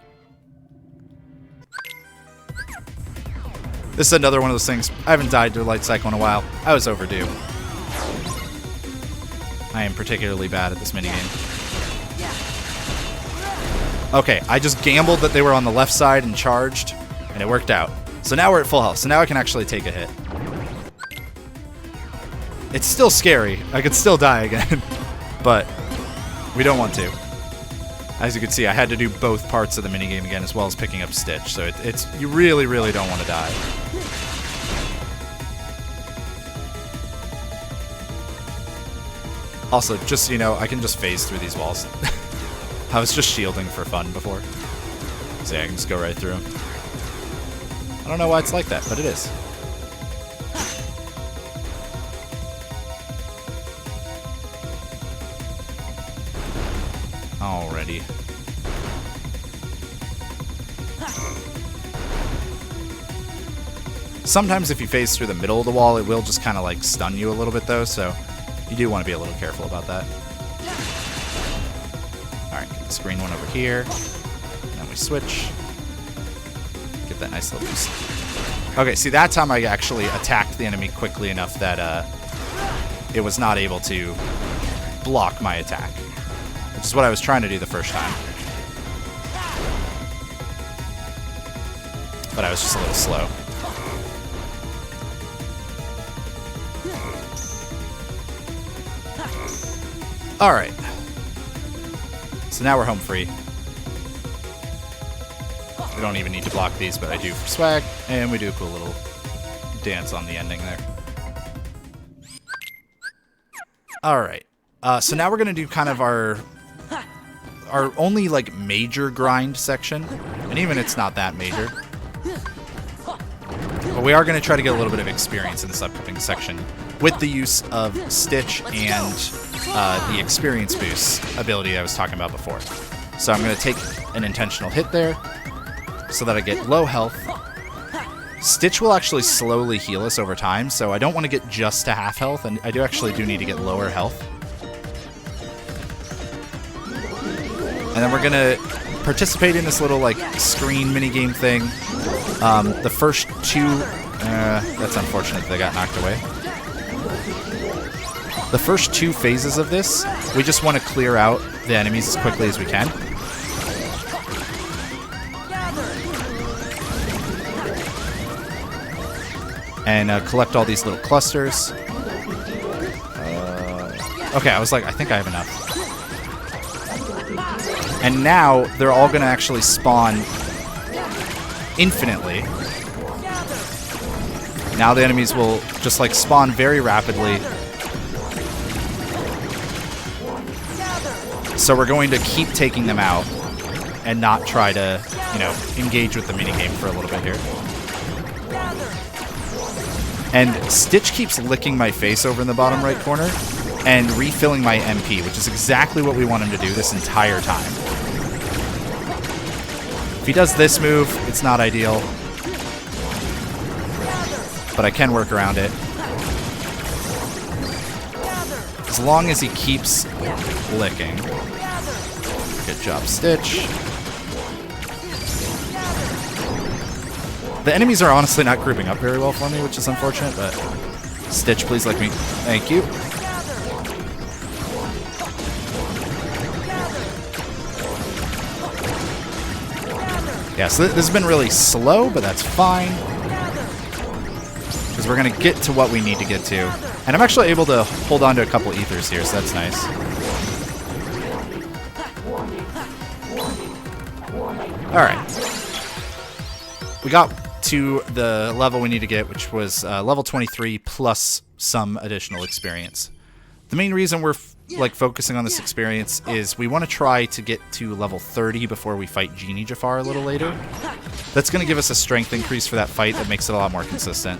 This is another one of those things. I haven't died to a light cycle in a while. I was overdue. I am particularly bad at this minigame. Okay, I just gambled that they were on the left side and charged, and it worked out. So now we're at full health, so now I can actually take a hit. It's still scary. I could still die again, but we don't want to. As you can see, I had to do both parts of the minigame again, as well as picking up Stitch, so you really, really don't want to die. Also, just so you know, I can just phase through these walls. I was just shielding for fun before. So yeah, I can just go right through them. I don't know why it's like that, but it is. Alrighty. Sometimes if you phase through the middle of the wall, it will just kind of like stun you a little bit though, so you do want to be a little careful about that. Alright, get this green one over here. And then we switch. Get that nice little boost. Okay, see that time I actually attacked the enemy quickly enough that it was not able to block my attack. Which is what I was trying to do the first time. but I was just a little slow. Alright. So now we're home free. We don't even need to block these, but I do for swag, and we do a cool little dance on the ending there. Alright. So now we're going to do kind of our only, like, major grind section. And even it's not that major. But we are going to try to get a little bit of experience in this upcoming section with the use of Stitch and the experience boost ability I was talking about before. So I'm going to take an intentional hit there so that I get low health. Stitch will actually slowly heal us over time, so I don't want to get just to half health, and I actually do need to get lower health. And then we're going to participate in this little, like, screen minigame thing. The first two... that's unfortunate that they got knocked away. The first two phases of this, we just want to clear out the enemies as quickly as we can. And collect all these little clusters. Okay, I was like, I think I have enough. And now they're all going to actually spawn infinitely. Now the enemies will just like spawn very rapidly. So we're going to keep taking them out and not try to, you know, engage with the minigame for a little bit here. And Stitch keeps licking my face over in the bottom right corner and refilling my MP, which is exactly what we want him to do this entire time. If he does this move, it's not ideal. But I can work around it. As long as he keeps licking. Good job, Stitch. The enemies are honestly not grouping up very well for me, which is unfortunate, but Stitch, please lick me. Thank you. Yeah, so this has been really slow, but that's fine. Because we're going to get to what we need to get to. And I'm actually able to hold on to a couple ethers here, so that's nice. Alright. We got to the level we need to get, which was level 23 plus some additional experience. The main reason we're focusing on this experience is we want to try to get to level 30 before we fight Genie Jafar a little later. That's going to give us a strength increase for that fight that makes it a lot more consistent.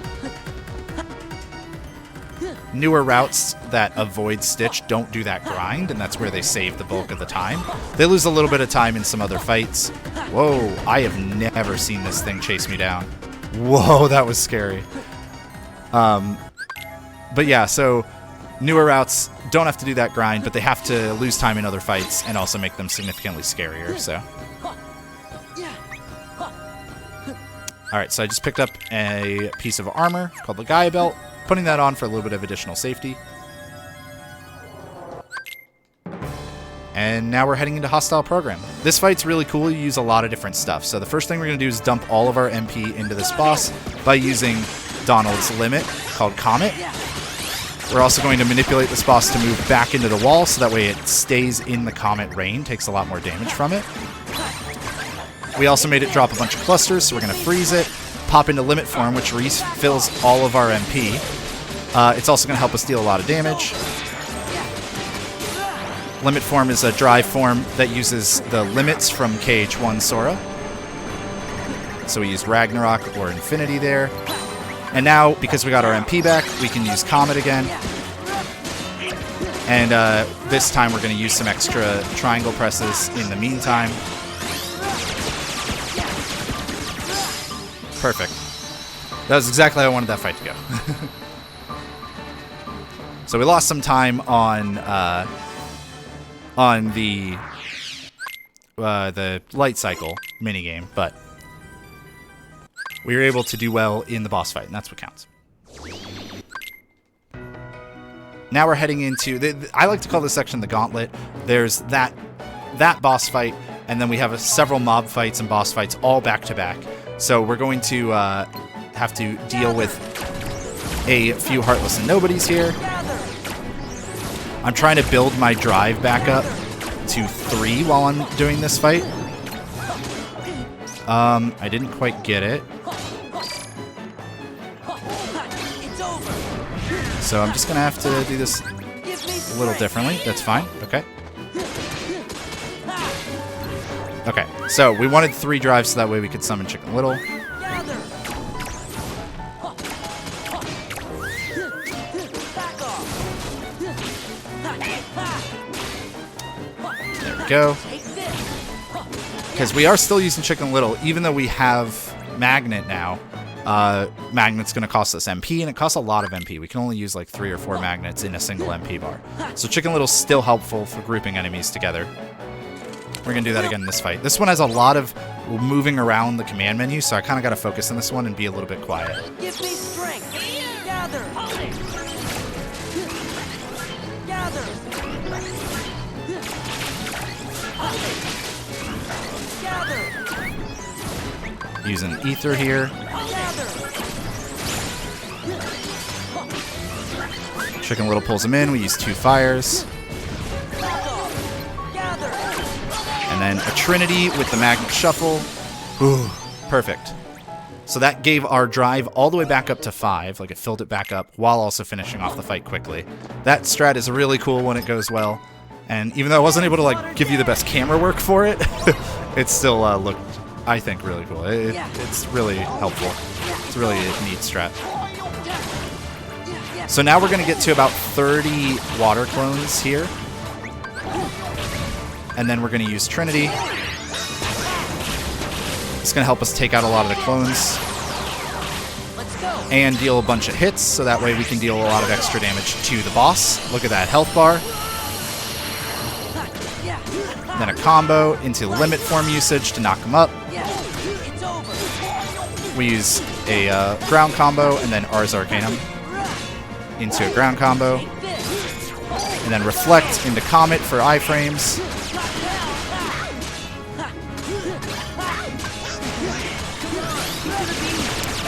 Newer routes that avoid Stitch don't do that grind, and that's where they save the bulk of the time. They lose a little bit of time in some other fights. Whoa, I have never seen this thing chase me down. Whoa, that was scary. But yeah, so newer routes don't have to do that grind, but they have to lose time in other fights and also make them significantly scarier, so. Alright, so I just picked up a piece of armor called the Gaia Belt, putting that on for a little bit of additional safety. And now we're heading into Hostile Program. This fight's really cool. You use a lot of different stuff. So the first thing we're going to do is dump all of our MP into this boss by using Donald's limit called Comet. We're also going to manipulate this boss to move back into the wall so that way it stays in the Comet rain, takes a lot more damage from it. We also made it drop a bunch of clusters, so we're going to freeze it, pop into Limit Form, which refills all of our MP. It's also going to help us deal a lot of damage. Limit Form is a drive form that uses the limits from KH1 Sora. So we used Ragnarok or Infinity there. And now, because we got our MP back, we can use Comet again. And this time we're going to use some extra triangle presses in the meantime. Perfect. That was exactly how I wanted that fight to go. So we lost some time on the light cycle minigame, but we were able to do well in the boss fight, and that's what counts. Now we're heading into... I like to call this section the Gauntlet. There's that boss fight, and then we have several mob fights and boss fights all back-to-back. So we're going to have to deal with a few Heartless and Nobodies here. I'm trying to build my drive back up to 3 while I'm doing this fight. I didn't quite get it. So I'm just going to have to do this a little differently. That's fine. Okay. Okay, so we wanted 3 drives so that way we could summon Chicken Little. There we go. Because we are still using Chicken Little, even though we have Magnet now. Magnet's going to cost us MP, and it costs a lot of MP. We can only use like 3 or 4 magnets in a single MP bar. So Chicken Little's still helpful for grouping enemies together. We're going to do that again in this fight. This one has a lot of moving around the command menu, so I kind of got to focus on this one and be a little bit quiet. Give me strength. Gather. Gather. Gather. Using Ether here. Chicken Little pulls him in. We use 2 fires. And then a Trinity with the Magnet Shuffle. Ooh, perfect. So that gave our drive all the way back up to 5. Like, it filled it back up while also finishing off the fight quickly. That strat is really cool when it goes well. And even though I wasn't able to, like, give you the best camera work for it, it still looked, I think, really cool. It's really helpful. It's really a neat strat. So now we're going to get to about 30 water clones here. And then we're going to use Trinity. It's going to help us take out a lot of the clones. And deal a bunch of hits, so that way we can deal a lot of extra damage to the boss. Look at that health bar. Then a combo into Limit Form usage to knock him up. We use a ground combo, and then Ars Arcanum into a ground combo. And then Reflect into Comet for iframes.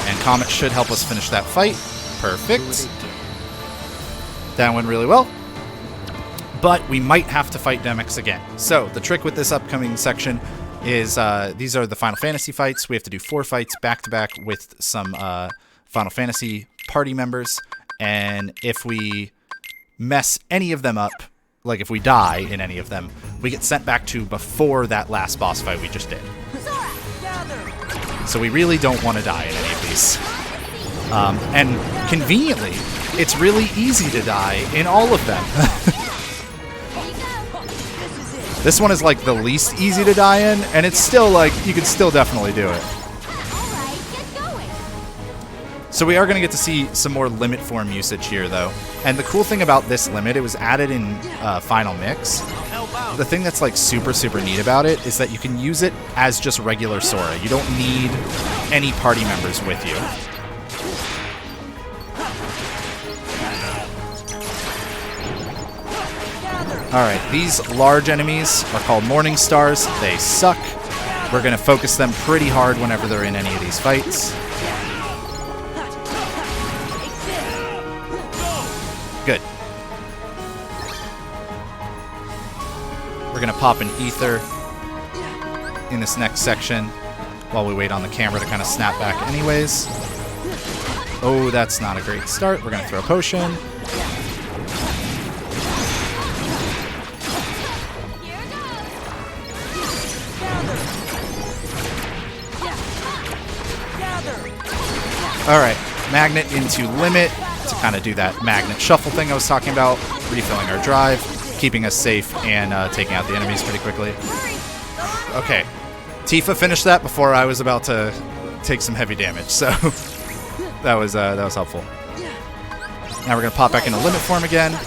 And Comet should help us finish that fight. Perfect. That went really well. But we might have to fight Demix again. So the trick with this upcoming section is these are the Final Fantasy fights. We have to do 4 fights back-to-back with some Final Fantasy party members. And if we mess any of them up, like if we die in any of them, we get sent back to before that last boss fight we just did. So we really don't want to die in any of these. And conveniently, it's really easy to die in all of them. This one is like the least easy to die in, and it's still like, you can still definitely do it. So we are going to get to see some more limit form usage here, though. And the cool thing about this limit, it was added in Final Mix. The thing that's like super, super neat about it is that you can use it as just regular Sora. You don't need any party members with you. Alright, these large enemies are called Morning Stars. They suck. We're going to focus them pretty hard whenever they're in any of these fights. Good. We're going to pop an Ether in this next section while we wait on the camera to kind of snap back anyways. Oh, that's not a great start. We're going to throw a potion. Alright, Magnet into Limit to kind of do that Magnet Shuffle thing I was talking about, refilling our drive, keeping us safe, and taking out the enemies pretty quickly. Okay, Tifa finished that before I was about to take some heavy damage, so that was helpful. Now we're going to pop back into Limit Form again,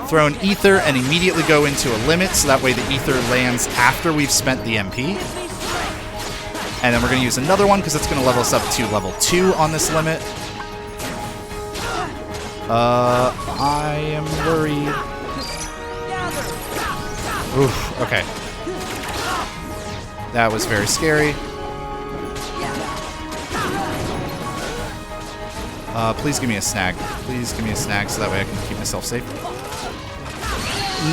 throw an Ether, and immediately go into a Limit, so that way the Ether lands after we've spent the MP. And then we're going to use another one because it's going to level us up to level 2 on this limit. I am worried. Oof, okay. That was very scary. Please give me a snag. Please give me a snag so that way I can keep myself safe.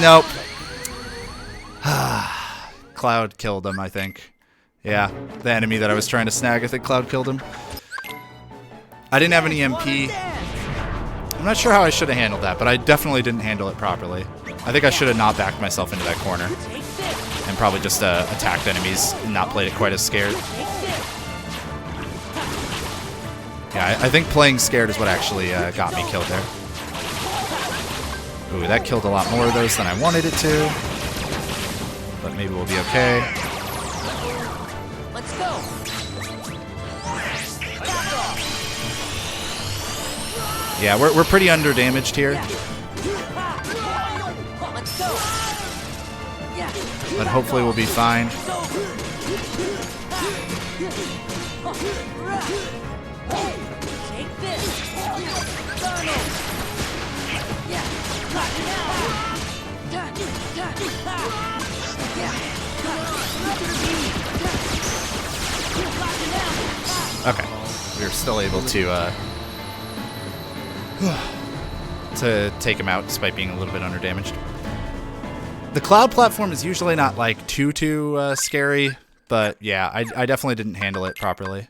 Nope. Cloud killed him, I think. Yeah, the enemy that I was trying to snag, I think Cloud killed him. I didn't have any MP. I'm not sure how I should have handled that, but I definitely didn't handle it properly. I think I should have not backed myself into that corner. And probably just attacked enemies and not played it quite as scared. Yeah, I think playing scared is what actually got me killed there. Ooh, that killed a lot more of those than I wanted it to. But maybe we'll be okay. Let's go. Yeah, we're pretty under-damaged here. Let's go. But hopefully we'll be fine. Take this. Okay, we were still able to take him out despite being a little bit under-damaged. The cloud platform is usually not like too scary, but yeah, I definitely didn't handle it properly.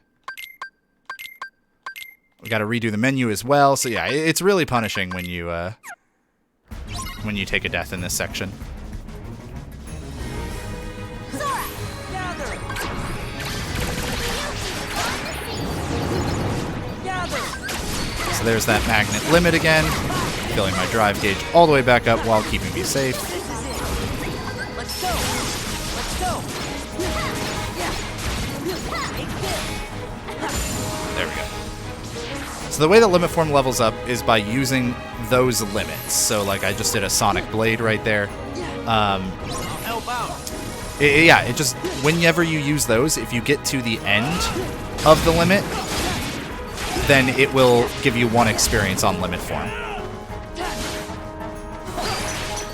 We got to redo the menu as well, so yeah, it's really punishing when you take a death in this section. So there's that magnet limit again, filling my drive gauge all the way back up while keeping me safe. Let's go. Let's go. There we go. So the way that limit form levels up is by using those limits. So like I just did a sonic blade right there. Help out. It just, whenever you use those, if you get to the end of the limit, then it will give you 1 experience on limit form.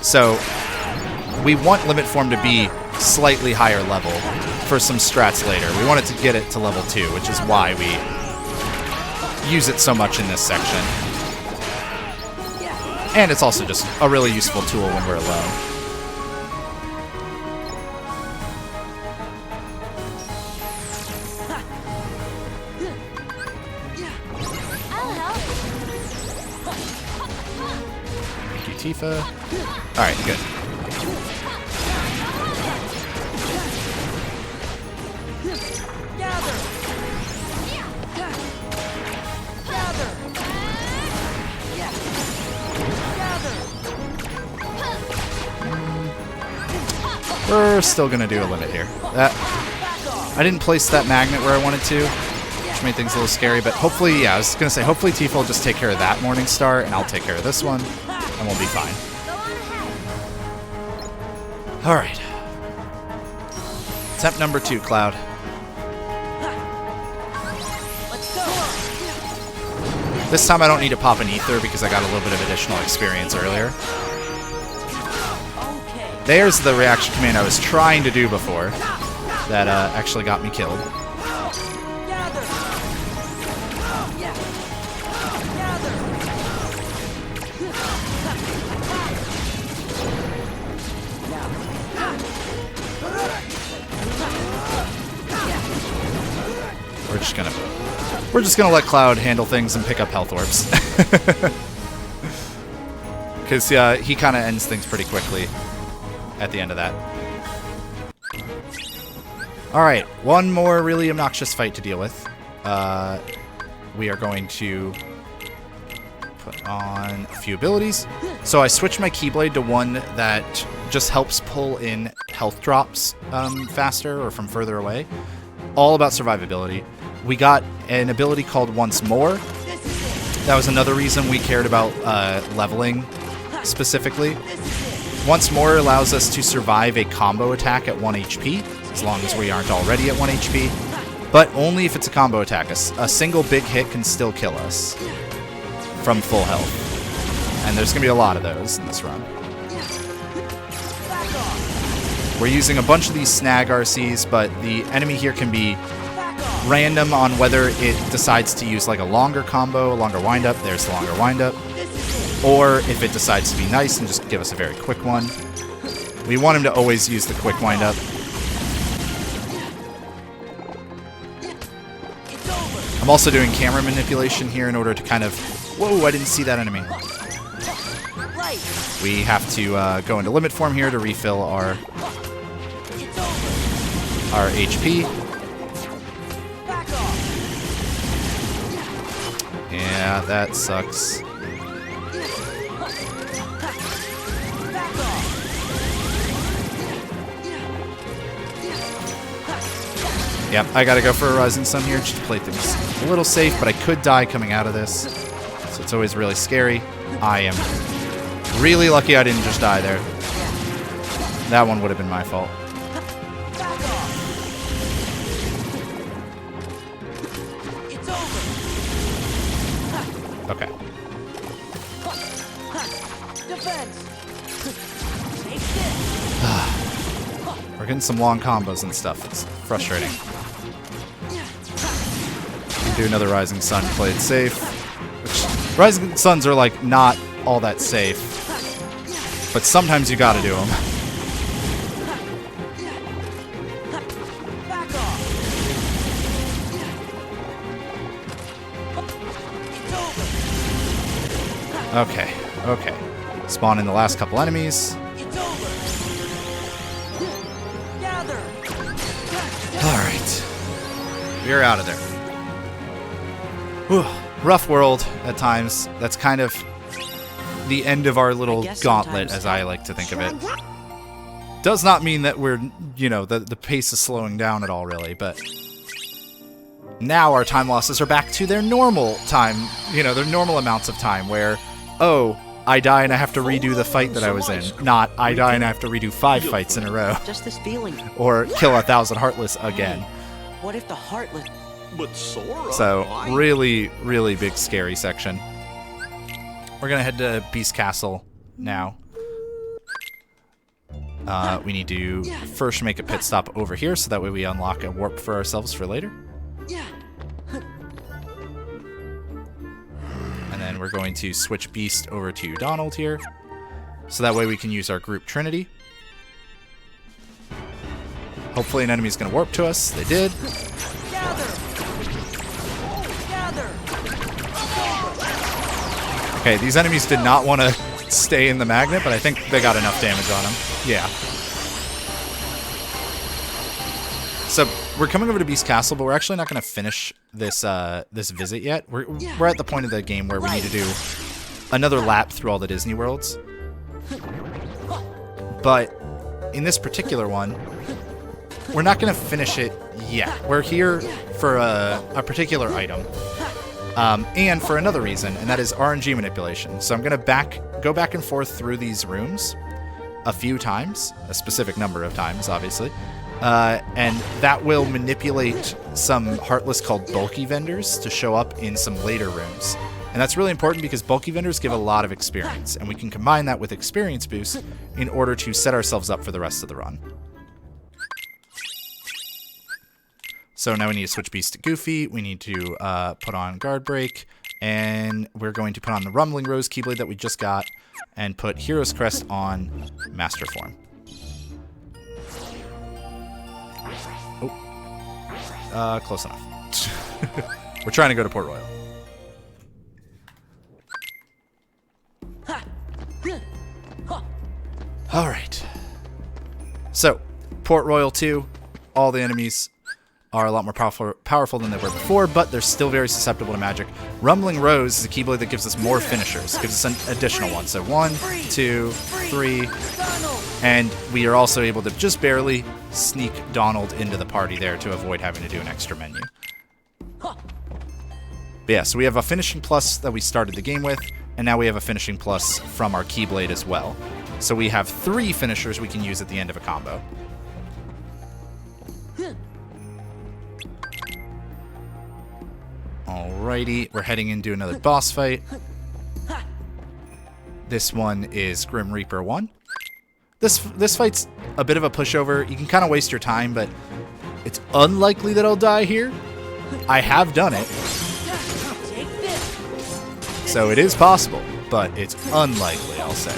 So we want limit form to be slightly higher level for some strats later. We want it to get it to level 2, which is why we use it so much in this section. And it's also just a really useful tool when we're alone. Thank you, Tifa. Alright, good. We're still going to do a limit here. I didn't place that magnet where I wanted to, which made things a little scary, but hopefully, yeah, I was going to say, hopefully Tifa will just take care of that Morning Star, and I'll take care of this one, and we'll be fine. Alright. Attempt number 2, Cloud. This time I don't need to pop an ether because I got a little bit of additional experience earlier. There's the reaction command I was trying to do before that actually got me killed. We're just gonna let Cloud handle things and pick up health orbs. Because he kind of ends things pretty quickly at the end of that. Alright, one more really obnoxious fight to deal with. We are going to put on a few abilities. So I switched my Keyblade to one that just helps pull in health drops faster or from further away. All about survivability. We got an ability called Once More. That was another reason we cared about leveling specifically. Once More allows us to survive a combo attack at 1 HP, as long as we aren't already at 1 HP, but only if it's a combo attack. A single big hit can still kill us from full health. And there's going to be a lot of those in this run. We're using a bunch of these snag RCs, but the enemy here can be random on whether it decides to use like a longer combo, a longer windup. There's the longer windup. Or if it decides to be nice and just give us a very quick one. We want him to always use the quick windup. I'm also doing camera manipulation here in order to kind of... Whoa, I didn't see that enemy. We have to go into limit form here to refill our HP. Yeah, that sucks. Yep, I gotta go for a Rising Sun here just to play things a little safe, but I could die coming out of this. So it's always really scary. I am really lucky I didn't just die there. That one would have been my fault. Okay. We're getting some long combos and stuff. It's frustrating. Do another Rising Sun, play it safe. Which, Rising Suns are like not all that safe, but sometimes you gotta do them. Okay, okay. Spawn in the last couple enemies. Alright. We're out of there. Whew. Rough world at times. That's kind of the end of our little gauntlet, as I like to think of it. Does not mean that we're, you know, the pace is slowing down at all, really, but now our time losses are back to their normal time, you know, their normal amounts of time where, oh, I die and I have to redo the fight that I was in. Not, I die and I have to redo 5 fights in a row. Just this feeling. Or kill 1,000 Heartless again. What if the Heartless... But Sora, So, why? really, really big scary section. We're gonna head to Beast Castle now. We need to first make a pit stop over here so that way we unlock a warp for ourselves for later. And then we're going to switch Beast over to Donald here. So that way we can use our group Trinity. Hopefully an enemy's going to warp to us. They did. Okay, these enemies did not want to stay in the magnet, but I think they got enough damage on them. Yeah. So we're coming over to Beast Castle, but we're actually not going to finish this this visit yet. We're at the point of the game where we need to do another lap through all the Disney worlds. But in this particular one, we're not going to finish it yet. We're here for a particular item. And for another reason, and that is RNG manipulation. So I'm going to go back and forth through these rooms a few times, a specific number of times, obviously. And that will manipulate some Heartless called bulky vendors to show up in some later rooms. And that's really important because bulky vendors give a lot of experience, and we can combine that with experience boosts in order to set ourselves up for the rest of the run. So now we need to switch Beast to Goofy, we need to put on Guard Break, and we're going to put on the Rumbling Rose Keyblade that we just got, and put Hero's Crest on Master Form. Oh. Close enough. We're trying to go to Port Royal. Alright. So, Port Royal 2, all the enemies are a lot more powerful than they were before, but they're still very susceptible to magic. Rumbling Rose is a Keyblade that gives us more finishers, gives us an additional one. So 1, 2, 3, and we are also able to just barely sneak Donald into the party there to avoid having to do an extra menu. But yeah, so we have a finishing plus that we started the game with, and now we have a finishing plus from our Keyblade as well. So we have 3 finishers we can use at the end of a combo. Alrighty, we're heading into another boss fight. This one is Grim Reaper 1. This fight's a bit of a pushover. You can kind of waste your time, but it's unlikely that I'll die here. I have done it, so it is possible, but it's unlikely, I'll say.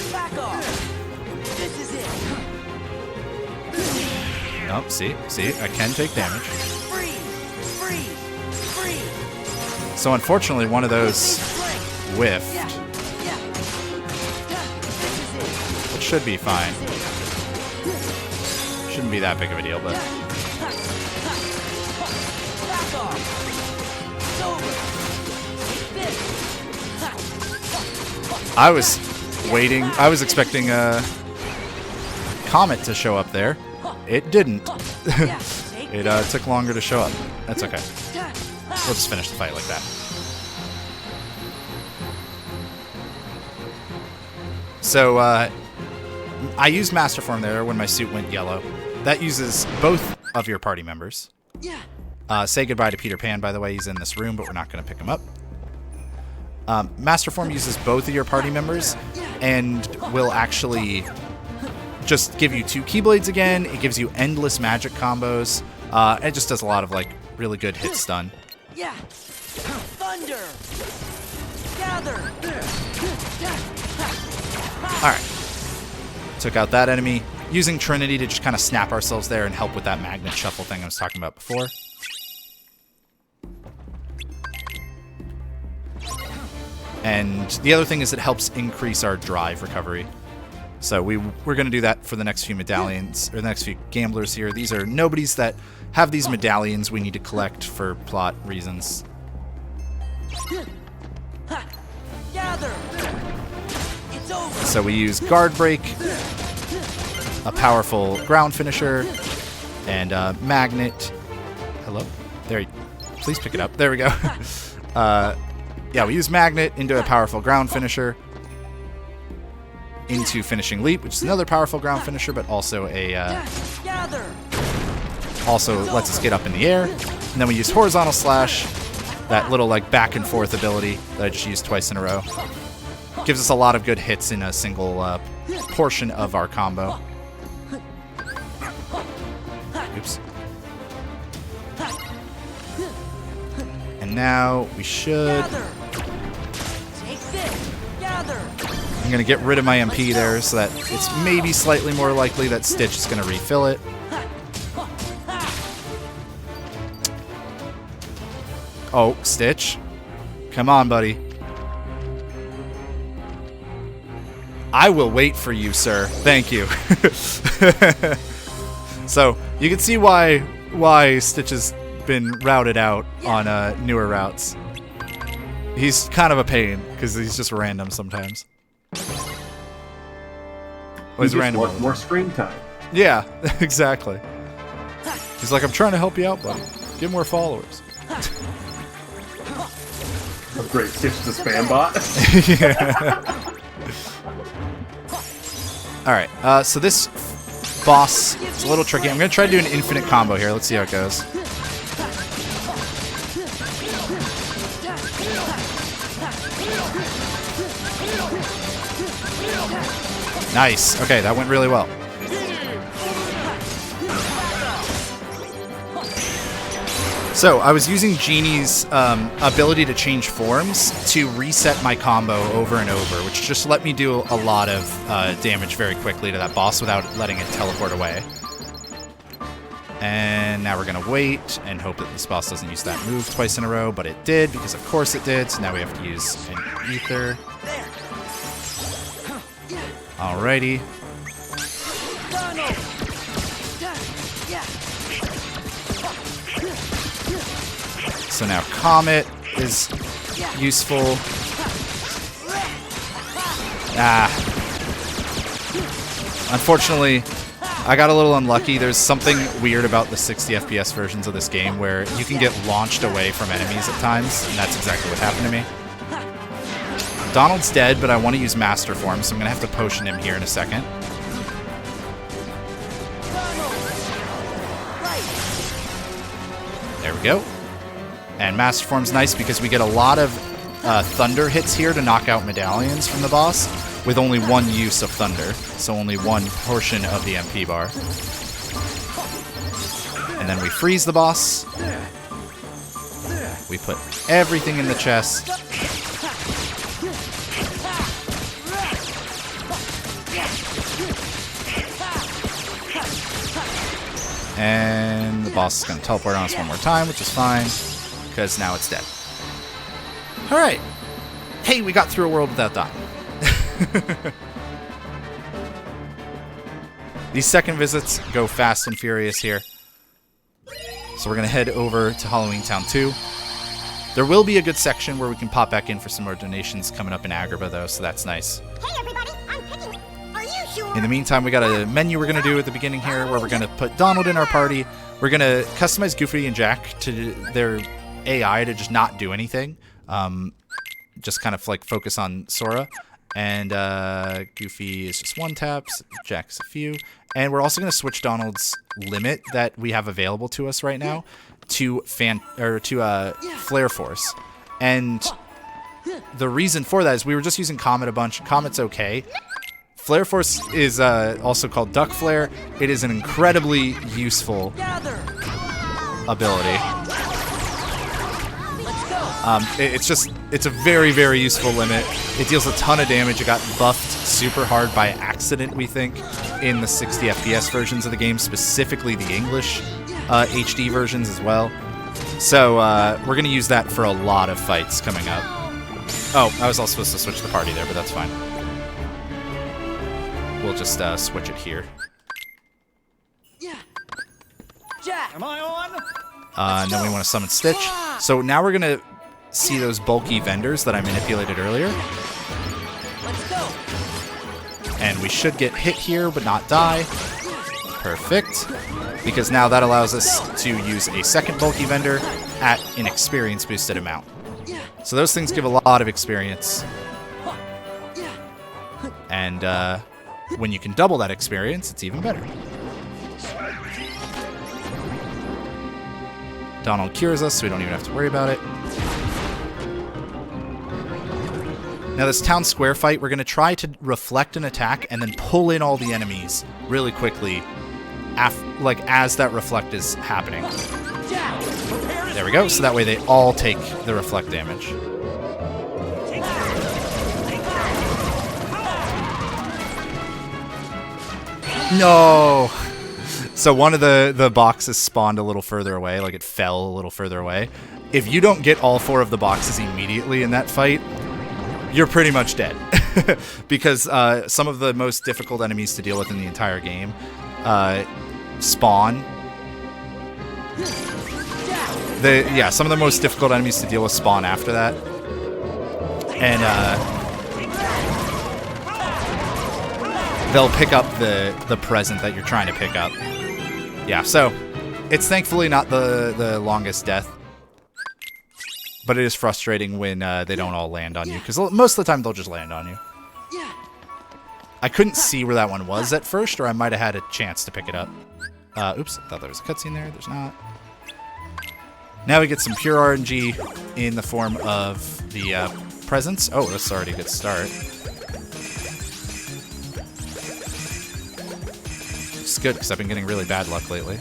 Oh, see, I can take damage. So unfortunately, one of those whiffed. It should be fine. Shouldn't be that big of a deal, but... I was waiting. I was expecting a comet to show up there. It didn't. It took longer to show up. That's okay. We'll just finish the fight like that. So, I used Master Form there when my suit went yellow. That uses both of your party members. Say goodbye to Peter Pan, by the way. He's in this room, but we're not going to pick him up. Master Form uses both of your party members and will actually just give you 2 Keyblades again. It gives you endless magic combos. It just does a lot of, like, really good hit stun. Yeah. Thunder. Gather. Alright. Took out that enemy. Using Trinity to just kind of snap ourselves there and help with that magnet shuffle thing I was talking about before. And the other thing is it helps increase our drive recovery. So we're going to do that for the next few medallions, or the next few gamblers here. These are nobodies that have these medallions we need to collect for plot reasons. Gather. It's over. So we use Guard Break, a powerful ground finisher, and Magnet. Hello? There. Please pick it up. There we go. Yeah, we use Magnet into a powerful ground finisher, into Finishing Leap, which is another powerful ground finisher, but also a also lets us get up in the air. And then we use Horizontal Slash, that little like back and forth ability that I just used twice in a row. Gives us a lot of good hits in a single portion of our combo. Oops. And now we should... I'm going to get rid of my MP there so that it's maybe slightly more likely that Stitch is going to refill it. Oh, Stitch. Come on, buddy. I will wait for you, sir. Thank you. So, you can see why Stitch has been routed out on newer routes. He's kind of a pain, because he's just random sometimes. Well, he's random. Want more screen time. Yeah, exactly. He's like, I'm trying to help you out, buddy. Get more followers. Oh, great. Stitch the spam bot. Yeah. Alright, so this boss is a little tricky. I'm going to try to do an infinite combo here. Let's see how it goes. Nice. Okay, that went really well. So, I was using Genie's ability to change forms to reset my combo over and over, which just let me do a lot of damage very quickly to that boss without letting it teleport away. And now we're going to wait and hope that this boss doesn't use that move twice in a row, but it did, because of course it did, so now we have to use an Ether. Alrighty. So now Comet is useful. Unfortunately, I got a little unlucky. There's something weird about the 60 FPS versions of this game where you can get launched away from enemies at times, and that's exactly what happened to me. Donald's dead, but I want to use Master Form, so I'm going to have to potion him here in a second. There we go. And Master Form's nice because we get a lot of thunder hits here to knock out medallions from the boss with only one use of thunder, so only one portion of the MP bar. And then we freeze the boss. We put everything in the chest. And the boss is going to teleport on us one more time, which is fine, because now it's dead. Alright. Hey, we got through a world without dying. These second visits go fast and furious here. So we're going to head over to Halloween Town 2. There will be a good section where we can pop back in for some more donations coming up in Agrabah, though, so that's nice. Hey everybody, I'm picking. Are you sure? In the meantime, we got a menu we're going to do at the beginning here where we're going to put Donald in our party. We're going to customize Goofy and Jack to their AI to just not do anything. Just kind of like focus on Sora. And Goofy is just one taps, Jack's a few. And we're also going to switch Donald's limit that we have available to us right now to Flare Force. And the reason for that is we were just using Comet a bunch. Comet's okay. Flare Force is also called Duck Flare. It is an incredibly useful ability. It's a very, very useful limit. It deals a ton of damage. It got buffed super hard by accident, we think, in the 60 FPS versions of the game, specifically the English HD versions as well. So we're going to use that for a lot of fights coming up. Oh, I was also supposed to switch the party there, but that's fine. We'll just switch it here. Jack. Am I on? And then we want to summon Stitch. So now we're going to see those bulky vendors that I manipulated earlier. Let's go. And we should get hit here, but not die. Perfect. Because now that allows us to use a second bulky vendor at an experience boosted amount. So those things give a lot of experience. And when you can double that experience, it's even better. Donald cures us, so we don't even have to worry about it. Now this town square fight, we're going to try to reflect an attack and then pull in all the enemies really quickly as that reflect is happening. There we go, so that way they all take the reflect damage. No! So one of the boxes spawned a little further away, like it fell a little further away. If you don't get all 4 of the boxes immediately in that fight, you're pretty much dead. Because some of the most difficult enemies to deal with in the entire game spawn. Some of the most difficult enemies to deal with spawn after that. And they'll pick up the present that you're trying to pick up. Yeah, so it's thankfully not the longest death. But it is frustrating when they don't all land on you, because most of the time they'll just land on you. I couldn't see where that one was at first, or I might have had a chance to pick it up. Oops, I thought there was a cutscene there. There's not. Now we get some pure RNG in the form of the presents. Oh, that's already a good start. It's good, because I've been getting really bad luck lately.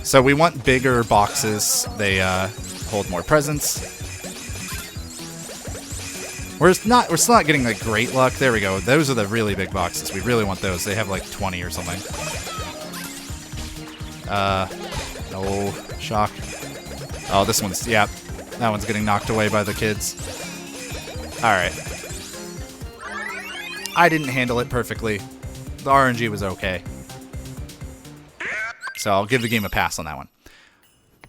So we want bigger boxes. They hold more presents. We're still not getting like great luck. There we go. Those are the really big boxes. We really want those. They have like 20 or something. No shock. Oh, this one's that one's getting knocked away by the kids. All right. I didn't handle it perfectly. The RNG was okay. So I'll give the game a pass on that one.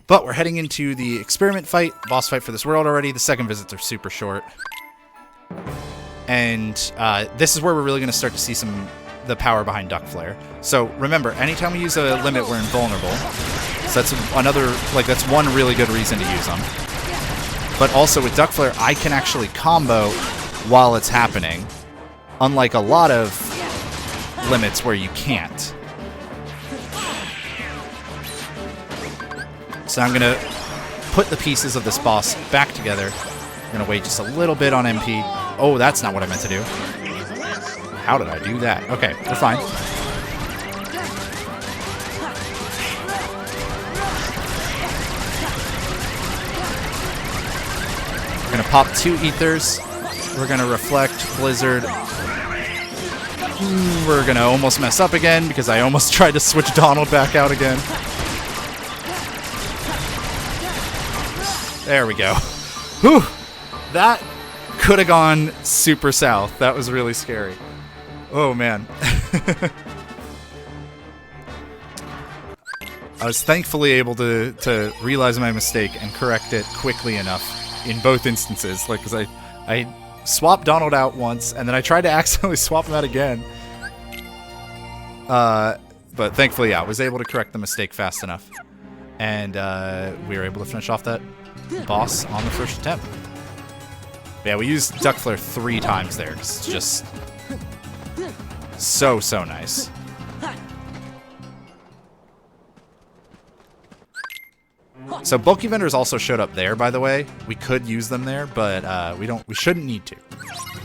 But we're heading into the experiment fight, boss fight for this world already. The second visits are super short. And this is where we're really going to start to see the power behind Duck Flare. So remember, anytime we use a limit, we're invulnerable. So that's that's one really good reason to use them. But also with Duck Flare, I can actually combo while it's happening, unlike a lot of limits where you can't. So I'm going to put the pieces of this boss back together. I'm going to wait just a little bit on MP. Oh, that's not what I meant to do. How did I do that? Okay, we're fine. We're gonna pop 2 ethers. We're gonna reflect Blizzard. We're gonna almost mess up again because I almost tried to switch Donald back out again. There we go. Whew! That could have gone super south. That was really scary. Oh man. I was thankfully able to realize my mistake and correct it quickly enough in both instances. Like, because I swapped Donald out once, and then I tried to accidentally swap him out again. But thankfully, yeah, I was able to correct the mistake fast enough. And we were able to finish off that boss on the first attempt. Yeah, we used Duck Flare 3 times there. It's just so nice. So bulky vendors also showed up there, by the way. We could use them there, but we shouldn't need to.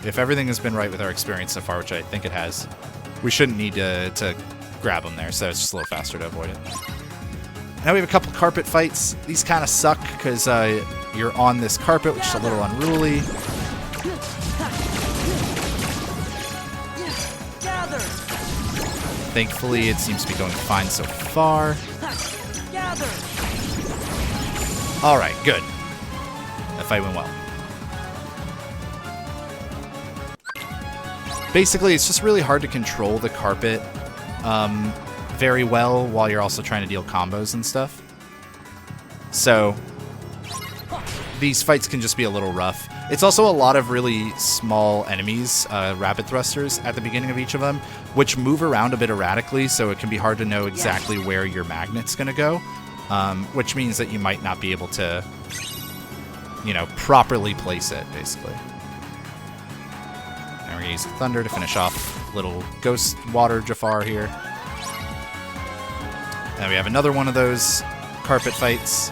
If everything has been right with our experience so far, which I think it has, we shouldn't need to grab them there, so it's just a little faster to avoid it. Now we have a couple carpet fights. These kind of suck because you're on this carpet, which is a little unruly. Thankfully, it seems to be going fine so far. Alright, good. That fight went well. Basically, it's just really hard to control the carpet very well while you're also trying to deal combos and stuff. So, these fights can just be a little rough. It's also a lot of really small enemies, rapid thrusters, at the beginning of each of them, which move around a bit erratically, so it can be hard to know exactly where your magnet's going to go, which means that you might not be able to, you know, properly place it, basically. And we're going to use Thunder to finish off little Ghost Water Jafar here. And we have another one of those carpet fights.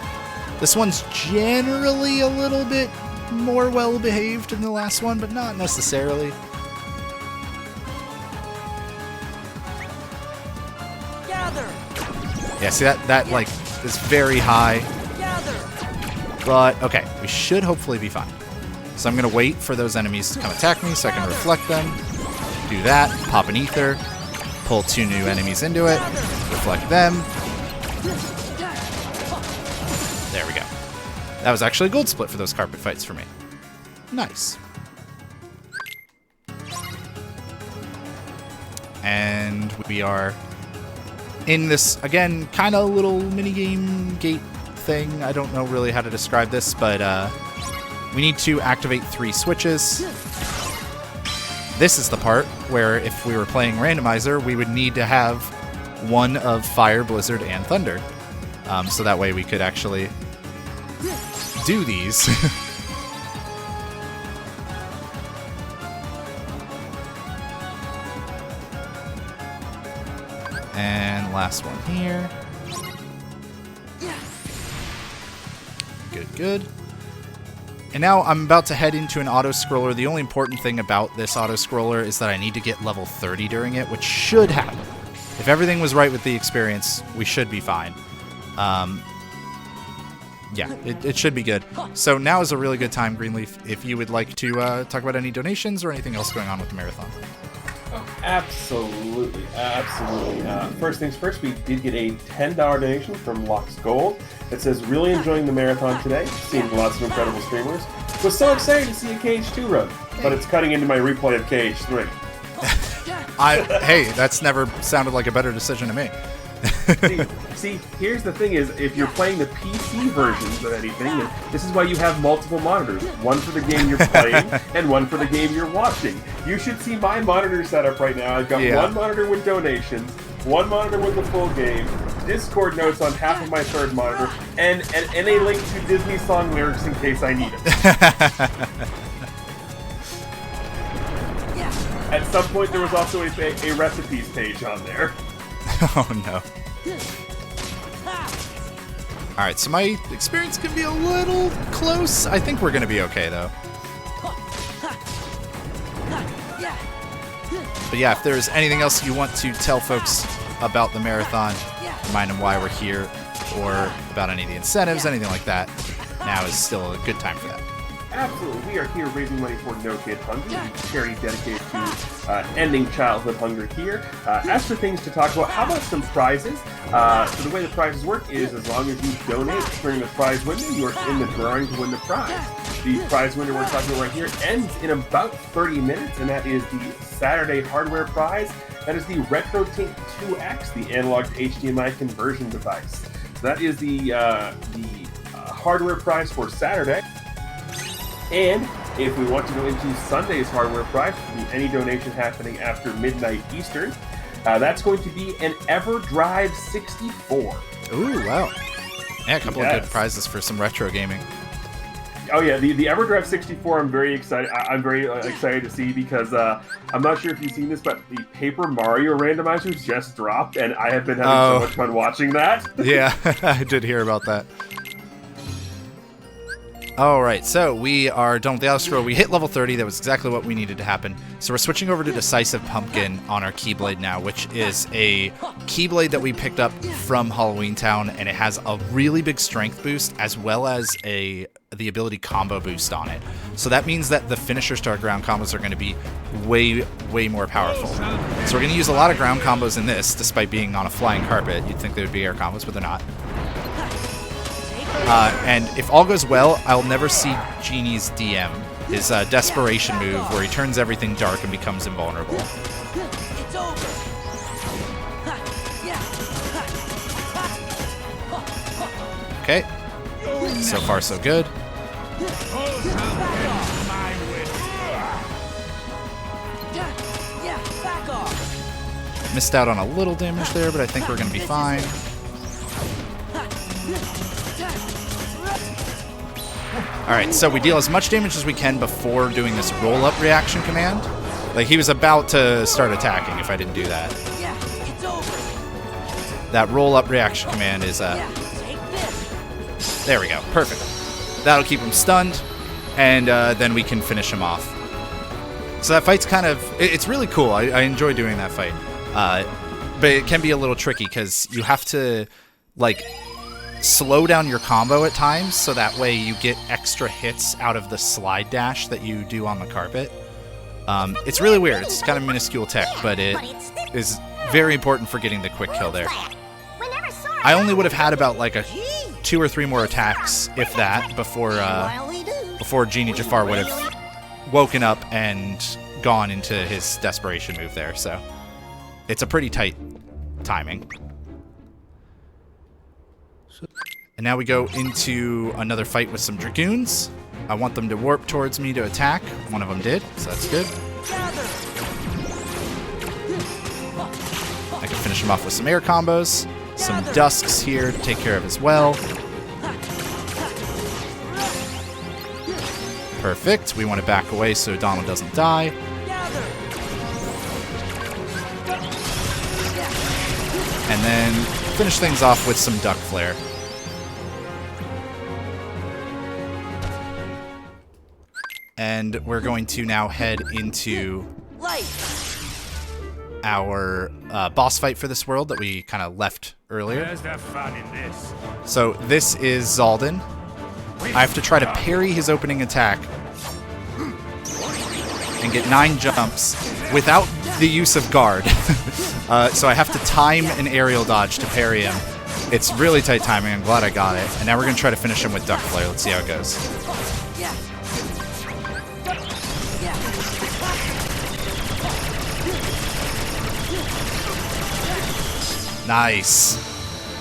This one's generally a little bit more well-behaved than the last one, but not necessarily. Gather. Yeah, see that like is very high. Gather. But okay, we should hopefully be fine. So I'm gonna wait for those enemies to come attack me so I can reflect them. Do that, pop an ether, pull 2 new enemies into it, reflect them. There we go. That was actually a gold split for those carpet fights for me. Nice. And we are in this, again, kind of little minigame gate thing. I don't know really how to describe this, but we need to activate 3 switches. This is the part where if we were playing Randomizer, we would need to have one of Fire, Blizzard, and Thunder. So that way we could actually do these. And last one here. Good. And now I'm about to head into an auto-scroller. The only important thing about this auto-scroller is that I need to get level 30 during it, which should happen. If everything was right with the experience, we should be fine. Yeah, it should be good. So now is a really good time, Greenleaf, if you would like to talk about any donations or anything else going on with the marathon. Oh, absolutely. First things first, we did get a $10 donation from Lux Gold that says, really enjoying the marathon today, seeing lots of incredible streamers. Was so excited to see a KH2 run, but it's cutting into my replay of KH3. Hey, that's never sounded like a better decision to me. see, here's the thing is, if you're playing the PC versions of anything, then this is why you have multiple monitors. One for the game you're playing, and one for the game you're watching. You should see my monitor setup right now. I've got one monitor with donations, one monitor with the full game, Discord notes on half of my third monitor, and a link to Disney song lyrics in case I need it. At some point, there was also a recipes page on there. Oh no. Alright, so my experience can be a little close. I think we're going to be okay, though. But yeah, if there's anything else you want to tell folks about the marathon, remind them why we're here, or about any of the incentives, anything like that, now is still a good time for that. Absolutely. We are here raising money for No Kid Hungry, a charity dedicated to ending childhood hunger here. As for things to talk about, how about some prizes? So the way the prizes work is as long as you donate during the prize window, you are in the drawing to win the prize. The prize window we're talking about right here ends in about 30 minutes, and that is the Saturday hardware prize. That is the RetroTink 2X, the analog to HDMI conversion device. So that is the hardware prize for Saturday. And if we want to go into Sunday's hardware prize, any donation happening after midnight Eastern, that's going to be an EverDrive 64. Ooh, wow. Yeah, a couple of good prizes for some retro gaming. Oh yeah, the EverDrive 64. I'm very excited. I'm very excited to see because I'm not sure if you've seen this, but the Paper Mario randomizer just dropped, and I have been having so much fun watching that. Yeah, I did hear about that. Alright, so we are done with the auto scroll. We hit level 30. That was exactly what we needed to happen. So we're switching over to Decisive Pumpkin on our Keyblade now, which is a Keyblade that we picked up from Halloween Town, and it has a really big strength boost as well as the ability combo boost on it. So that means that the finisher star ground combos are going to be way more powerful. So we're going to use a lot of ground combos in this, despite being on a flying carpet. You'd think they would be air combos, but they're not. And if all goes well, I'll never see Genie's DM, his desperation move where he turns everything dark and becomes invulnerable. It's over. Okay, so far so good. Back off. Missed out on a little damage there, but I think we're going to be fine. Alright, so we deal as much damage as we can before doing this roll-up reaction command. Like, he was about to start attacking if I didn't do that. It's over. That roll-up reaction command is, Take this. there we go, perfect. That'll keep him stunned, and then we can finish him off. So that fight's kind of, it's really cool. I enjoy doing that fight. But it can be a little tricky, because you have to, like, slow down your combo at times, so that way you get extra hits out of the slide dash that you do on the carpet. It's really weird. It's kind of minuscule tech, but it is very important for getting the quick kill there. I only would have had about like 2 or 3 more attacks, if that, before Genie Jafar would have woken up and gone into his desperation move there. So it's a pretty tight timing. And now we go into another fight with some Dragoons. I want them to warp towards me to attack. One of them did, so that's good. I can finish him off with some air combos. Some Dusks here to take care of as well. Perfect. We want to back away so Donald doesn't die. And then finish things off with some Duck Flare. And we're going to now head into our boss fight for this world that we kind of left earlier. Where's the fun in this? So this is Zaldin. I have to try to parry his opening attack and get 9 jumps without the use of guard. So I have to time an aerial dodge to parry him. It's really tight timing. I'm glad I got it. And now we're going to try to finish him with Duck Flare. Let's see how it goes. Nice.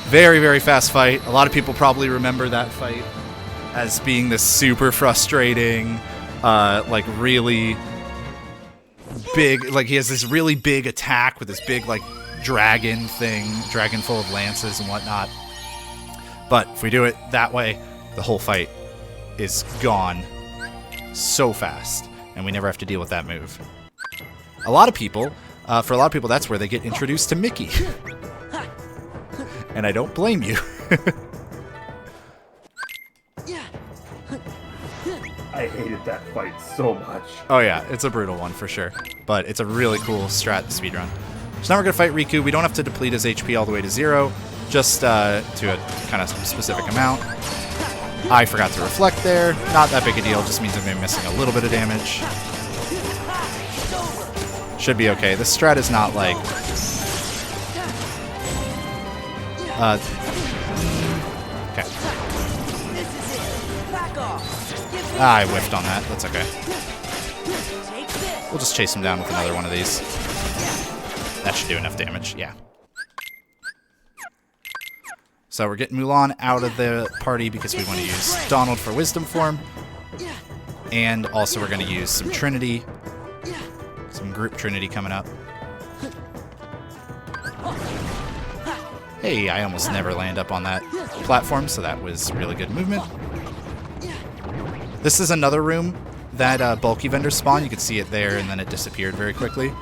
Very, very fast fight. A lot of people probably remember that fight as being this super frustrating, like really big, like he has this really big attack with this big like dragon thing, dragon full of lances and whatnot. But if we do it that way, the whole fight is gone so fast, and we never have to deal with that move. For a lot of people, that's where they get introduced to Mickey. And I don't blame you. I hated that fight so much. Oh yeah, it's a brutal one for sure. But it's a really cool strat speedrun. So now we're going to fight Riku. We don't have to deplete his HP all the way to 0, just to a kind of specific amount. I forgot to reflect there. Not that big a deal, just means I'm going to be missing a little bit of damage. Should be okay. This strat is not like... okay. I whiffed on that. That's okay. We'll just chase him down with another one of these. That should do enough damage, yeah. So we're getting Mulan out of the party because we want to use Donald for Wisdom Form. And also we're going to use some Trinity. Some group Trinity coming up. Hey, I almost never land up on that platform, so that was really good movement. This is another room that bulky vendors spawn. You could see it there, and then it disappeared very quickly.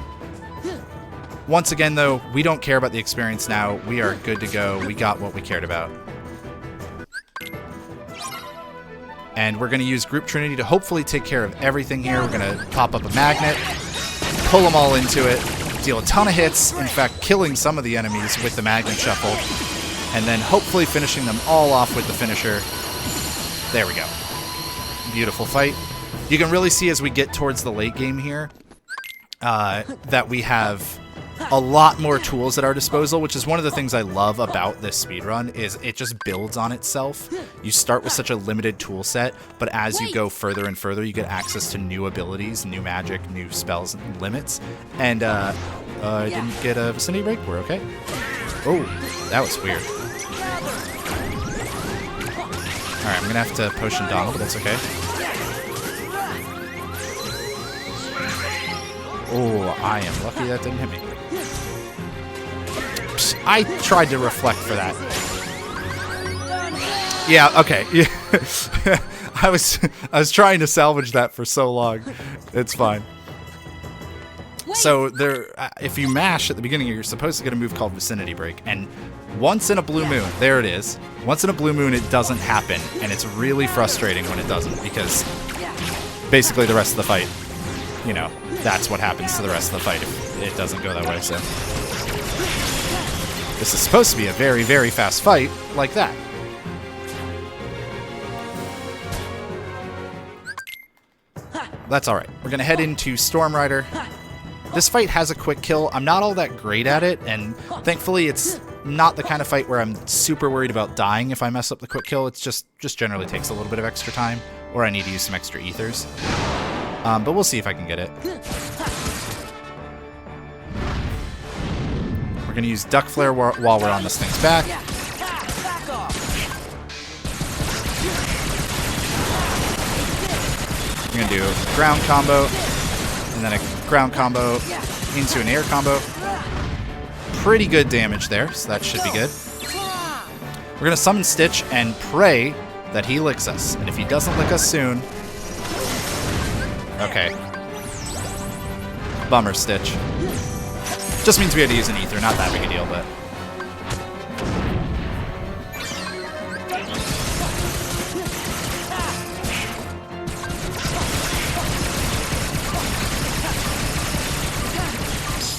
Once again, though, we don't care about the experience now. We are good to go. We got what we cared about. And we're going to use Group Trinity to hopefully take care of everything here. We're going to pop up a magnet, pull them all into it, deal a ton of hits, in fact, killing some of the enemies with the magnet shuffle, and then hopefully finishing them all off with the finisher. There we go. Beautiful fight. You can really see as we get towards the late game here that we have a lot more tools at our disposal, which is one of the things I love about this speedrun, is it just builds on itself. You start with such a limited tool set, but as you go further and further, you get access to new abilities, new magic, new spells and limits. And I didn't get a vicinity break. We're okay. Oh, that was weird. Alright, I'm gonna have to potion Donald, but that's okay. Oh, I am lucky that didn't hit me. I tried to reflect for that. Yeah, okay. I was trying to salvage that for so long. It's fine. So there, if you mash at the beginning, you're supposed to get a move called Vicinity Break, and once in a blue moon, there it is. Once in a blue moon, it doesn't happen, and it's really frustrating when it doesn't, because basically the rest of the fight, you know, that's what happens to the rest of the fight if it doesn't go that way. So this is supposed to be a very, very fast fight like that. That's alright. We're going to head into Storm Rider. This fight has a quick kill. I'm not all that great at it, and thankfully it's not the kind of fight where I'm super worried about dying if I mess up the quick kill. It's just generally takes a little bit of extra time, or I need to use some extra ethers. But we'll see if I can get it. We're going to use Duck Flare while we're on this thing's back. We're going to do a ground combo, and then a ground combo into an air combo. Pretty good damage there, so that should be good. We're going to summon Stitch and pray that he licks us. And if he doesn't lick us soon... Okay. Bummer, Stitch. Just means we had to use an ether, not that big a deal, but...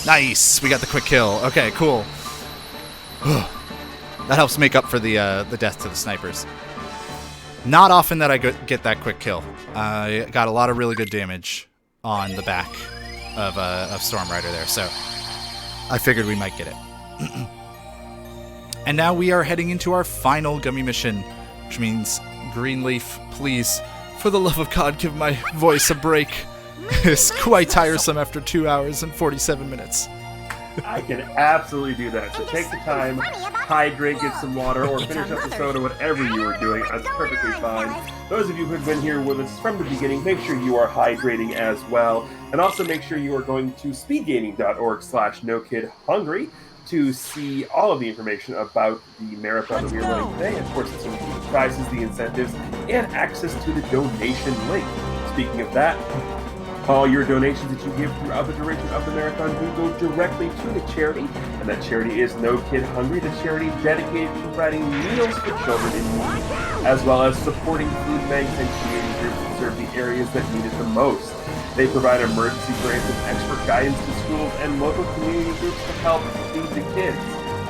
Nice! We got the quick kill. Okay, cool. That helps make up for the death to the snipers. Not often that I get that quick kill. I got a lot of really good damage on the back of Storm Rider there, so I figured we might get it. And now we are heading into our final gummy mission, which means Greenleaf, please, for the love of God, give my voice a break. It's quite tiresome after 2 hours and 47 minutes. I can absolutely do that. So take the time, hydrate, get some water, or finish up the soda, whatever you are doing. That's perfectly fine. Those of you who have been here with us from the beginning, make sure you are hydrating as well. And also make sure you are going to speedgaming.org/NoKidHungry to see all of the information about the marathon that we are running today. Of course, some of the prizes, the incentives, and access to the donation link. Speaking of that, All your donations that you give throughout the duration of the marathon do go directly to the charity, and that charity is No Kid Hungry, the charity dedicated to providing meals for children in need, as well as supporting food banks and community groups that serve the areas that need it the most. They provide emergency grants and expert guidance to schools and local community groups to help feed the kids.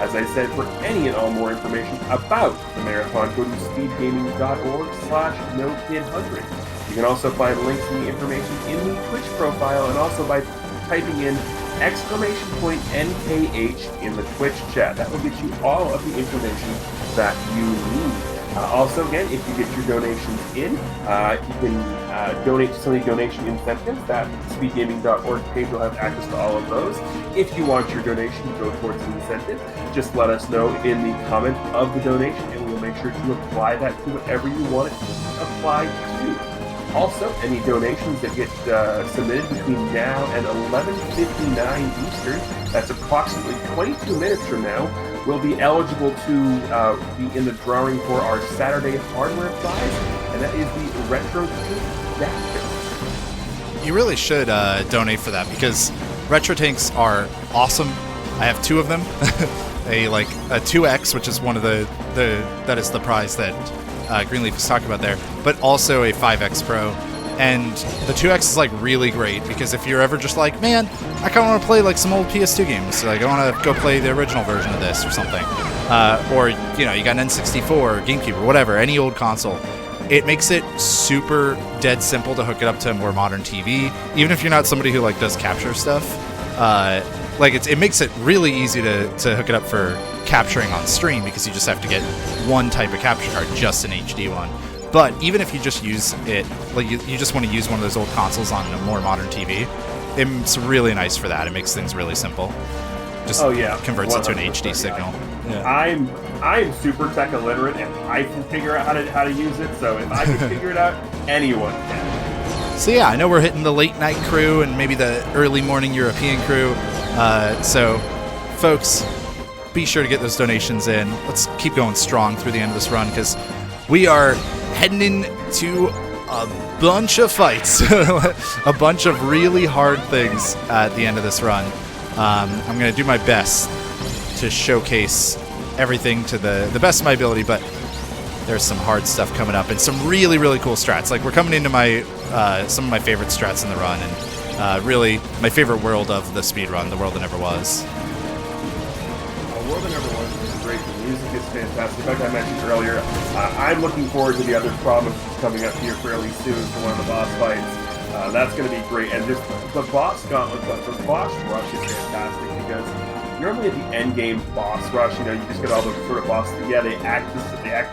As I said, for any and all more information about the marathon, go to speedgaming.org/NoKidHungry. You can also find links and the information in the Twitch profile and also by typing in !NKH in the Twitch chat. That will get you all of the information that you need. Also, again, if you get your donations in, you can donate to some of the donation incentives. That speedgaming.org page will have access to all of those. If you want your donation to go towards an incentive, just let us know in the comment of the donation, and we'll make sure to apply that to whatever you want it to apply to. Also, any donations that get submitted between now and 11:59 Eastern, that's approximately 22 minutes from now, will be eligible to be in the drawing for our Saturday hardware prize, and that is the Retro 2 adapter. You really should donate for that because retro tanks are awesome. I have 2 of them. a 2X, which is one of that is the prize that Greenleaf is talking about there, but also a 5X Pro. And the 2X is like really great because if you're ever just like, man, I kind of want to play like some old PS2 games, like I want to go play the original version of this or something, or you know, you got an N64 or GameCube or whatever, any old console. It makes it super dead simple to hook it up to a more modern TV, even if you're not somebody who like does capture stuff. It makes it really easy to hook it up for capturing on stream because you just have to get one type of capture card, just an HD one. But even if you just use it, like you just want to use one of those old consoles on a more modern TV, it's really nice for that. It makes things really simple. Just converts it to an HD signal. Yeah. I'm super tech illiterate and I can figure out how to use it. So if I can figure it out, anyone can. So yeah, I know we're hitting the late night crew and maybe the early morning European crew. So folks, be sure to get those donations in. Let's keep going strong through the end of this run because we are heading into a bunch of fights, a bunch of really hard things at the end of this run. I'm going to do my best to showcase everything to the best of my ability, but there's some hard stuff coming up and some really, really cool strats. Like we're coming into my some of my favorite strats in the run and really my favorite world of the speed run, the world that never was. World that Never Was is great. The music is fantastic. In fact, I mentioned earlier, I'm looking forward to the other provinces coming up here fairly soon for one of the boss fights. That's going to be great. And just the boss gauntlet, the boss rush is fantastic because normally at the end game boss rush, you know, you just get all the sort of bosses. Yeah, they act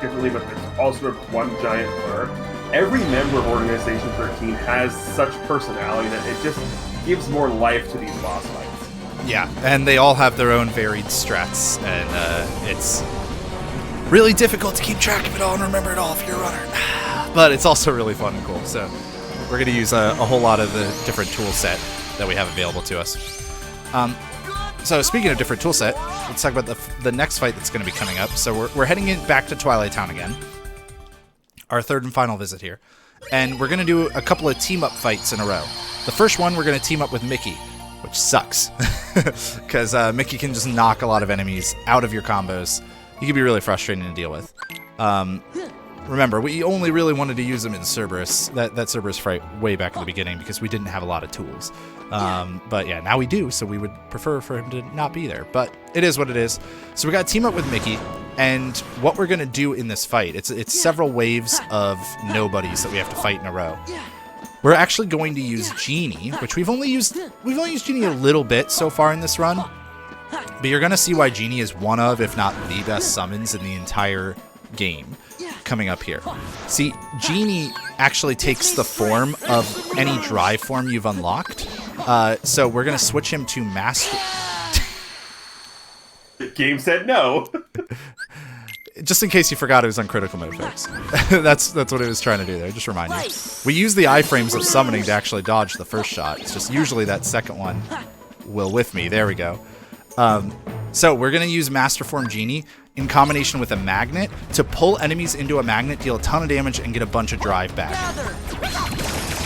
differently, but there's all sort of one giant blur. Every member of Organization 13 has such personality that it just gives more life to these boss fights. Yeah, and they all have their own varied strats, and it's really difficult to keep track of it all and remember it all if you're a runner. But it's also really fun and cool, so we're going to use a whole lot of the different tool set that we have available to us. So speaking of different tool set, let's talk about the next fight that's going to be coming up. So we're heading back to Twilight Town again, our third and final visit here, and we're going to do a couple of team-up fights in a row. The first one, we're going to team up with Mickey, which sucks, because Mickey can just knock a lot of enemies out of your combos. He can be really frustrating to deal with. Remember, we only really wanted to use him in Cerberus, that Cerberus fight way back in the beginning, because we didn't have a lot of tools. But yeah, now we do, so we would prefer for him to not be there. But it is what it is. So we got to team up with Mickey, and what we're going to do in this fight, it's several waves of nobodies that we have to fight in a row. We're actually going to use Genie, which we've only used Genie a little bit so far in this run. But you're going to see why Genie is one of, if not the best summons in the entire game coming up here. See, Genie actually takes the form of any drive form you've unlocked. So we're going to switch him to Master... The game said no. Just in case you forgot, it was on critical mode, folks. That's what it was trying to do there, just remind you. We use the iframes of summoning to actually dodge the first shot. It's just usually that second one will whiff me. There we go. So we're going to use Master Form Genie in combination with a magnet to pull enemies into a magnet, deal a ton of damage, and get a bunch of drive back.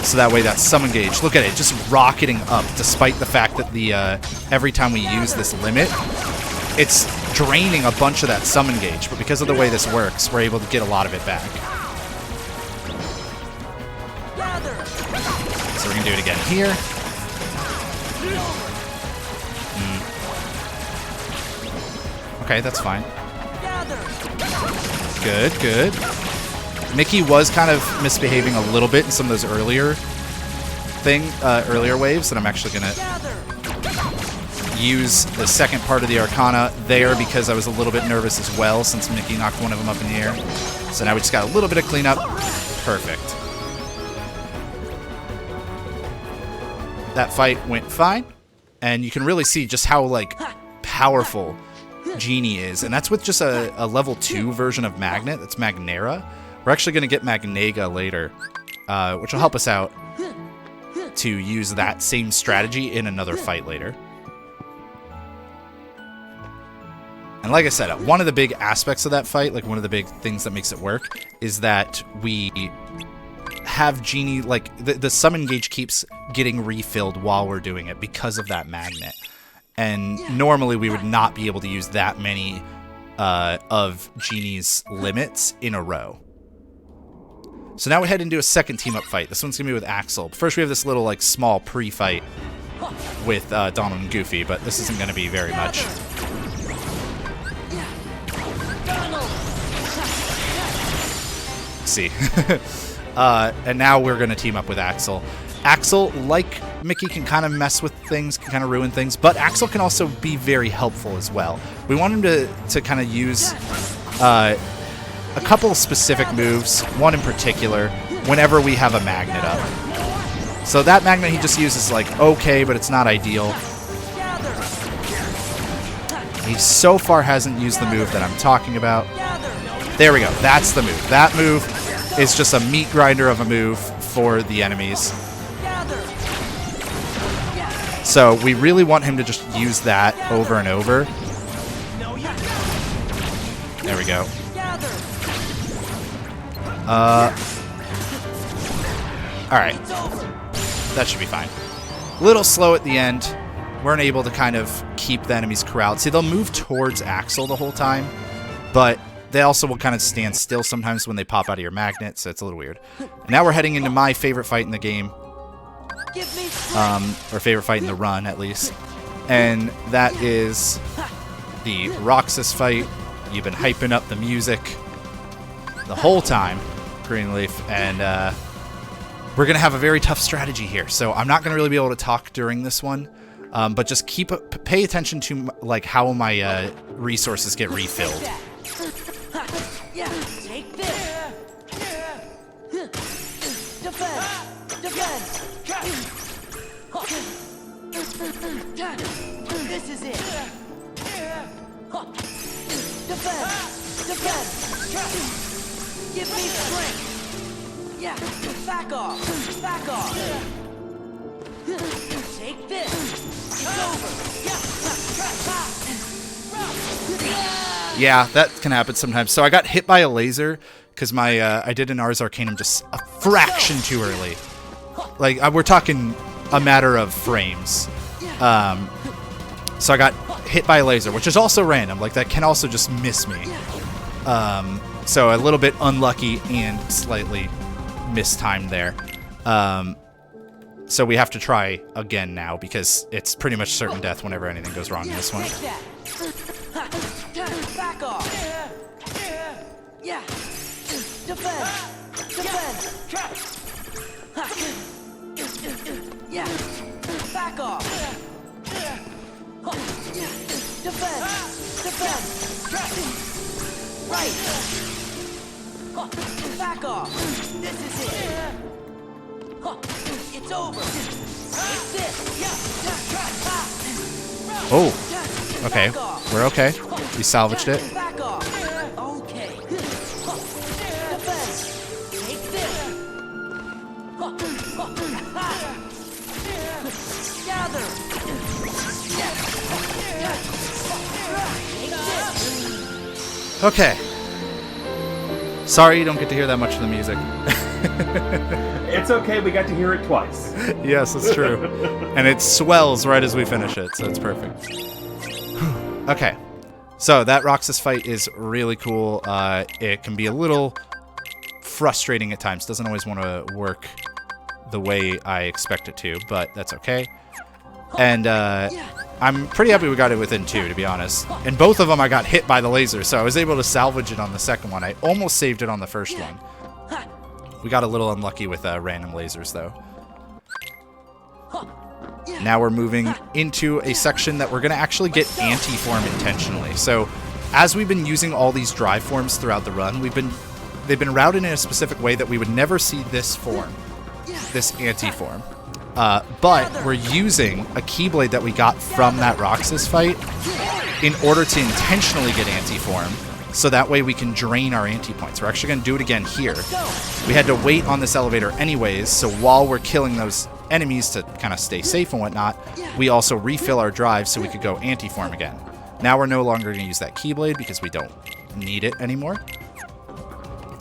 So that way that summon gauge, look at it, just rocketing up, despite the fact that the every time we use this limit, it's draining a bunch of that summon gauge. But because of the way this works, we're able to get a lot of it back. So we're going to do it again here. Okay, that's fine. Good, good. Mickey was kind of misbehaving a little bit in some of those earlier waves, and I'm actually going to use the second part of the Arcana there because I was a little bit nervous as well since Mickey knocked one of them up in the air. So now we just got a little bit of cleanup. Perfect. That fight went fine, and you can really see just how, like, powerful Genie is, and that's with just a level 2 version of Magnet. That's Magnera. We're actually going to get Magnega later, which will help us out to use that same strategy in another fight later. And like I said, one of the big aspects of that fight, like one of the big things that makes it work, is that we have Genie, like, the summon gauge keeps getting refilled while we're doing it because of that magnet. And normally we would not be able to use that many of Genie's limits in a row. So now we head into a second team-up fight. This one's going to be with Axel. First we have this little, like, small pre-fight with Donald and Goofy, but this isn't going to be very much. See. And now we're going to team up with Axel. Axel, like Mickey, can kind of mess with things, can kind of ruin things, but Axel can also be very helpful as well. We want him to kind of use a couple specific moves, one in particular, whenever we have a magnet up. So that magnet he just uses, like, okay, but it's not ideal. He so far hasn't used the move that I'm talking about. There we go. That's the move. That move is just a meat grinder of a move for the enemies. So we really want him to just use that over and over. There we go. Alright. That should be fine. A little slow at the end. Weren't able to kind of keep the enemies corralled. See, they'll move towards Axel the whole time, but they also will kind of stand still sometimes when they pop out of your magnet, so it's a little weird. Now we're heading into my favorite fight in the game. Or favorite fight in the run, at least. And that is the Roxas fight. You've been hyping up the music the whole time, Greenleaf, and we're going to have a very tough strategy here. So I'm not going to really be able to talk during this one, but just pay attention to, like, how my resources get refilled. Take this. Defend. This is it. Defend. Give me strength. Yeah. Back off. Take this. It's over. Yeah, that can happen sometimes. So I got hit by a laser because I did an Ars Arcanum just a fraction too early. Like, we're talking a matter of frames. So I got hit by a laser, which is also random. Like, that can also just miss me. So a little bit unlucky and slightly mistimed there. So we have to try again now because it's pretty much certain death whenever anything goes wrong in this one. Back off. Yeah. Defend. Yeah. Back off. Defend. Right. Back off. This is it. It's over. It's this. Oh. Okay. We're okay. We salvaged it. Back off. Okay. Defend. Take this. Gather. Okay. Sorry you don't get to hear that much of the music. It's okay, we got to hear it twice. Yes, it's true. And it swells right as we finish it, so it's perfect. Okay. So that Roxas fight is really cool. It can be a little frustrating at times. Doesn't always want to work the way I expect it to, but that's okay. And I'm pretty happy we got it within 2, to be honest. And both of them I got hit by the laser, so I was able to salvage it on the second one. I almost saved it on the first one. We got a little unlucky with random lasers, though. Now we're moving into a section that we're going to actually get anti-form intentionally. So as we've been using all these drive forms throughout the run, they've been routed in a specific way that we would never see this form, this anti-form. But we're using a Keyblade that we got from that Roxas fight in order to intentionally get anti-form, so that way we can drain our anti-points. We're actually going to do it again here. We had to wait on this elevator anyways, so while we're killing those enemies to kind of stay safe and whatnot, we also refill our drive so we could go anti-form again. Now we're no longer going to use that Keyblade because we don't need it anymore.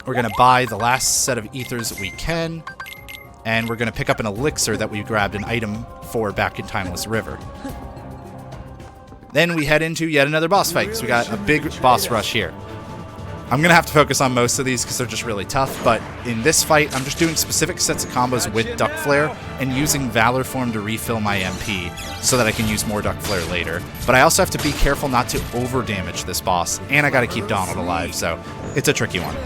We're going to buy the last set of ethers that we can, and we're going to pick up an elixir that we grabbed an item for back in Timeless River. Then we head into yet another boss fight, because we got a big boss rush here. I'm going to have to focus on most of these because they're just really tough, but in this fight, I'm just doing specific sets of combos with Duck Flare and using Valor Form to refill my MP so that I can use more Duck Flare later. But I also have to be careful not to over-damage this boss, and I got to keep Donald alive, so it's a tricky one.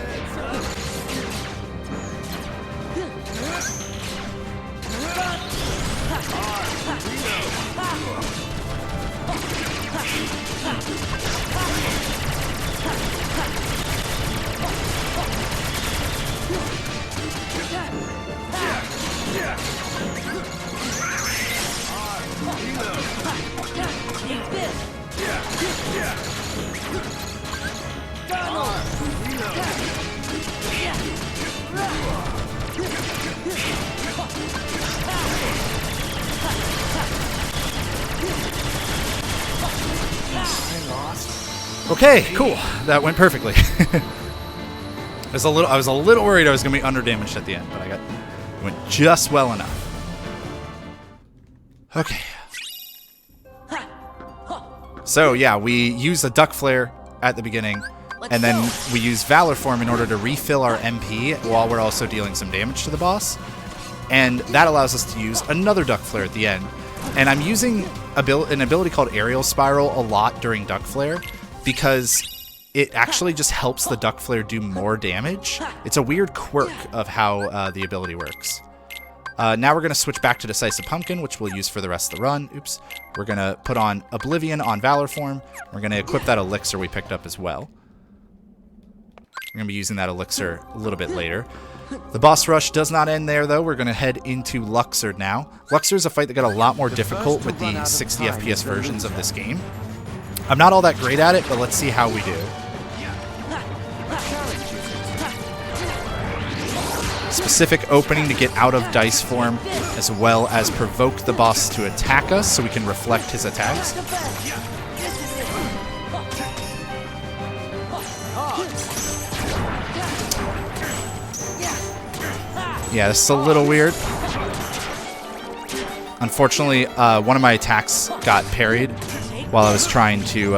Okay, cool. That went perfectly. I was a little worried I was going to be underdamaged at the end, but it went just well enough. Okay. So yeah, we use the Duck Flare at the beginning, and then we use Valor Form in order to refill our MP while we're also dealing some damage to the boss. And that allows us to use another Duck Flare at the end. And I'm using an ability called Aerial Spiral a lot during Duck Flare, because it actually just helps the Duck Flare do more damage. It's a weird quirk of how the ability works. Now we're going to switch back to Decisive Pumpkin, which we'll use for the rest of the run. Oops. We're going to put on Oblivion on Valor Form. We're going to equip that elixir we picked up as well. We're going to be using that elixir a little bit later. The boss rush does not end there, though. We're going to head into Luxord now. Luxord is a fight that got a lot more difficult with the 60 FPS versions of this game. I'm not all that great at it, but let's see how we do. Specific opening to get out of dice form, as well as provoke the boss to attack us so we can reflect his attacks. Yeah, this is a little weird. Unfortunately, one of my attacks got parried while I was trying to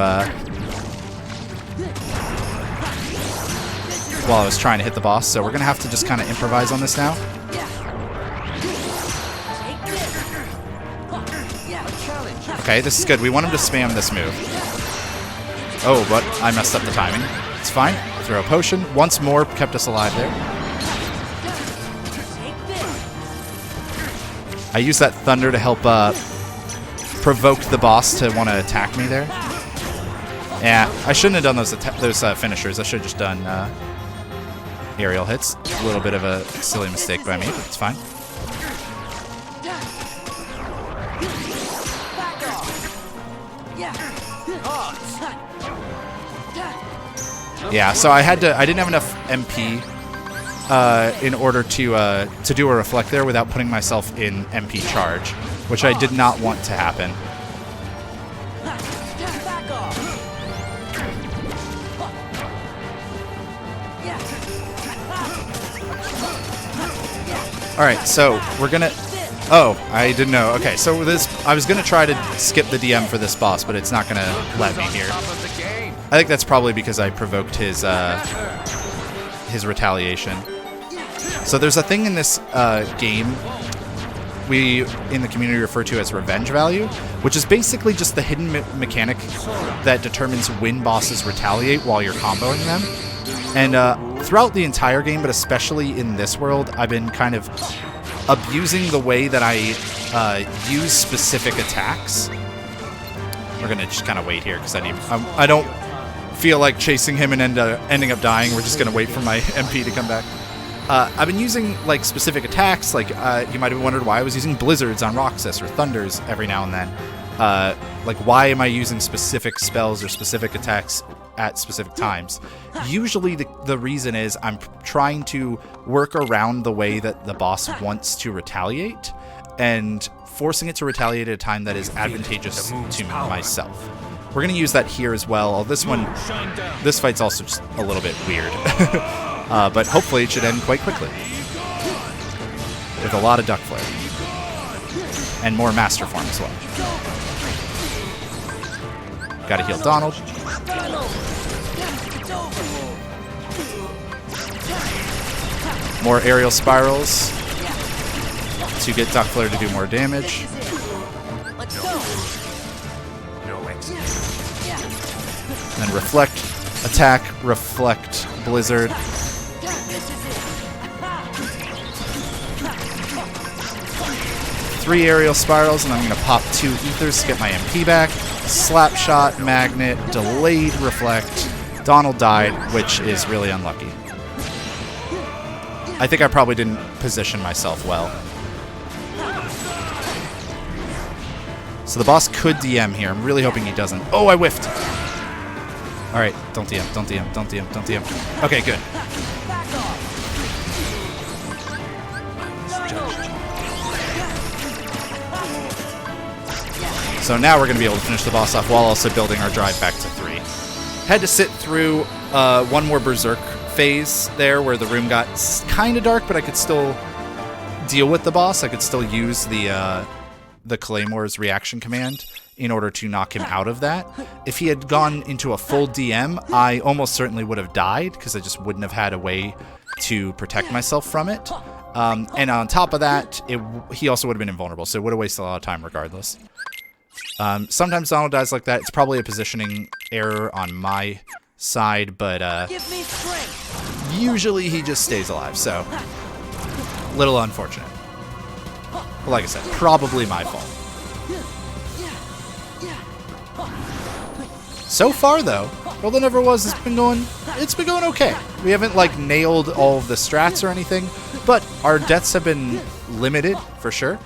hit the boss, so we're gonna have to just kind of improvise on this now. Okay, this is good. We want him to spam this move. Oh, but I messed up the timing. It's fine. Throw a potion. Once more kept us alive there. I used that thunder to help provoke the boss to want to attack me there. Yeah, I shouldn't have done those finishers. I should have just done aerial hits. A little bit of a silly mistake by me, but it's fine. Yeah, so I didn't have enough MP in order to do a reflect there without putting myself in MP charge, which I did not want to happen. Alright, so we're gonna... Oh, I didn't know. Okay, so this... I was gonna try to skip the DM for this boss, but it's not gonna let me here. I think that's probably because I provoked his retaliation. So there's a thing in this game we, in the community, refer to as revenge value, which is basically just the hidden mechanic that determines when bosses retaliate while you're comboing them. And throughout the entire game, but especially in this world, I've been kind of abusing the way that I use specific attacks. We're gonna just kind of wait here because I don't feel like chasing him and ending up dying. We're just gonna wait for my MP to come back. I've been using like specific attacks. Like you might have wondered why I was using blizzards on Roxas or thunders every now and then. Like why am I using specific spells or specific attacks at specific times? Usually the reason is I'm trying to work around the way that the boss wants to retaliate and forcing it to retaliate at a time that is advantageous to myself. We're going to use that here as well. This fight's also just a little bit weird. But hopefully it should end quite quickly. With a lot of Duck Flare. And more Master Form as well. Gotta heal Donald. More aerial spirals to get Duck Flare to do more damage. And then reflect, attack, reflect, blizzard. Three aerial spirals, and I'm going to pop 2 ethers to get my MP back. Slap shot, magnet, delayed reflect. Donald died, which is really unlucky. I think I probably didn't position myself well. So the boss could DM here. I'm really hoping he doesn't. Oh, I whiffed. All right, don't DM, don't DM, don't DM, don't DM. Okay, good. So now we're going to be able to finish the boss off while also building our drive back to 3. Had to sit through one more Berserk phase there where the room got kind of dark, but I could still deal with the boss. I could still use the Claymore's reaction command in order to knock him out of that. If he had gone into a full DM, I almost certainly would have died because I just wouldn't have had a way to protect myself from it. And on top of that, he also would have been invulnerable, so it would have wasted a lot of time regardless. Sometimes Donald dies like that. It's probably a positioning error on my side, but usually he just stays alive, so a little unfortunate. But like I said, probably my fault. So far, though, World That Never Was it's been going okay. We haven't like nailed all of the strats or anything, but our deaths have been limited for sure.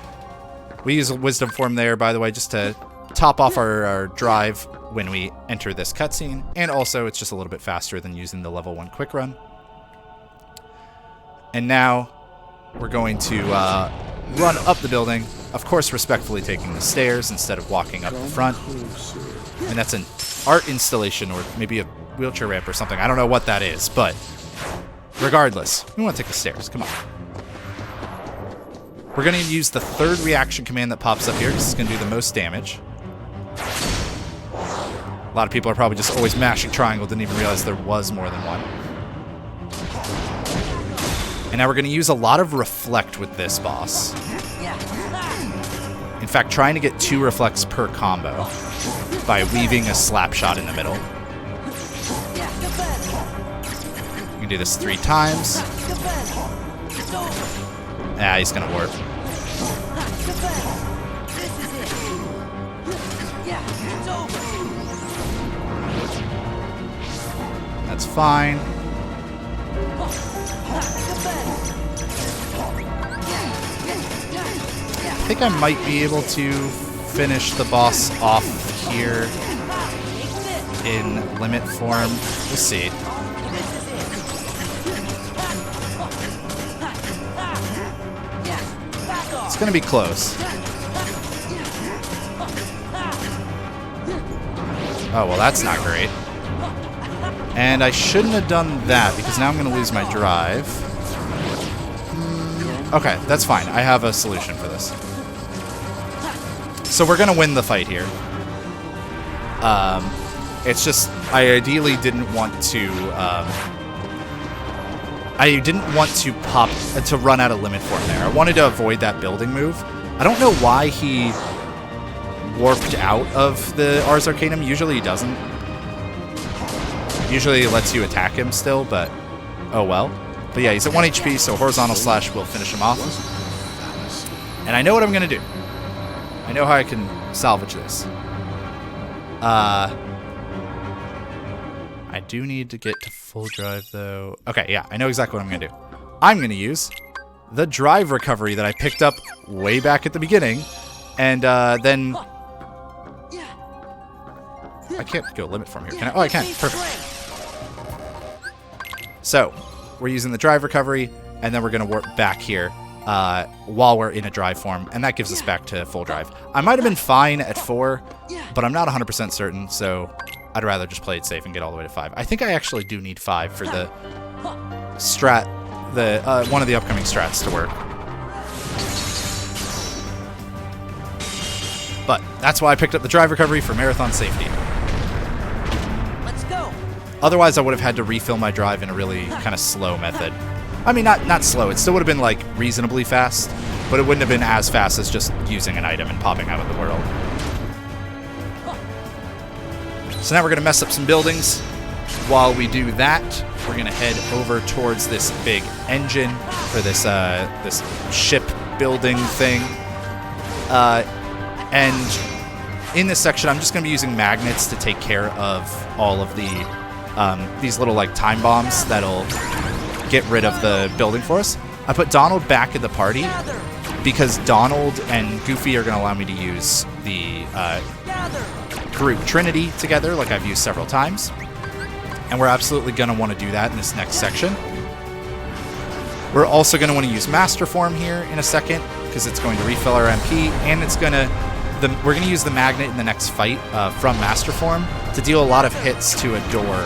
We use a Wisdom Form there, by the way, just to top off our drive when we enter this cutscene, and also it's just a little bit faster than using the level 1 quick run. And now we're going to run up the building, of course respectfully taking the stairs instead of walking up the front. And that's an art installation or maybe a wheelchair ramp or something. I don't know what that is, but regardless, we want to take the stairs. Come on. We're going to use the 3rd reaction command that pops up here because it's going to do the most damage. A lot of people are probably just always mashing triangle, didn't even realize there was more than one. And now we're going to use a lot of reflect with this boss. In fact, trying to get 2 reflects per combo by weaving a slap shot in the middle. You can do this 3 times. Ah, he's going to warp. That's fine. I think I might be able to finish the boss off here in limit form. We'll see. It's going to be close. Oh, well, that's not great. And I shouldn't have done that, because now I'm going to lose my drive. Okay, that's fine. I have a solution for this. So we're going to win the fight here. It's just, I ideally didn't want to... I didn't want to to run out of limit form there. I wanted to avoid that building move. I don't know why he warped out of the Ars Arcanum. Usually he doesn't. Usually it lets you attack him still, but oh well. But yeah, he's at 1 HP, so horizontal slash will finish him off. And I know what I'm going to do. I know how I can salvage this. I do need to get to full drive, though. Okay, yeah, I know exactly what I'm going to do. I'm going to use the drive recovery that I picked up way back at the beginning. And then... I can't go limit form here, can I? Oh, I can. Perfect. So, we're using the drive recovery, and then we're going to warp back here while we're in a drive form, and that gives us back to full drive. I might have been fine at 4, but I'm not 100% certain, so I'd rather just play it safe and get all the way to 5. I think I actually do need 5 for the strat, one of the upcoming strats to work. But that's why I picked up the drive recovery for marathon safety. Let's go. Otherwise, I would have had to refill my drive in a really kind of slow method. I mean, not slow. It still would have been, like, reasonably fast, but it wouldn't have been as fast as just using an item and popping out of the world. So now we're going to mess up some buildings. While we do that, we're going to head over towards this big engine for this this ship building thing. And in this section, I'm just going to be using magnets to take care of all of the these little like time bombs that'll get rid of the building for us. I put Donald back in the party because Donald and Goofy are going to allow me to use the group Trinity together, like I've used several times. And we're absolutely going to want to do that in this next section. We're also going to want to use Master Form here in a second because it's going to refill our MP, and it's going to we're going to use the magnet in the next fight from Master Form to deal a lot of hits to a door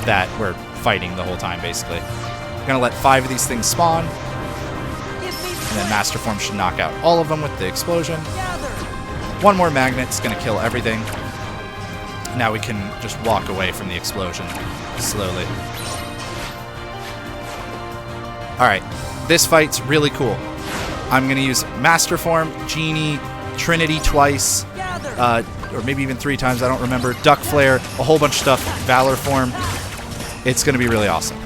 that we're fighting the whole time, basically. We're going to let 5 of these things spawn, and then Master Form should knock out all of them with the explosion. One more magnet's going to kill everything. Now we can just walk away from the explosion slowly. Alright, this fight's really cool. I'm going to use Master Form, Genie, Trinity twice, or maybe even 3 times, I don't remember. Duck Flare, a whole bunch of stuff, Valor Form. It's going to be really awesome.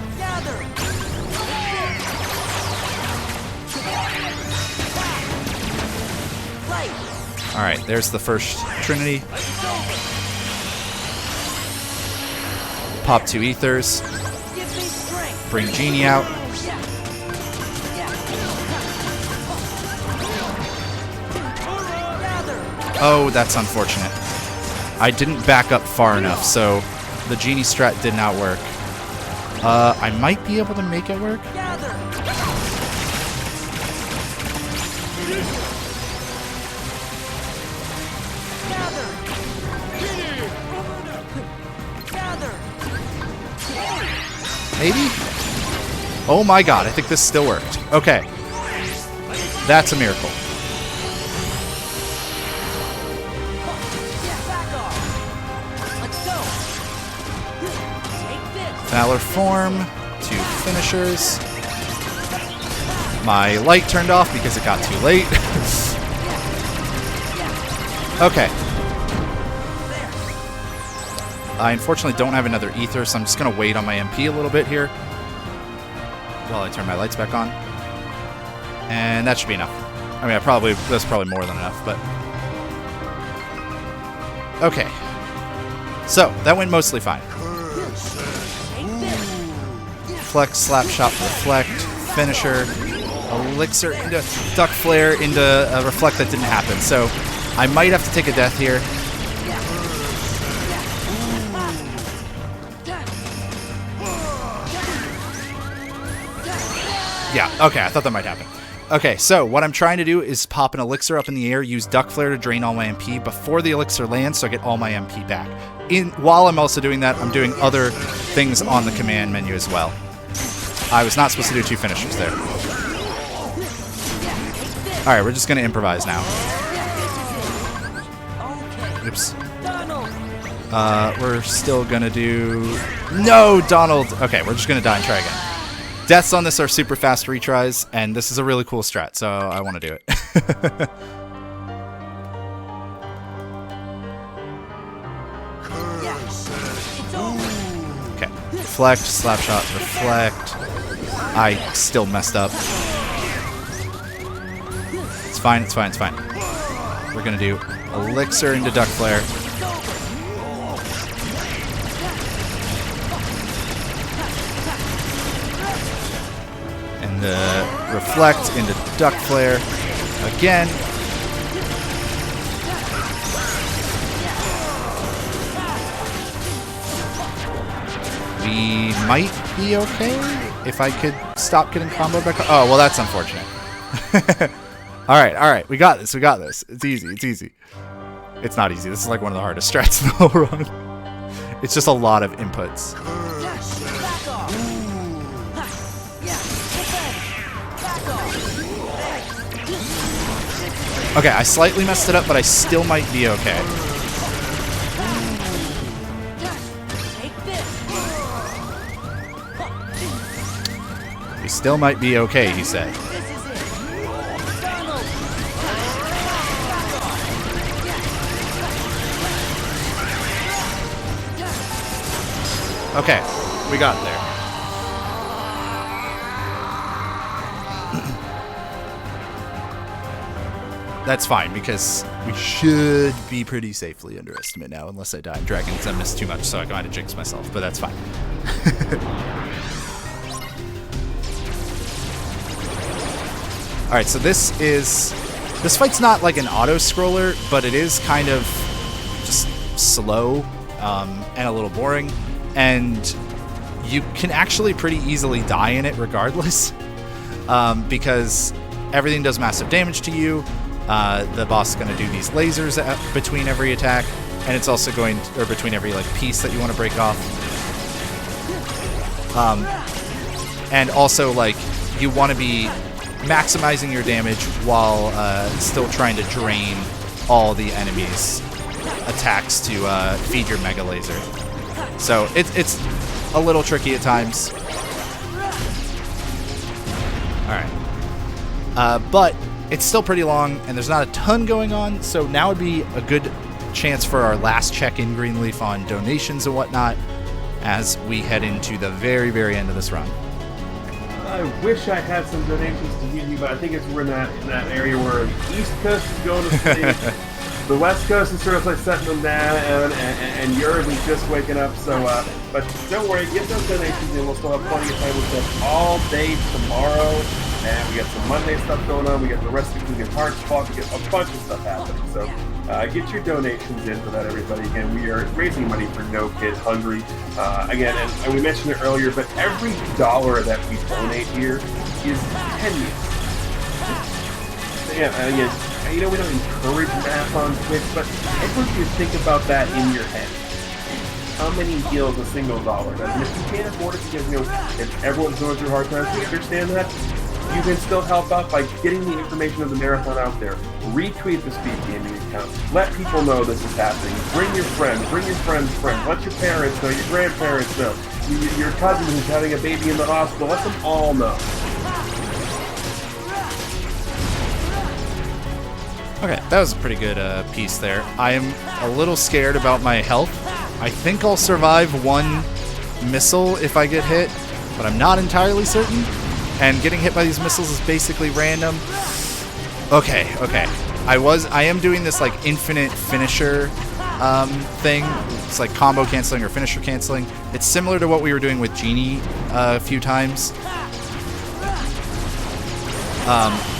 Alright, there's the first Trinity. Pop 2 Ethers. Bring Genie out. Oh, that's unfortunate. I didn't back up far enough, so the Genie strat did not work. I might be able to make it work. Maybe? Oh my god, I think this still worked. Okay. That's a miracle. Valor Form, 2 finishers. My light turned off because it got too late. Okay. I unfortunately don't have another ether, so I'm just going to wait on my MP a little bit here while I turn my lights back on. And that should be enough. I mean, that's probably more than enough, but... Okay. So, that went mostly fine. Flex, Slap Shot, Reflect, Finisher, Elixir into Duck Flare into a Reflect that didn't happen. So, I might have to take a death here. Yeah, okay, I thought that might happen. Okay, so what I'm trying to do is pop an Elixir up in the air, use Duck Flare to drain all my MP before the Elixir lands so I get all my MP back. while I'm also doing that, I'm doing other things on the command menu as well. I was not supposed to do 2 finishers there. Alright, we're just going to improvise now. Oops. We're still going to do... No, Donald! Okay, we're just going to die and try again. Deaths on this are super fast retries, and this is a really cool strat, so I want to do it. Okay, reflect, slap shot, reflect. I still messed up. It's fine, it's fine, it's fine. We're gonna do elixir into duck flare. And the reflect into duck flare again. We might be okay if I could stop getting combo back. Oh, well, that's unfortunate. Alright, we got this, we got this. It's easy, it's easy. It's not easy. This is like one of the hardest strats in the whole run. It's just a lot of inputs. Okay, I slightly messed it up, but I still might be okay. We still might be okay, he said. Okay, we got there. That's fine, because we should be pretty safely underestimate now, unless I die in Dragons. I missed too much, so I got to jinx myself, but that's fine. Alright, so this fight's not like an auto-scroller, but it is kind of just slow and a little boring, and you can actually pretty easily die in it regardless, because everything does massive damage to you. The boss is going to do these lasers between every attack, and it's also going to, or between every like piece that you want to break off. And also, like, you want to be maximizing your damage while still trying to drain all the enemies' attacks to feed your mega laser. So it's a little tricky at times. Alright. But it's still pretty long, and there's not a ton going on, so now would be a good chance for our last check-in Greenleaf on donations and whatnot as we head into the very, very end of this run. I wish I had some donations to give you, but I think we're in that area where the East Coast is going to sleep, the West Coast is sort of like setting them down, and yours is just waking up. So, but don't worry, get those donations in. We'll still have plenty of time. We'll stuff all day tomorrow, and we got some Monday stuff going on. We got the rest of the Hearts Talk. We got a bunch of stuff happening. So, get your donations in for that, everybody. Again, we are raising money for No Kid Hungry. Again, and we mentioned it earlier, but every dollar that we donate here is pennies. Yeah, again, we don't encourage math on Twitch, but I want you to think about that in your head. How many heals a single dollar does? And if you can't afford it, because if everyone's going through hard times, we understand that. You can still help out by getting the information of the marathon out there. Retweet the SpeedGaming account. Let people know this is happening. Bring your friends. Bring your friends' friends. Let your parents know. Your grandparents know. Your cousin who's having a baby in the hospital. Let them all know. Okay, that was a pretty good piece there. I am a little scared about my health. I think I'll survive one missile if I get hit, but I'm not entirely certain. And getting hit by these missiles is basically random. Okay. I am doing this like infinite finisher thing. It's like combo canceling or finisher canceling. It's similar to what we were doing with Genie a few times.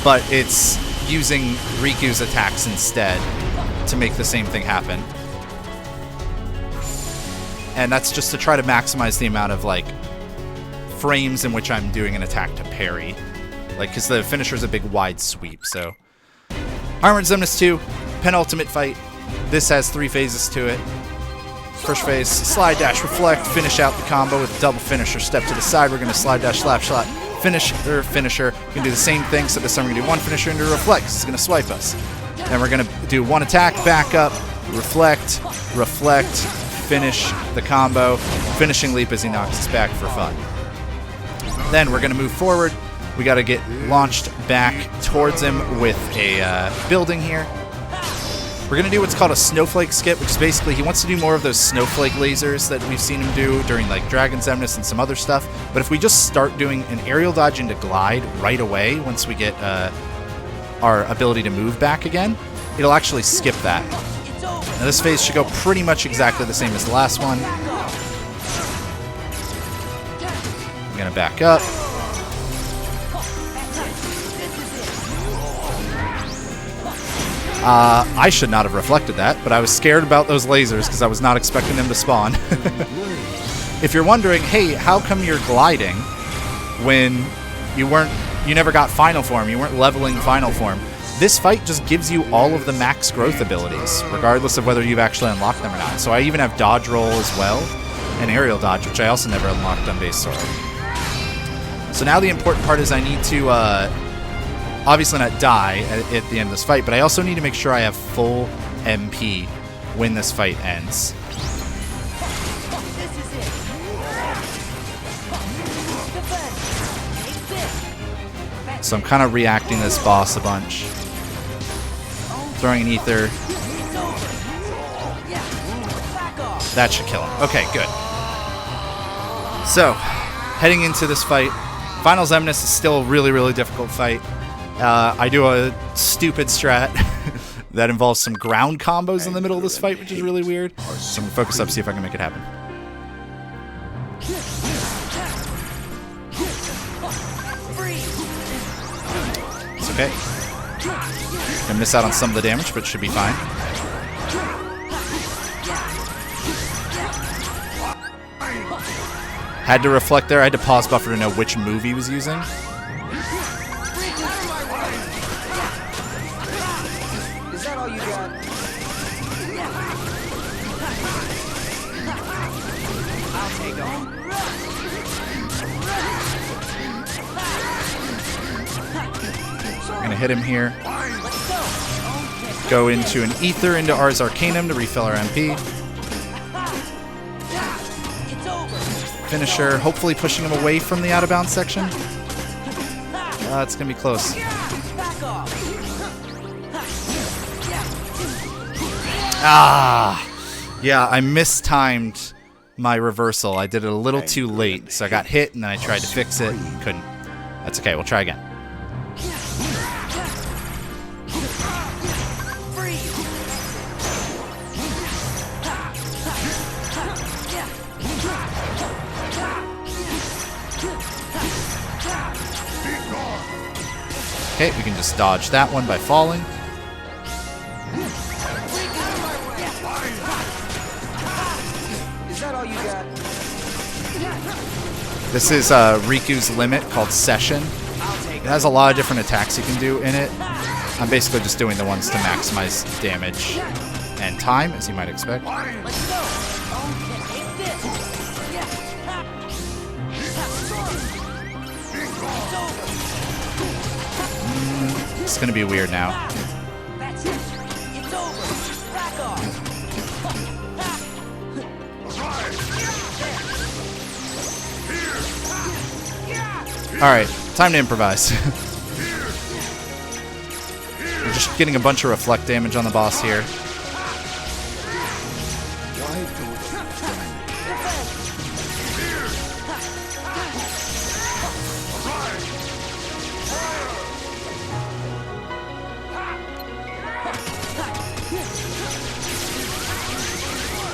But it's using Riku's attacks instead to make the same thing happen. And that's just to try to maximize the amount of like frames in which I'm doing an attack to parry. Like, because the finisher is a big wide sweep, so. Armored Xemnas 2, penultimate fight. This has 3 phases to it. first phase, slide dash, reflect, finish out the combo with a double finisher. Step to the side, we're going to slide dash, slap shot, finisher. We can do the same thing, so this time we're going to do one finisher into reflect. It's going to swipe us. Then we're going to do one attack, back up, reflect, finish the combo, finishing leap as he knocks us back for fun. Then we're going to move forward. We got to get launched back towards him with a building here. We're going to do what's called a snowflake skip, which is basically he wants to do more of those snowflake lasers that we've seen him do during like Dragon's Emnus and some other stuff. But if we just start doing an aerial dodge into glide right away, once we get our ability to move back again, it'll actually skip that. Now this phase should go pretty much exactly the same as the last one. I'm going to back up. I should not have reflected that, but I was scared about those lasers because I was not expecting them to spawn. If you're wondering, hey, how come you're gliding when you never got Final Form, you weren't leveling Final Form? This fight just gives you all of the max growth abilities, regardless of whether you've actually unlocked them or not. So I even have dodge roll as well, and aerial dodge, which I also never unlocked on base sword. So now the important part is I need to obviously not die at the end of this fight, but I also need to make sure I have full MP when this fight ends. So I'm kind of reacting to this boss a bunch. Throwing an ether. That should kill him. Okay, good. So, heading into this fight, Finals Emnus is still a really, really difficult fight. I do a stupid strat that involves some ground combos in the middle of this fight, which is really weird. So I'm going to focus up, see if I can make it happen. It's okay. Gonna miss out on some of the damage, but should be fine. Had to reflect there. I had to pause buffer to know which move he was using. Is that all you got? I'll take on. I'm gonna hit him here. Go into an ether into Ars Arcanum to refill our MP. Finisher, hopefully pushing him away from the out of bounds section. It's gonna be close. Yeah, I mistimed my reversal. I did it a little too late, so I got hit and then I tried to fix it. Couldn't. That's okay, we'll try again. Okay, we can just dodge that one by falling. Is that all you got? This is Riku's limit called Recession. It has a lot of different attacks you can do in it. I'm basically just doing the ones to maximize damage and time, as you might expect. Let's go. It's gonna be weird now. That's it. It's over. Back off. Alright, time to improvise. We're just getting a bunch of reflect damage on the boss here.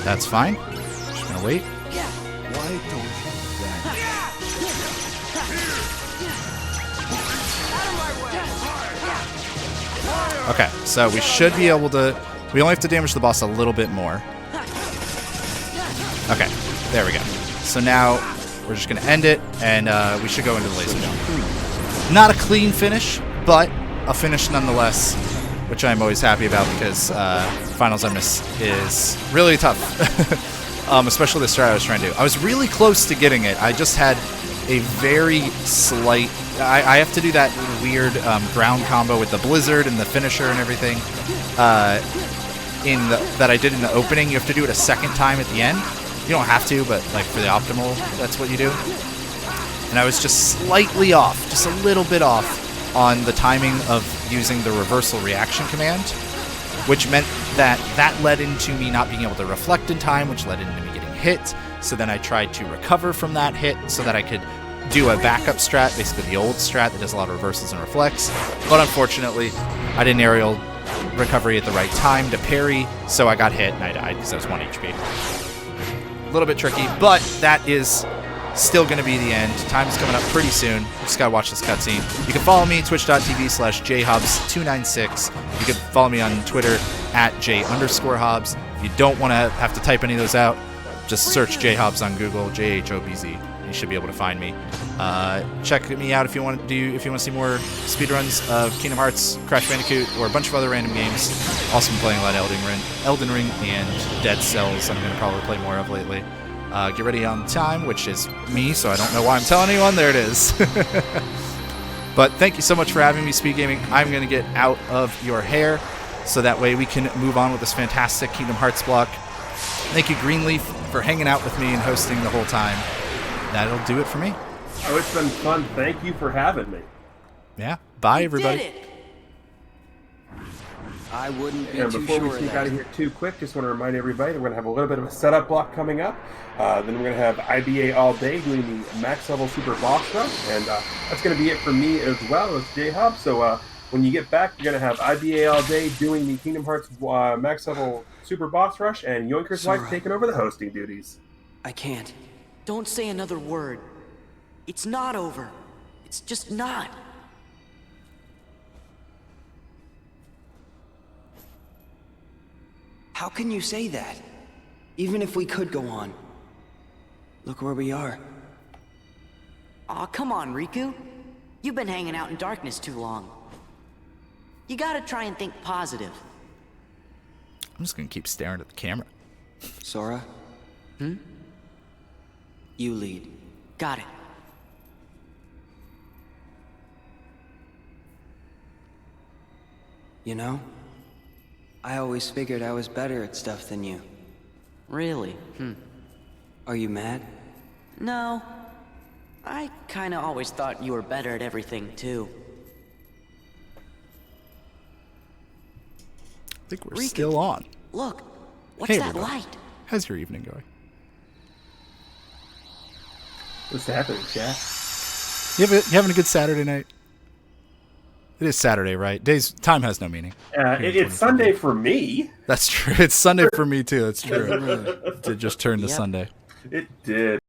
That's fine. Just gonna wait. Okay, so we should be able to... We only have to damage the boss a little bit more. Okay, there we go. So now we're just gonna end it, and we should go into the laser jump. Not a clean finish, but a finish nonetheless, which I'm always happy about because Finals Emnus is really tough. especially the strat I was trying to do. I was really close to getting it. I just had a very slight... I have to do that weird ground combo with the Blizzard and the finisher and everything that I did in the opening. You have to do it a second time at the end. You don't have to, but like for the optimal, that's what you do. And I was just slightly off, just a little bit off on the timing of using the reversal reaction command, which meant that led into me not being able to reflect in time, which led into me getting hit. So then I tried to recover from that hit so that I could do a backup strat, basically the old strat that does a lot of reversals and reflects. But unfortunately, I didn't aerial recovery at the right time to parry, so I got hit and I died because I was 1 HP. A little bit tricky, but that is still going to be the end. Time is coming up pretty soon. Just got to watch this cutscene. You can follow me, twitch.tv/JHobz296. You can follow me on Twitter @J_Hobbs. If you don't want to have to type any of those out, just search JHobz on Google, JHobz. You should be able to find me. Check me out if you want to see more speedruns of Kingdom Hearts, Crash Bandicoot, or a bunch of other random games. Also been playing a lot of Elden Ring and Dead Cells. I'm going to probably play more of lately. Get ready on time, which is me, so I don't know why I'm telling anyone. There it is. But thank you so much for having me, Speed Gaming. I'm going to get out of your hair, so that way we can move on with this fantastic Kingdom Hearts block. Thank you, Greenleaf, for hanging out with me and hosting the whole time. That'll do it for me. Oh, it's been fun. Thank you for having me. Yeah. Bye, everybody. Did it. I wouldn't be And too before we sure of sneak that. out of here too quick, just want to remind everybody that we're going to have a little bit of a setup block coming up. Then we're going to have IBA all day doing the max level super boss rush, and that's going to be it for me as well as JHobz. So when you get back, you're going to have IBA all day doing the Kingdom Hearts max level super boss rush, and Yoinker's wife taking over the hosting duties. I can't. Don't say another word. It's not over. It's just not. How can you say that? Even if we could go on. Look where we are. Aw, come on, Riku. You've been hanging out in darkness too long. You gotta try and think positive. I'm just going to keep staring at the camera. Sora? You lead. Got it. You know, I always figured I was better at stuff than you. Really? Are you mad? No. I kinda always thought you were better at everything, too. I think we're still on. Look, what's Hey, that everybody. light? How's your evening going? What's happening, chat? You having a good Saturday night? It is Saturday, right? Time has no meaning. It's Sunday for me. That's true. It's Sunday for me, too. That's true. It did just turn to Sunday. It did.